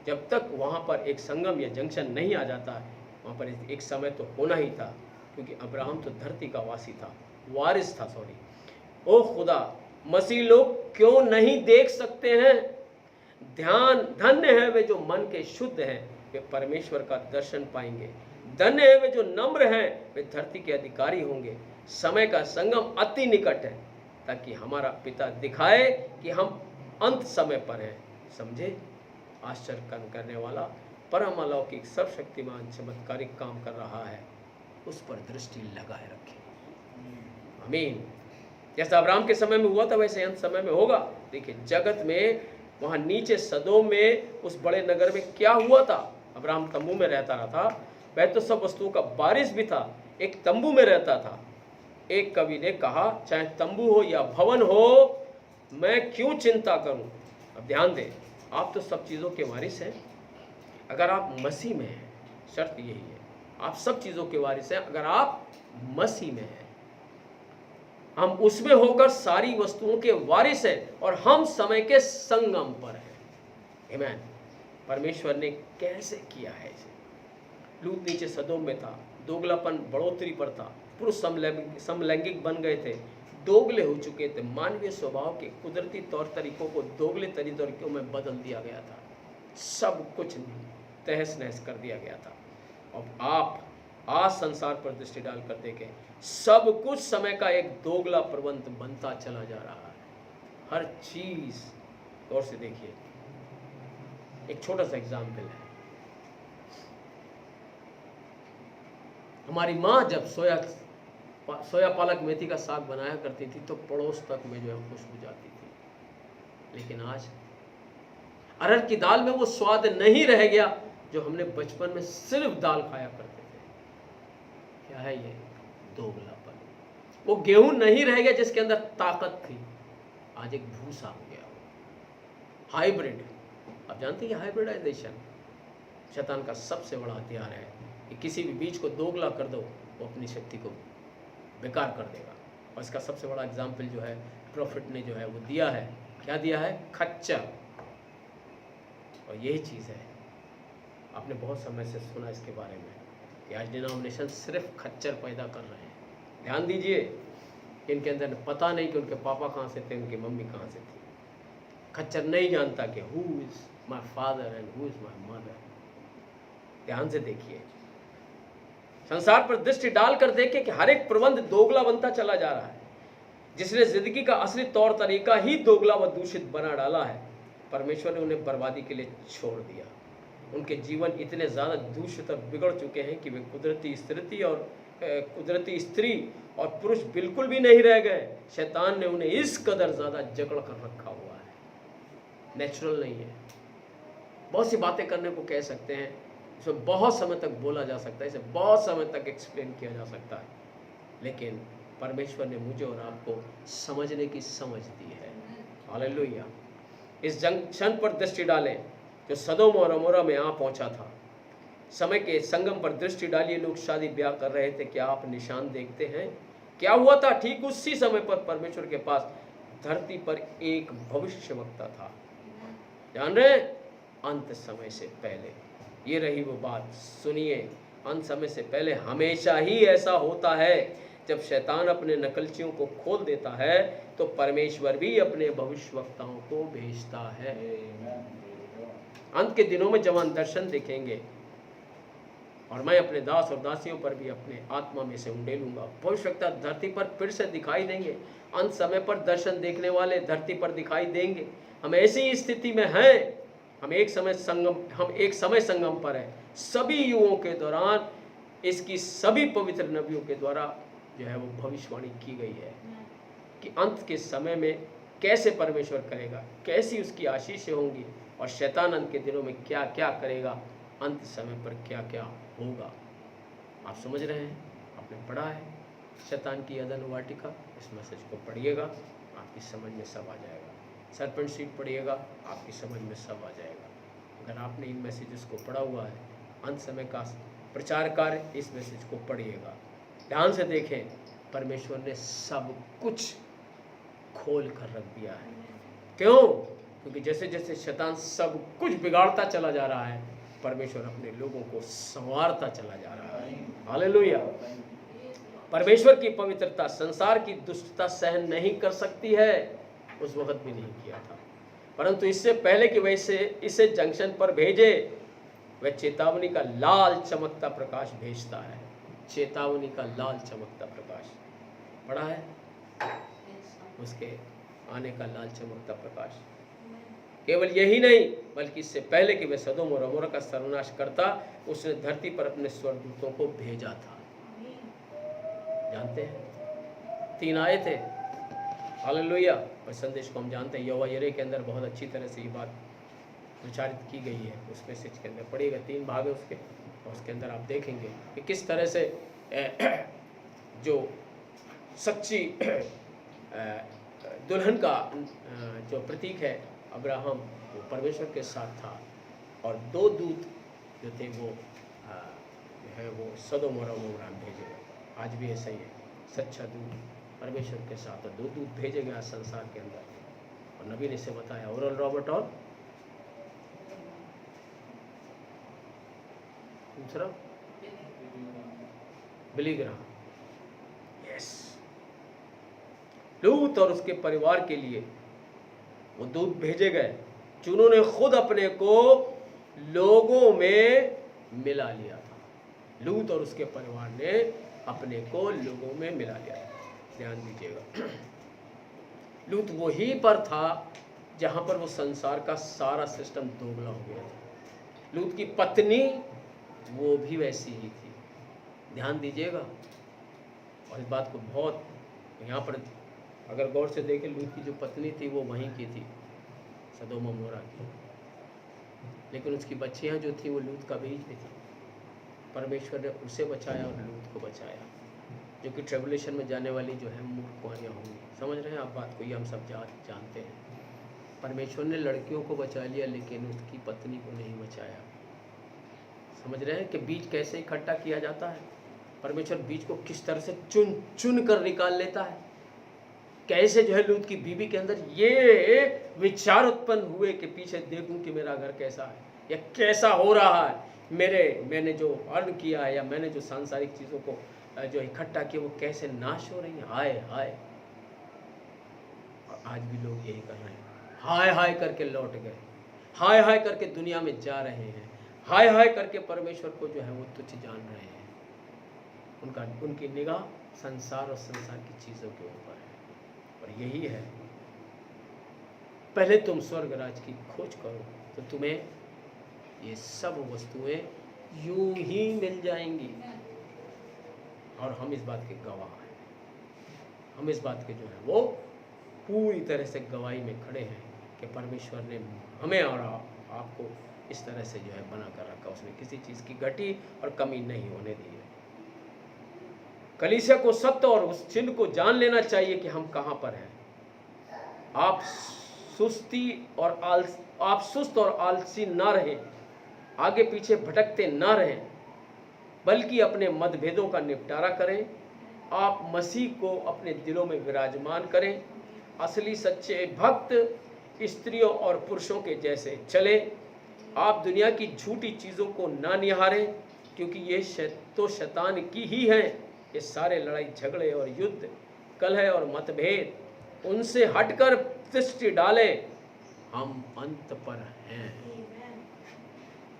जब तक वहाँ पर एक संगम या जंक्शन नहीं आ जाता है, वहाँ पर एक समय तो होना ही था, क्योंकि अब्राहम तो धरती का वासी था, वारिस था, सॉरी। ओ खुदा, मसीह लोग क्यों नहीं देख सकते हैं? धन्य है वे जो मन के शुद्ध हैं, वे परमेश्वर का दर्शन पाएंगे। धन्य है वे जो नम्र हैं, वे धरती के अधिकारी होंगे। समय का संगम अति निकट है, ताकि हमारा पिता दिखाए कि हम अंत समय पर हैं। समझे? आश्चर्य करने वाला परम अलौकिक सर्वशक्तिमान चमत्कारिक काम कर रहा है, उस पर दृष्टि लगाए रखें। आमीन। जैसा अब्राहम के समय में हुआ था, वैसे अंत समय में होगा। देखिए, जगत में वहाँ नीचे सदोम में उस बड़े नगर में क्या हुआ था। अब्राहम तंबू में रहता रहा था, वह तो सब वस्तुओं का वारिस भी था, एक तंबू में रहता था। एक कवि ने कहा, चाहे तंबू हो या भवन हो, मैं क्यों चिंता करूं। अब ध्यान दें, आप तो सब चीज़ों के वारिस हैं अगर आप मसीह में हैं। शर्त यही है, आप सब चीज़ों के वारिस हैं अगर आप मसीह में हैं। हम उसमें होकर सारी वस्तुओं के वारिस हैं और हम समय के संगम पर हैं। आमीन। परमेश्वर ने कैसे किया है इसे? लूत नीचे सदोम में था, दोगलापन बढ़ोतरी पर था, पुरुष समलैंगिक बन गए थे, दोगले हो चुके थे, मानवीय स्वभाव के कुदरती तौर तरीकों को दोगले तरीकों में बदल दिया गया था, सब कुछ तहस नहस कर दिया गया था। अब आप आज संसार पर दृष्टि डालकर देखें, सब कुछ समय का एक दोगला प्रबंध बनता चला जा रहा है। हर चीज गौर से देखिए। एक छोटा सा एग्जाम्पल है, हमारी माँ जब सोया पालक मेथी का साग बनाया करती थी तो पड़ोस तक में जो है खुशबू जाती थी। लेकिन आज अरहर की दाल में वो स्वाद नहीं रह गया जो हमने बचपन में सिर्फ दाल खाया करते थे। क्या है ये? दोगलापन। वो गेहूं नहीं रह गया जिसके अंदर ताकत थी, आज एक भूसा हो गया। हाइब्रिड। आप जानते हैं कि हाइब्रिडाइजेशन शैतान का सबसे बड़ा हथियार है कि किसी भी बीज को दोगला कर दो, वो अपनी शक्ति को बेकार कर देगा। और इसका सबसे बड़ा एग्जाम्पल जो है प्रॉफिट ने जो है वो दिया है। क्या दिया है? खच्चर। और यही चीज़ है, आपने बहुत समय से सुना इसके बारे में कि आज डिनोमिनेशन सिर्फ खच्चर पैदा कर रहे हैं। ध्यान दीजिए, इनके अंदर पता नहीं कि उनके पापा कहाँ से थे, उनकी मम्मी कहाँ से थी। खच्चर नहीं जानता कि who is my father and who is my mother. ध्यान से देखिए, संसार पर दृष्टि डालकर देखें कि हर एक प्रबंध दोगला बनता चला जा रहा है, जिसने जिंदगी का असली तौर तरीका ही दोगला व दूषित बना डाला है। परमेश्वर ने उन्हें बर्बादी के लिए छोड़ दिया। उनके जीवन इतने ज़्यादा दूषित और बिगड़ चुके हैं कि वे कुदरती स्त्री और पुरुष बिल्कुल भी नहीं रह गए। शैतान ने उन्हें इस कदर ज़्यादा जकड़ कर रखा हुआ है, नेचुरल नहीं है। बहुत सी बातें करने को कह सकते हैं, इसमें बहुत समय तक बोला जा सकता है, इसे बहुत समय तक एक्सप्लेन किया जा सकता है, लेकिन परमेश्वर ने मुझे और आपको समझने की समझ दी है। हालेलुया। इस जंक्शन पर दृष्टि डालें जो सदोम और अमोरा में आ पहुंचा था। समय के संगम पर दृष्टि डालिए। लोग शादी ब्याह कर रहे थे, क्या आप निशान देखते हैं? क्या हुआ था? ठीक उसी समय पर परमेश्वर के पास धरती पर एक भविष्यवक्ता था। जान रहे हैं? अंत समय से पहले। ये रही वो बात, सुनिए, अंत समय से पहले हमेशा ही ऐसा होता है। जब शैतान अपने नकलचियों को खोल देता है तो परमेश्वर भी अपने भविष्यवक्ताओं को भेजता है। अंत के दिनों में जब हम दर्शन देखेंगे, और मैं अपने दास और दासियों पर भी अपने आत्मा में से उंडेलूंगा। भविष्यवक्ता धरती पर फिर से दिखाई देंगे। अंत समय पर दर्शन देखने वाले धरती पर दिखाई देंगे। हम ऐसी स्थिति में हैं, हम एक समय संगम पर है। सभी युगों के दौरान इसकी सभी पवित्र नबियों के द्वारा जो है वो भविष्यवाणी की गई है कि अंत के समय में कैसे परमेश्वर करेगा, कैसी उसकी आशीषें होंगी, और शैतान अंत के दिनों में क्या क्या करेगा, अंत समय पर क्या क्या होगा। आप समझ रहे हैं, आपने पढ़ा है शैतान की अदन वाटिका। इस मैसेज को पढ़िएगा, आपकी समझ में सब आ जाएगा। सरपंच सीट पढ़िएगा, आपकी समझ में सब आ जाएगा। अगर आपने इन मैसेजेस को पढ़ा हुआ है, अंत समय का प्रचार कार्य, इस मैसेज को पढ़िएगा, ध्यान से देखें। परमेश्वर ने सब कुछ खोल कर रख दिया है। क्यों? क्योंकि जैसे जैसे शैतान सब कुछ बिगाड़ता चला जा रहा है, परमेश्वर अपने लोगों को संवारता चला जा रहा है। हालेलुया। परमेश्वर की पवित्रता संसार की दुष्टता सहन नहीं कर सकती है, उस वक्त भी नहीं किया था। परंतु इससे पहले कि वैसे इसे जंक्शन पर भेजे, वह चेतावनी का लाल चमकता प्रकाश भेजता है। चेतावनी का लाल चमकता प्रकाश पढ़ा है, उसके आने का लाल चमकता प्रकाश। केवल यही नहीं, बल्कि इससे पहले कि वह सदोम और अमोरा का सर्वनाश करता, उसने धरती पर अपने स्वर्गदूतों को भेजा था। जानते हैं, 3 आए थे। हालेलुया। और संदेश को हम जानते हैं, यहोवा यिरे के अंदर बहुत अच्छी तरह से ये बात प्रचारित की गई है। उस मैसेज के अंदर पढ़िएगा, 3 भाग है उसके, और उसके अंदर आप देखेंगे कि किस तरह से जो सच्ची दुल्हन का जो प्रतीक है अब्राहम, वो परमेश्वर के साथ था, और 2 दूत जो थे वो है वो सदोम और अमोरा में भेजे गए। आज भी ऐसा ही है, सच्चा दूत परमेश्वर के साथ, और 2 दूत भेजे गए आज संसार के अंदर। और नबी ने इसे बताया, ओरल रॉबर्ट और दूसरा बिली ग्राहम। यस, लूत और उसके परिवार के लिए वो दूत भेजे गए, जिन्होंने खुद अपने को लोगों में मिला लिया था। लूत और उसके परिवार ने अपने को लोगों में मिला लिया था। ध्यान दीजिएगा, लूत वहीं पर था जहां पर वो संसार का सारा सिस्टम दोगला हो गया था। लूत की पत्नी वो भी वैसी ही थी। ध्यान दीजिएगा, और इस बात को बहुत यहाँ पर अगर गौर से देखें, लूत की जो पत्नी थी वो वहीं की थी, सदोम अमोरा की, लेकिन उसकी बच्चियाँ जो थी वो लूत का बीज भी थी। परमेश्वर ने उसे बचाया और लूत को बचाया, जो कि ट्रेबुलेशन में जाने वाली जो है मूर्ख कुआरियाँ होंगी। समझ रहे हैं आप बात को? ये हम सब जानते हैं। परमेश्वर ने लड़कियों को बचा लिया, लेकिन उसकी पत्नी को नहीं बचाया। समझ रहे हैं कि बीज कैसे इकट्ठा किया जाता है? परमेश्वर बीज को किस तरह से चुन चुन कर निकाल लेता है। कैसे जो है लूत की बीवी के अंदर ये विचार उत्पन्न हुए कि पीछे देखूं कि मेरा घर कैसा है या कैसा हो रहा है, मैंने जो अर्न किया है या मैंने जो सांसारिक चीज़ों को जो इकट्ठा किया वो कैसे नाश हो रही है। हाय हाय। और आज भी लोग यही कर रहे हैं, हाय हाय करके लौट गए, हाय हाय करके दुनिया में जा रहे हैं, हाय हाय करके परमेश्वर को जो है वो तुच्छ जान रहे हैं। उनकी निगाह संसार और संसार की चीज़ों के ऊपर है। और यही है, पहले तुम स्वर्ग राज की खोज करो तो तुम्हें ये सब वस्तुएं यूं ही मिल जाएंगी। और हम इस बात के गवाह हैं, हम इस बात के जो है वो पूरी तरह से गवाही में खड़े हैं कि परमेश्वर ने हमें और आपको इस तरह से जो है बना कर रखा, उसने किसी चीज़ की घटी और कमी नहीं होने दी है। कलीसिया को सत्य और उस चिन्ह को जान लेना चाहिए कि हम कहाँ पर हैं। आप सुस्त और आलसी ना रहें, आगे पीछे भटकते ना रहें, बल्कि अपने मतभेदों का निपटारा करें। आप मसीह को अपने दिलों में विराजमान करें। असली सच्चे भक्त स्त्रियों और पुरुषों के जैसे चले। आप दुनिया की झूठी चीज़ों को ना निहारें, क्योंकि ये तो शैतान की ही है। ये सारे लड़ाई झगड़े और युद्ध, कलह और मतभेद, उनसे हटकर दृष्टि डालें, हम अंत पर हैं।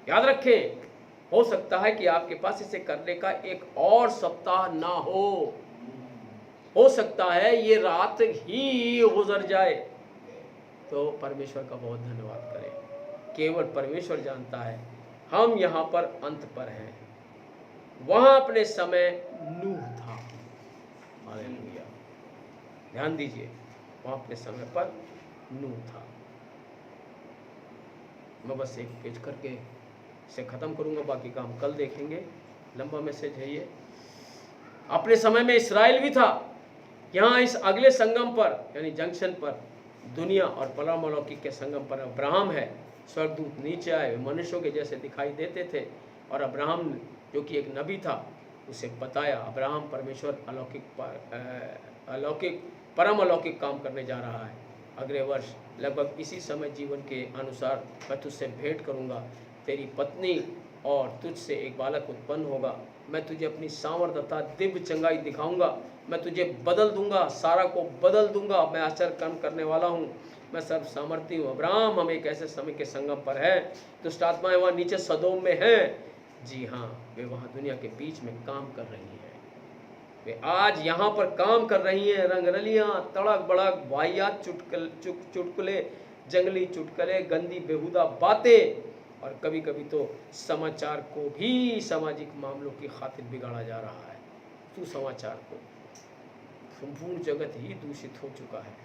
याद रखें, हो सकता है कि आपके पास इसे करने का एक और सप्ताह ना हो सकता है ये रात ही गुजर जाए। तो परमेश्वर का बहुत धन्यवाद करें, केवल परमेश्वर जानता है। हम यहाँ पर अंत पर हैं, वहां अपने समय नूह था। हालेलुया, ध्यान दीजिए, वहां अपने समय पर नूह था। मैं बस एक पेज करके से ख़त्म करूंगा, बाकी का हम कल देखेंगे, लंबा मैसेज है ये। अपने समय में इस्राएल भी था। यहाँ इस अगले संगम पर, यानी जंक्शन पर, दुनिया और परमलौकिक के संगम पर अब्राहम है। स्वर्गदूत नीचे आए, मनुष्यों के जैसे दिखाई देते थे, और अब्राहम जो कि एक नबी था, उसे बताया अब्राहम परमेश्वर अलौकिक परम अलौकिक काम करने जा रहा है। अगले वर्ष लगभग इसी समय जीवन के अनुसार मैं तुझसे भेंट करूंगा, तेरी पत्नी और तुझसे एक बालक उत्पन्न होगा। मैं तुझे अपनी सामर्थ तथा दिव्य चंगाई दिखाऊंगा। मैं तुझे बदल दूंगा, सारा को बदल दूंगा। मैं आश्चर्य काम करने वाला हूँ, मैं सर्व सामर्थी हूँ। अब्राहम हम एक ऐसे समय के संगम पर है। दुष्ट आत्माएं वहाँ नीचे सदोम में हैं। जी हाँ, वे वहाँ दुनिया के बीच में काम कर रही हैं। वे आज यहाँ पर काम कर रही हैं। रंगरलियाँ, तड़क बड़क, वाहियात चुटकुले, जंगली चुटकुले, गंदी बेहुदा बातें, और कभी कभी तो समाचार को भी सामाजिक मामलों की खातिर बिगाड़ा जा रहा है। सुसमाचार को संपूर्ण जगत ही दूषित हो चुका है।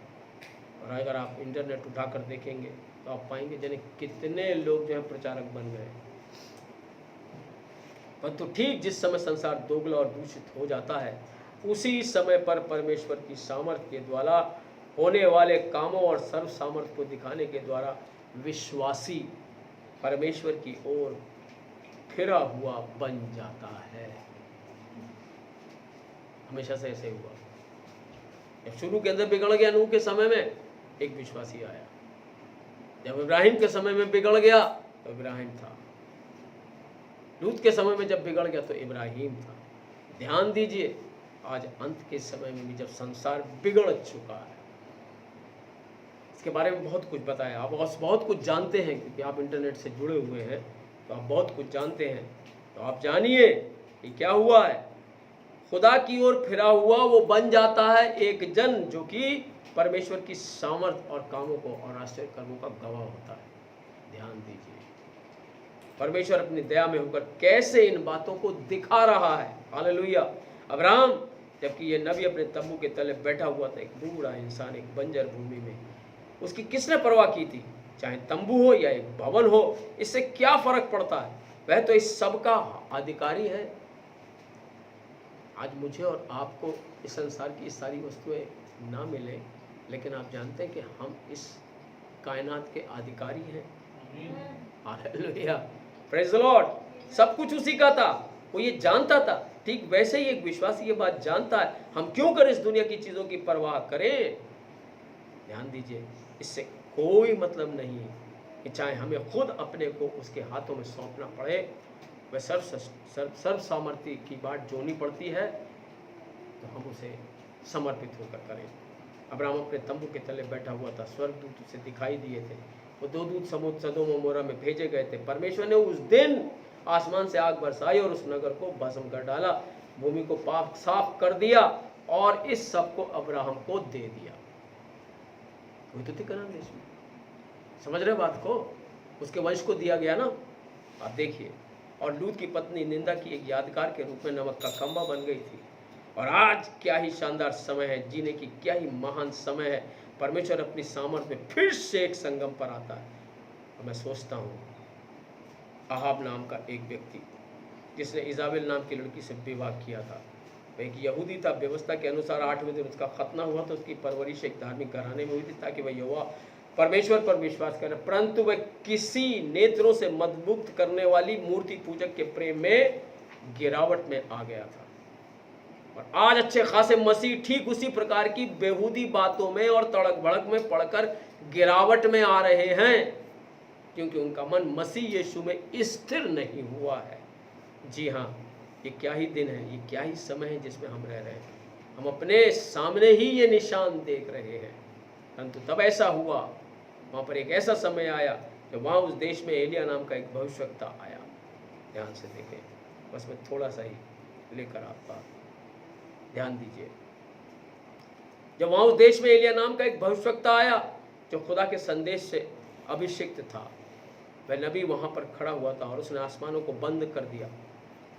और अगर आप इंटरनेट उठाकर देखेंगे तो आप पाएंगे जाने कितने लोग जो है प्रचारक बन गए। परंतु ठीक जिस समय संसार दोगला और दूषित हो जाता है, उसी समय पर परमेश्वर की सामर्थ्य के द्वारा होने वाले कामों और सर्व सामर्थ्य को दिखाने के द्वारा विश्वासी परमेश्वर की ओर फिरा हुआ बन जाता है। हमेशा से ऐसे हुआ। जब शुरू के अंदर बिगड़ गया नूह के समय में, एक विश्वासी आया। जब इब्राहिम के समय में बिगड़ गया तो इब्राहिम था। लूत के समय में जब बिगड़ गया तो इब्राहिम था। ध्यान दीजिए, आज अंत के समय में भी जब संसार बिगड़ चुका है, इसके बारे में बहुत कुछ बताया। आप बहुत कुछ जानते हैं, क्योंकि आप इंटरनेट से जुड़े हुए हैं, तो आप बहुत कुछ जानते हैं। तो आप जानिए कि क्या हुआ है। खुदा की ओर फिरा हुआ वो बन जाता है एक जन जो कि परमेश्वर की सामर्थ और कामों को और आश्चर्य कर्मों का गवाह होता है। ध्यान दीजिए, परमेश्वर अपनी दया में होकर कैसे इन बातों को दिखा रहा है। हालेलुया। अब्राहम, जबकि ये नबी अपने तंबू के तले बैठा हुआ था, एक बूढ़ा इंसान एक बंजर भूमि में, उसकी किसने परवाह की थी? चाहे तंबू हो या एक भवन हो, इससे क्या फर्क पड़ता है? वह तो इस सब का अधिकारी है। आज मुझे और आपको इस संसार की सारी वस्तुएं ना मिले, लेकिन आप जानते हैं कि हम इस कायनात के अधिकारी हैं। Hallelujah, praise the Lord. सब कुछ उसी का था, वो ये जानता था। ठीक वैसे ही एक विश्वासी ये बात जानता है। हम क्यों करें इस दुनिया की चीज़ों की परवाह करें? ध्यान दीजिए, इससे कोई मतलब नहीं है कि चाहे हमें खुद अपने को उसके हाथों में सौंपना पड़े, वह सर्व सामर्थ्य की बात जोनी पड़ती है, तो हम उसे समर्पित होकर करें। अब्राहम अपने तंबू के तले बैठा हुआ था। स्वर्गदूत उसे दिखाई दिए थे। वो 2 दूत सदोम और मोरा में भेजे गए थे। परमेश्वर ने उस दिन आसमान से आग बरसाई और उस नगर को भस्म कर डाला, भूमि को पाप साफ कर दिया और इस सब को अब्राहम को दे दिया। वही तो थी कनान देश में। समझ रहे बात को? उसके वंश को दिया गया ना। आप देखिए, और लूत की पत्नी निंदा की एक यादगार के रूप में नमक का खंबा बन गई थी। और आज क्या ही शानदार समय है, जीने की क्या ही महान समय है। परमेश्वर अपनी सामर्थ्य में फिर से एक संगम पर आता है। और मैं सोचता हूँ, अहाब नाम का एक व्यक्ति जिसने इजाबेल नाम की लड़की से विवाह किया था, वह एक यहूदी था। व्यवस्था के अनुसार 8वें दिन उसका खतना हुआ तो उसकी परवरिश एक धार्मिक घराने में हुई थी, ताकि वह यहोवा परमेश्वर पर विश्वास करे। परंतु वह किसी नेत्रों से मदमुग्ध करने वाली मूर्ति पूजक के प्रेम में गिरावट में आ गया था। और आज अच्छे खासे मसीह ठीक उसी प्रकार की बेहूदी बातों में और तड़क भड़क में पड़कर गिरावट में आ रहे हैं, क्योंकि उनका मन मसीह यीशु में स्थिर नहीं हुआ है। जी हाँ, ये क्या ही दिन है, ये क्या ही समय है जिसमें हम रह रहे हैं। हम अपने सामने ही ये निशान देख रहे हैं। परंतु तब ऐसा हुआ, वहाँ पर एक ऐसा समय आया जब वहाँ उस देश में एलिया नाम का एक भविष्यवक्ता आया। ध्यान से देखें, बस मैं थोड़ा सा ही लेकर आपका ध्यान दीजिए। जब वहाँ उस देश में एलिया नाम का एक भविष्यवक्ता आया जो खुदा के संदेश से अभिषिक्त था, वह नबी वहाँ पर खड़ा हुआ था और उसने आसमानों को बंद कर दिया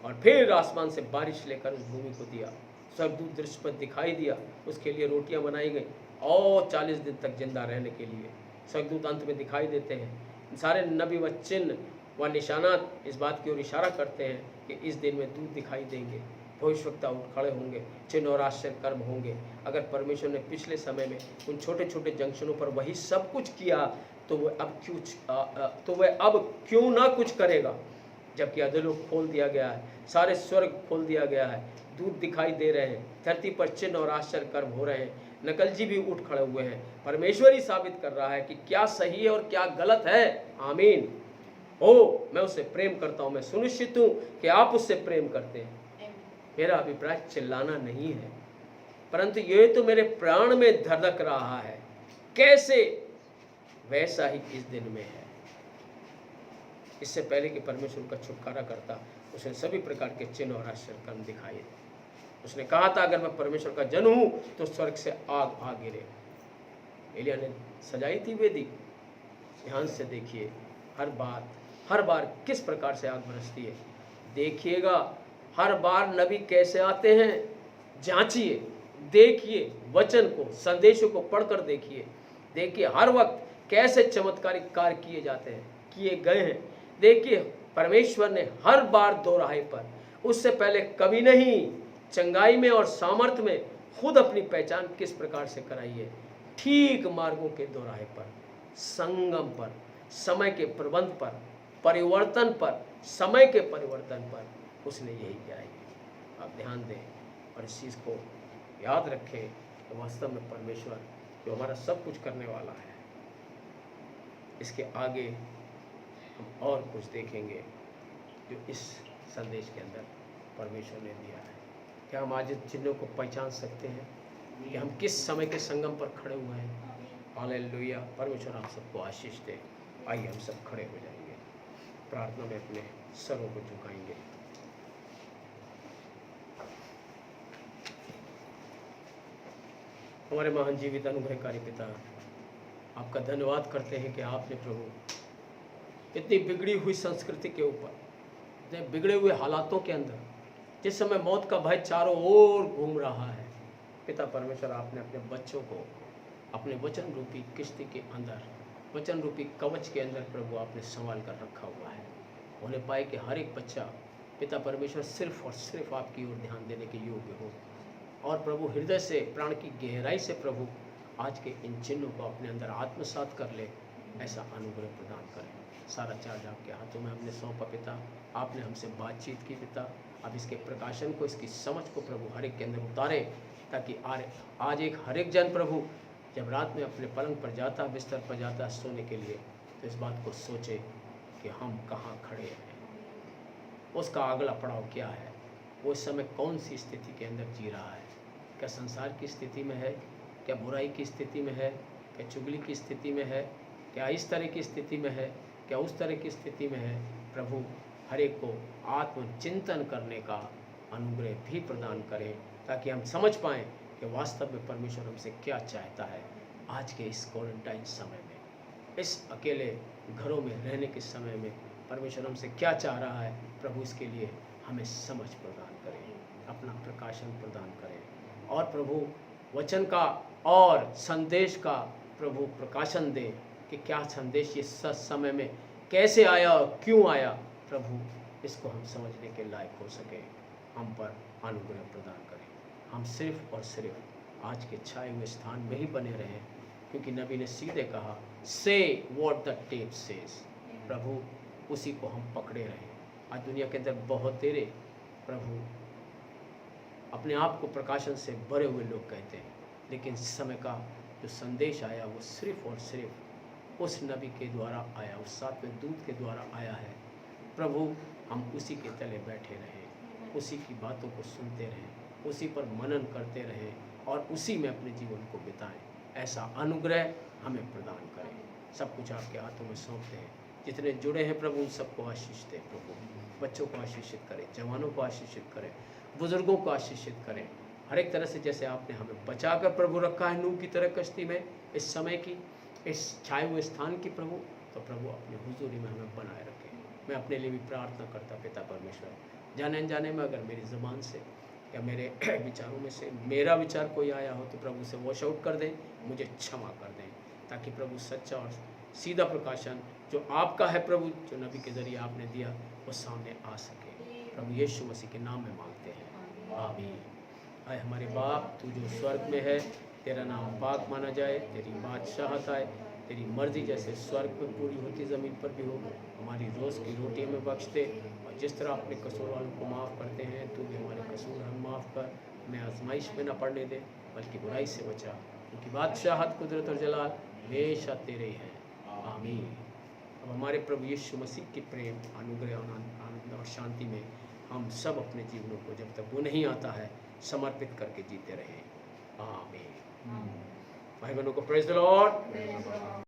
और फिर आसमान से बारिश लेकर उस भूमि को दिया। स्वर्गदूत दृश्य पर दिखाई दिया, उसके लिए रोटियां बनाई गई और 40 दिन तक जिंदा रहने के लिए। स्वर्गदूत अंत में दिखाई देते हैं। सारे नबी व चिन्ह व निशानात इस बात की ओर इशारा करते हैं कि इस दिन में दूत दिखाई देंगे, भविष्यवक्ता उठ खड़े होंगे, चिन्ह और आश्चर्य कर्म होंगे। अगर परमेश्वर ने पिछले समय में उन छोटे छोटे जंक्शनों पर वही सब कुछ किया तो वह अब क्यों ना कुछ करेगा। जबकि अधोलोक खोल दिया गया है, सारे स्वर्ग खोल दिया गया है, दूत दिखाई दे रहे हैं, धरती पर चिन्ह और आश्चर्य कर्म हो रहे हैं, नकलजी भी उठ खड़े हुए हैं। परमेश्वर ही साबित कर रहा है कि क्या सही है और क्या गलत है। आमीन। मैं उससे प्रेम करता हूँ, मैं सुनिश्चित हूँ कि आप उससे प्रेम करते हैं। मेरा अभिप्राय चिल्लाना नहीं है, परंतु ये तो मेरे प्राण में धड़क रहा है, कैसे वैसा ही इस दिन में है। इससे पहले कि परमेश्वर का छुटकारा करता, उसने सभी प्रकार के चिन्ह और आश्चर्य कर्म दिखाए। उसने कहा था अगर मैं परमेश्वर का जन हूं तो स्वर्ग से आग आ गिरे। एलिया ने सजाई थी वेदी। ध्यान से देखिए, हर बार किस प्रकार से आग बरसती है। देखिएगा हर बार नबी कैसे आते हैं, जांचिए, देखिए, वचन को, संदेशों को पढ़कर देखिए हर वक्त कैसे चमत्कारिक कार्य किए जाते हैं, किए गए हैं। देखिए परमेश्वर ने हर बार दोराहे पर, उससे पहले कभी नहीं, चंगाई में और सामर्थ्य में खुद अपनी पहचान किस प्रकार से कराई है। ठीक मार्गों के दोराहे पर, संगम पर, समय के प्रबंध पर, परिवर्तन पर, समय के परिवर्तन पर उसने यही किया है। आप ध्यान दें और इस चीज़ को याद रखें कि वास्तव में परमेश्वर जो हमारा सब कुछ करने वाला है। इसके आगे हम और कुछ देखेंगे जो इस संदेश के अंदर परमेश्वर ने दिया है। क्या हम आज इन चिन्हों को पहचान सकते हैं कि हम किस समय के संगम पर खड़े हुए हैं। हालेलुया। परमेश्वर आप सबको आशीष दे। आइए हम सब खड़े हो जाएंगे, प्रार्थना में अपने सरों को झुकाएंगे। हमारे महान जीवित अनुग्रहकारी पिता, आपका धन्यवाद करते हैं कि आपने प्रभु इतनी बिगड़ी हुई संस्कृति के ऊपर, इतने बिगड़े हुए हालातों के अंदर, जिस समय मौत का भय चारों ओर घूम रहा है, पिता परमेश्वर आपने अपने बच्चों को अपने वचन रूपी किश्ती के अंदर, वचन रूपी कवच के अंदर प्रभु आपने संभाल कर रखा हुआ है। उन्हें पाए कि हर एक बच्चा पिता परमेश्वर सिर्फ और सिर्फ आपकी ओर ध्यान देने के योग्य हो। और प्रभु हृदय से, प्राण की गहराई से प्रभु आज के इन चिन्हों को अपने अंदर आत्मसात कर ले, ऐसा अनुग्रह प्रदान करें। सारा चार्ज आपके हाथों में हमने सौंपा पिता। आपने हमसे बातचीत की पिता। अब इसके प्रकाशन को, इसकी समझ को प्रभु हर एक के अंदर उतारे, ताकि आज एक हर एक जन प्रभु जब रात में अपने पलंग पर जाता, बिस्तर पर जाता सोने के लिए, तो इस बात को सोचे कि हम कहाँ खड़े हैं, उसका अगला पड़ाव क्या है, वो इस समय कौन सी स्थिति के अंदर जी रहा है। क्या संसार की स्थिति में है, क्या बुराई की स्थिति में है, क्या चुगली की स्थिति में है, क्या इस तरह की स्थिति में है, क्या उस तरह की स्थिति में है। प्रभु हर एक को आत्मचिंतन करने का अनुग्रह भी प्रदान करें, ताकि हम समझ पाएँ कि वास्तव में परमेश्वर हमसे क्या चाहता है। आज के इस क्वारंटाइन समय में, इस अकेले घरों में रहने के समय में परमेश्वर हमसे क्या चाह रहा है। प्रभु इसके लिए हमें समझ प्रदान करें, अपना प्रकाशन प्रदान करें, और प्रभु वचन का और संदेश का प्रभु प्रकाशन दे कि क्या संदेश ये समय में कैसे आया और क्यों आया। प्रभु इसको हम समझने के लायक हो सके, हम पर अनुग्रह प्रदान करें। हम सिर्फ और सिर्फ आज के छाए हुए स्थान में ही बने रहें, क्योंकि नबी ने सीधे कहा, से व्हाट द टेप सेज। प्रभु उसी को हम पकड़े रहें। आज दुनिया के अंदर बहुत तेरे प्रभु अपने आप को प्रकाशन से भरे हुए लोग कहते हैं, लेकिन इस समय का जो संदेश आया वो सिर्फ और सिर्फ उस नबी के द्वारा आया, उस सातवें दूत के द्वारा आया है प्रभु, हम उसी के तले बैठे रहें, उसी की बातों को सुनते रहें, उसी पर मनन करते रहें और उसी में अपने जीवन को बिताएं। ऐसा अनुग्रह हमें प्रदान करें। सब कुछ आपके हाथों में सौंपते हैं। जितने जुड़े हैं प्रभु उन सबको आशीष दें प्रभु। बच्चों को आशीषित करें, जवानों को आशीषित करें, बुजुर्गों को आशीषित करें। हर एक तरह से जैसे आपने हमें बचाकर प्रभु रखा है नूह की तरह कश्ती में, इस समय की, इस छाए हुए स्थान की प्रभु, तो प्रभु अपनी हुजूरी में हमें बनाए रखें। मैं अपने लिए भी प्रार्थना करता पिता परमेश्वर, जाने अनजाने में अगर मेरी ज़बान से या मेरे विचारों में से मेरा विचार कोई आया हो तो प्रभु से वॉश आउट कर दें, मुझे क्षमा कर दें, ताकि प्रभु सच्चा और सीधा प्रकाशन जो आपका है प्रभु, जो नबी के ज़रिए आपने दिया, वो सामने आ सके। प्रभु यीशु मसीह के नाम में मांगते हैं, आमीन। आए हमारे बाप, तू जो स्वर्ग में है, तेरा नाम पाक माना जाए, तेरी बादशाहत आए, तेरी मर्जी जैसे स्वर्ग में पूरी होती ज़मीन पर भी हो। हमारी रोज़ की रोटी हमें बख्श दे, और जिस तरह अपने कसूर वालों को माफ़ करते हैं, तू भी हमारे कसूर हम माफ़ कर, हमें आजमाइश में न पड़ने दे, बल्कि बुराई से बचा, क्योंकि बादशाहत, कुदरत और जलाल हमेशा तेरे ही हैं, आमीन। अब हमारे प्रभु यीशु मसीह के प्रेम, अनुग्रह और आनंद और शांति में हम सब अपने जीवनों को, जब तक वो नहीं आता है, समर्पित करके जीते रहें, आमीन। भाई बहनों को प्रेज द लॉर्ड।